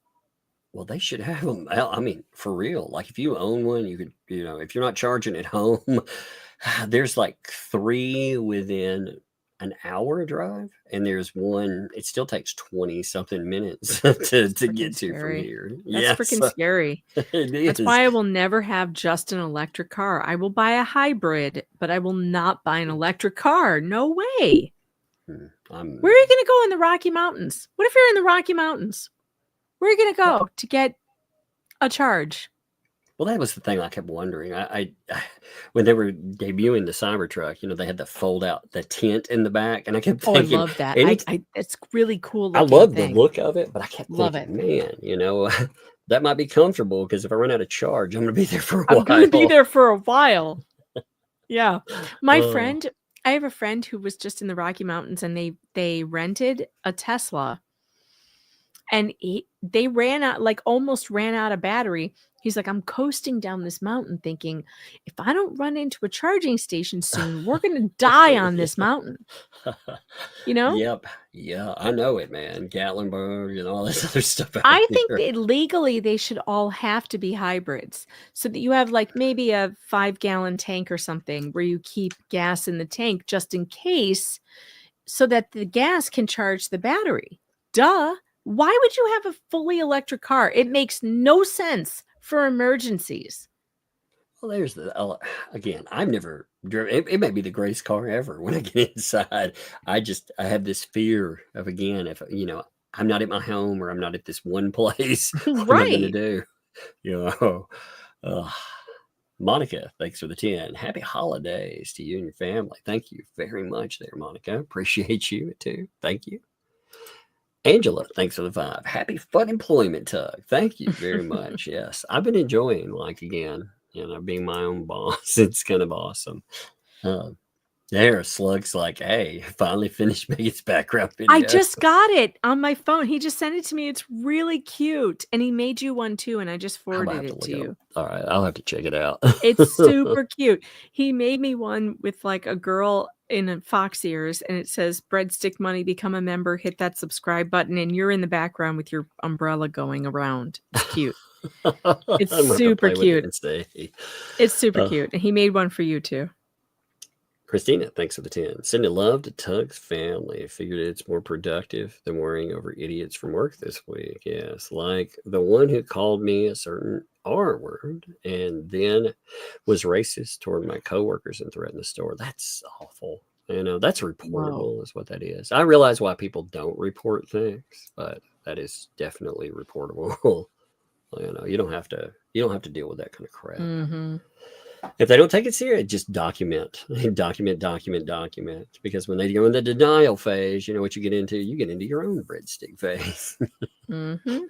Well, they should have them. I mean, for real. Like, if you own one, you could, if you're not charging at home, there's like 3 within an hour drive, and there's one. It still takes 20 something minutes to get to from here. That's freaking scary. That's why I will never have just an electric car. I will buy a hybrid, but I will not buy an electric car. No way. Where are you going to go in the Rocky Mountains? What if you're in the Rocky Mountains? Where are you going to go to get a charge? Well, that was the thing I kept wondering. I when they were debuting the Cybertruck, they had the fold out the tent in the back, and I kept thinking, I love that. It's really cool. I love the look of it, but I kept thinking, man, that might be comfortable because if I run out of charge, I'm going to be there for a while. I'm going to be there for a while. Yeah, I have a friend who was just in the Rocky Mountains, and they rented a Tesla, and they almost ran out of battery. He's like, I'm coasting down this mountain thinking, if I don't run into a charging station soon, we're going to die on this mountain. Yep. Yeah, I know it, man. Gatlinburg and all this other stuff. I think that legally they should all have to be hybrids so that you have like maybe a 5-gallon tank or something where you keep gas in the tank just in case so that the gas can charge the battery. Duh. Why would you have a fully electric car? It makes no sense for emergencies. Well, there's again, I've never driven. It may be the greatest car ever. When I get inside, I have this fear of, again, if I'm not at my home or I'm not at this one place, what am I going to do? Monica, thanks for the 10. Happy holidays to you and your family. Thank you very much there, Monica. Appreciate you too. Thank you. Angela, thanks for the 5. Happy fun employment, Tug. Thank you very much. Yes, I've been enjoying, being my own boss. It's kind of awesome. There, Slug's like, hey, finally finished Megan's background video. I just got it on my phone. He just sent it to me. It's really cute. And he made you one too, and I just forwarded it to you. All right, I'll have to check it out. It's super cute. He made me one with like a girl in a fox ears, and it says breadstick money, become a member, hit that subscribe button, and you're in the background with your umbrella going around. It's cute. It's super cute. It's super cute. And he made one for you too. Christina, thanks for the 10. Sending love to Tug's family. Figured it's more productive than worrying over idiots from work this week. Yes, like the one who called me a certain R word and then was racist toward my coworkers and threatened the store. That's awful. That's reportable. Is what that is. I realize why people don't report things, but that is definitely reportable. You don't have to deal with that kind of crap. Mm-hmm. If they don't take it serious, just document. Because when they go in the denial phase, you know what you get into? You get into your own breadstick phase. Mm-hmm.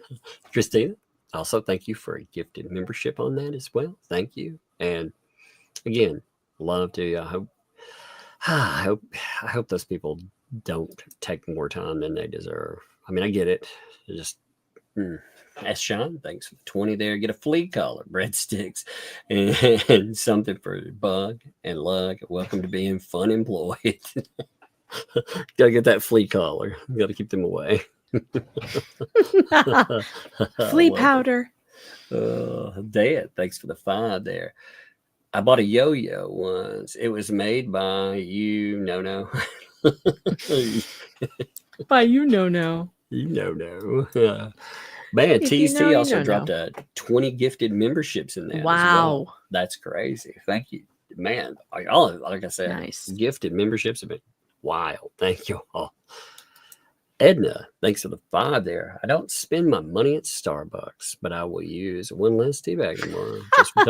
Christina, also thank you for a gifted membership on that as well. Thank you. And again, love to you. I hope those people don't take more time than they deserve. I mean, I get it. Ask Sean, thanks for the 20 there. Get a flea collar, breadsticks, and something for Bug and Lug. Welcome to being fun employed. Gotta get that flea collar. Gotta keep them away. Flea powder. Dad, thanks for the 5 there. I bought a yo-yo once. It was made by you, no. By you, no. You know. Man, TC also dropped 20 gifted memberships in there. Wow. Well. That's crazy. Thank you. Man, y'all, like I said, nice. Gifted memberships have been wild. Thank you all. Edna, thanks for the 5 there. I don't spend my money at Starbucks, but I will use one less tea bag tomorrow. Just for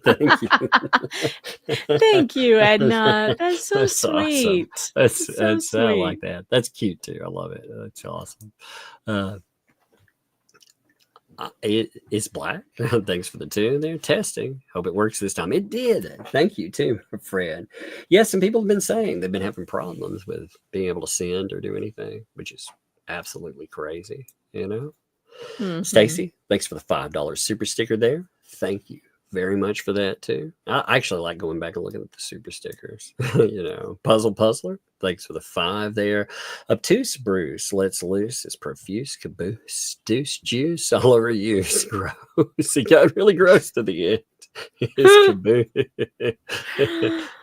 Thank you. Thank you, Edna. That's so sweet. Awesome. That's sweet. I like that. That's cute too. I love it. That's awesome. It's black. Thanks for the 2 there. Testing. Hope it works this time. It did. Thank you too, Fred. Yes, some people have been saying they've been having problems with being able to send or do anything, which is absolutely crazy, you know? Mhm. Stacy, thanks for the $5 super sticker there. Thank you very much for that too. I actually like going back and looking at the super stickers. You know, Puzzler, thanks for the 5 there. Obtuse Bruce, let's loose his profuse caboose, deuce juice all over you. Gross. It got really gross to the end.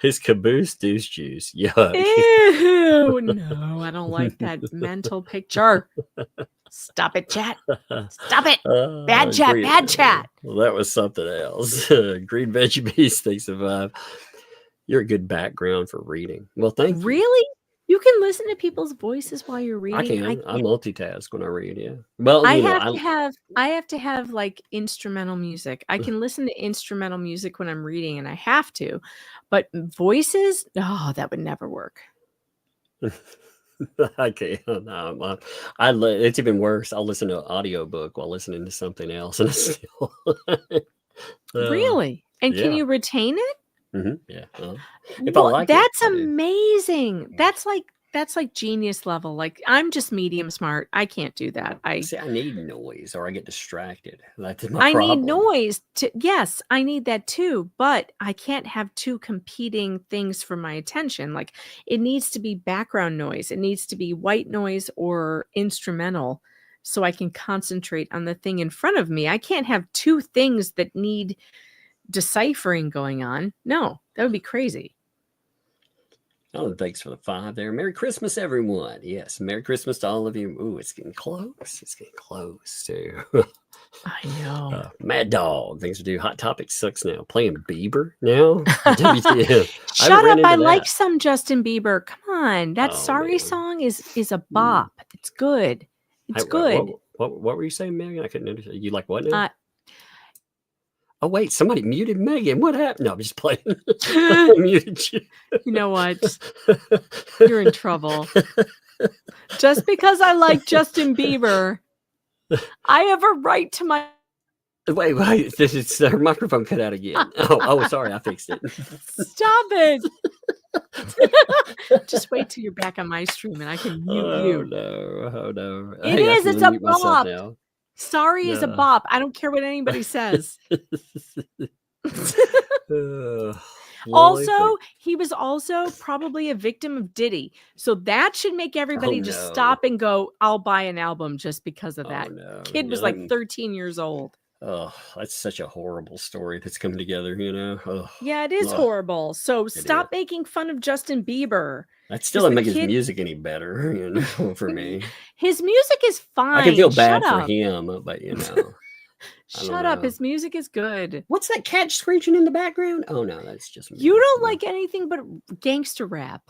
His caboose deuce juice. Yuck. Ew, no, I don't like that mental picture. Stop it, chat. Stop it. Bad chat, Green, bad chat. Well, that was something else. Green Veggie Beast, thanks for 5. You're a good background for reading. Well, thank you. Really? You can listen to people's voices while you're reading. I multitask when I read. Yeah. Well, I have to have like instrumental music. I can listen to instrumental music when I'm reading, and I have to, but voices, oh, that would never work. I can't. No, it's even worse. I'll listen to an audiobook while listening to something else, and it's still really. And can yeah. you retain it? Mm-hmm. Yeah. If I like that's it, amazing. That's like genius level. Like, I'm just medium smart. I can't do that. I need noise or I get distracted. That's my I problem. need noise to, yes, I need that too, but I can't have two competing things for my attention. Like, it needs to be background noise. It needs to be white noise or instrumental so I can concentrate on the thing in front of me. I can't have two things that need deciphering going on. No, that would be crazy. Oh, thanks for the 5 there. Merry Christmas, everyone. Yes, Merry Christmas to all of you. Ooh, it's getting close. It's getting close, too. I know. Mad Dog, thanks for doing Hot Topic sucks now. Playing Bieber now? WTF. Shut up. I like some Justin Bieber. Come on. That Sorry man. song is a bop. It's good. It's good. What were you saying, Megan? I couldn't understand. You like what now? Oh, wait, somebody muted Megan. What happened? No, I'm just playing. I muted you. You know what? You're in trouble. Just because I like Justin Bieber, I have a right to my... Wait. Her microphone cut out again. Oh, sorry. I fixed it. Stop it. Just wait till you're back on my stream and I can mute you. Oh, no. It is. It's a bop. Sorry is a bop. I don't care what anybody says. Also, he was also probably a victim of Diddy. So that should make everybody just stop and go, I'll buy an album just because of that. Kid was like 13 years old. Oh, that's such a horrible story that's come together, you know? Oh, yeah, it is horrible. So stop making fun of Justin Bieber. That still doesn't make his music any better, you know, for me. His music is fine. I can feel bad for him, but you know. Shut up. His music is good. What's that cat screeching in the background? Oh, no, that's just me. You don't like anything but gangster rap.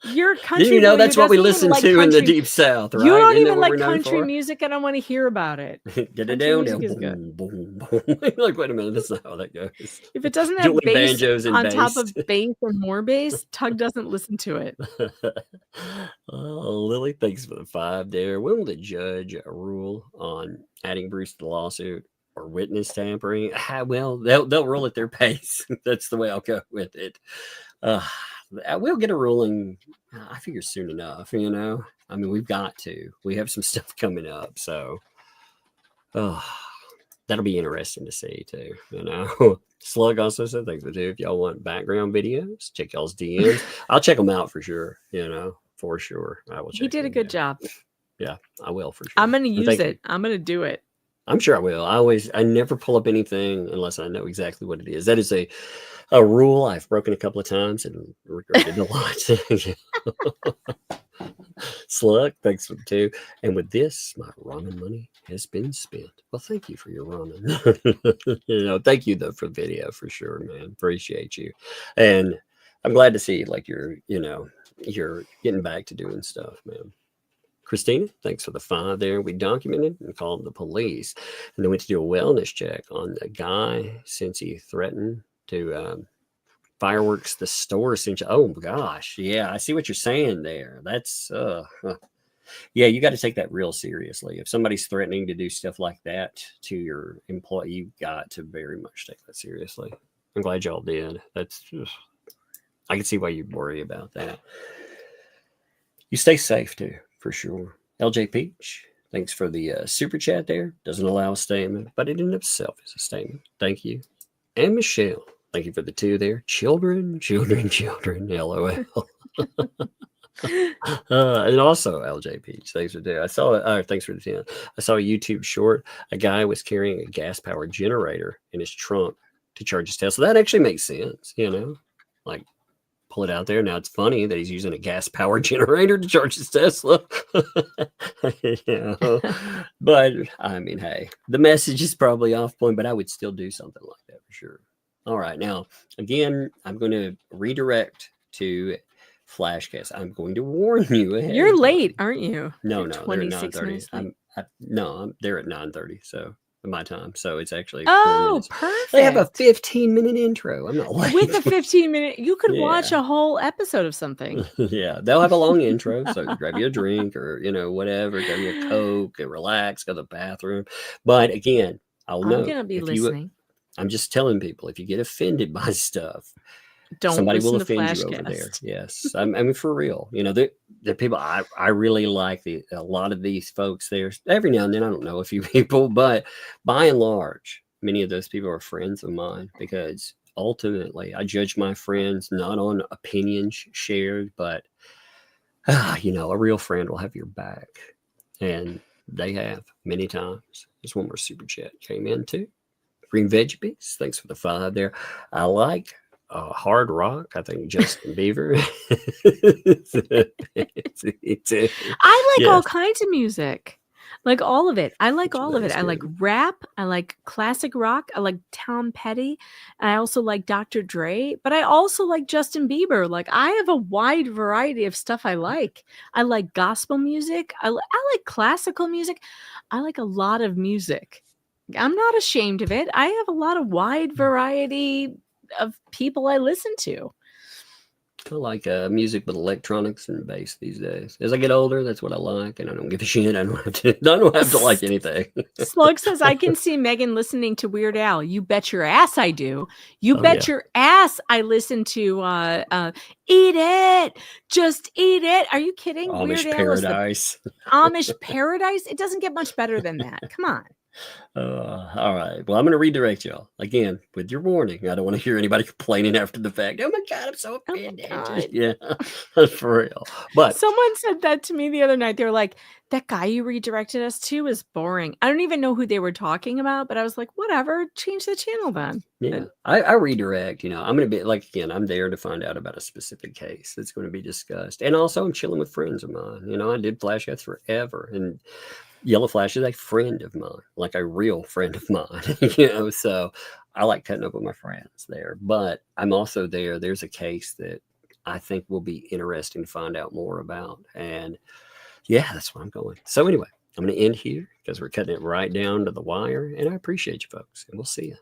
You're country. You know, that's what we listen to in the Deep South, right? You don't even like country music. I don't want to hear about it. Music is good. Boom, boom. Like, wait a minute, that's not how that goes. If it doesn't have bass on top of bass or more bass, Tug doesn't listen to it. Oh, Lily, thanks for the 5 there. When will the judge rule on adding Bruce to the lawsuit or witness tampering? Well, they'll rule at their pace. That's the way I'll go with it. We'll get a ruling, I figure, soon enough, you know? I mean, we have some stuff coming up, so that'll be interesting to see, too, you know? Slug also said thanks for 2. If y'all want background videos, check y'all's DMs. I'll check them out for sure, you know, for sure. I will check. He did a good job. Yeah, I will for sure. I'm going to use it. I'm going to do it. I'm sure I will. I never pull up anything unless I know exactly what it is. That is a rule I've broken a couple of times and regretted a lot. Slug, thanks for the 2. And with this, my ramen money has been spent. Well, thank you for your ramen. You know, thank you though for the video for sure, man. Appreciate you. And I'm glad to see like you're getting back to doing stuff, man. Christina, thanks for the 5 there. We documented and called the police. And then went to do a wellness check on the guy since he threatened to fireworks the store. Oh, gosh. Yeah, I see what you're saying there. That's, yeah, you got to take that real seriously. If somebody's threatening to do stuff like that to your employee, you got to very much take that seriously. I'm glad y'all did. That's just, I can see why you'd worry about that. You stay safe too. For sure. LJ Peach, thanks for the super chat there. Doesn't allow a statement, but it in itself is a statement. Thank you. And Michelle, thank you for the 2 there. Children, children, children. LOL. And also LJ Peach, thanks for doing. Thanks for the 10. I saw a YouTube short. A guy was carrying a gas-powered generator in his trunk to charge his Tesla. That actually makes sense, like pull it out there. Now it's funny that he's using a gas-powered generator to charge his Tesla. But I mean, hey, the message is probably off point, but I would still do something like that for sure. All right, now again, I'm going to redirect to Flashcast. I'm going to warn you ahead. You're late, aren't you? No, You're they're at 26 9:30. minutes late. I'm there at 9:30. So my time. So it's actually 4 Oh, minutes. perfect. They have a 15-minute intro. I'm not late. With a 15-minute, you could Yeah. watch a whole episode of something. Yeah, they'll have a long intro. So grab you a drink or whatever, grab you a Coke and relax, go to the bathroom. But again, I'll know. I'm gonna be listening. I'm just telling people, if you get offended by stuff, Don't somebody listen will to offend you over there. Flashcast. Yes, I mean for real. The people I really like a lot of these folks there. Every now and then I don't know a few people, but by and large, many of those people are friends of mine because ultimately I judge my friends not on opinions shared, but a real friend will have your back, and they have many times. There's one more super chat came in too. Green Veggies, thanks for the 5 there. I like hard rock. I think Justin Bieber. I like all Yes. kinds of music. Like all of it. I like all of it. That's I like good. rap. I like classic rock. I like Tom Petty. And I also like Dr. Dre. But I also like Justin Bieber. Like I have a wide variety of stuff I like. I like gospel music. I like classical music. I like a lot of music. I'm not ashamed of it. I have a lot of wide variety of people I listen to. I like music with electronics and bass these days. As I get older, that's what I like, and I don't give a shit. I don't have to like anything. Slug says, I can see Megan listening to Weird Al. You bet your ass I do. You Oh, bet yeah. your ass I listen to Eat It. Just eat it. Are you kidding? Amish Weird Al is the Paradise. Amish Paradise. It doesn't get much better than that. Come on. All right. Well, I'm going to redirect y'all again with your warning. I don't want to hear anybody complaining after the fact. Oh my God, I'm so Oh my offended. God. Yeah, for real. But Someone said that to me the other night. They were like, that guy you redirected us to is boring. I don't even know who they were talking about, but I was like, whatever, change the channel then. yeah, I redirect. I'm going to be like, again, I'm there to find out about a specific case that's going to be discussed. And also, I'm chilling with friends of mine. I did Flashcast forever. And Yellow Flash is a friend of mine, like a real friend of mine. So I like cutting up with my friends there. But I'm also there. There's a case that I think will be interesting to find out more about. And yeah, that's where I'm going. So anyway, I'm going to end here because we're cutting it right down to the wire. And I appreciate you folks. And we'll see you.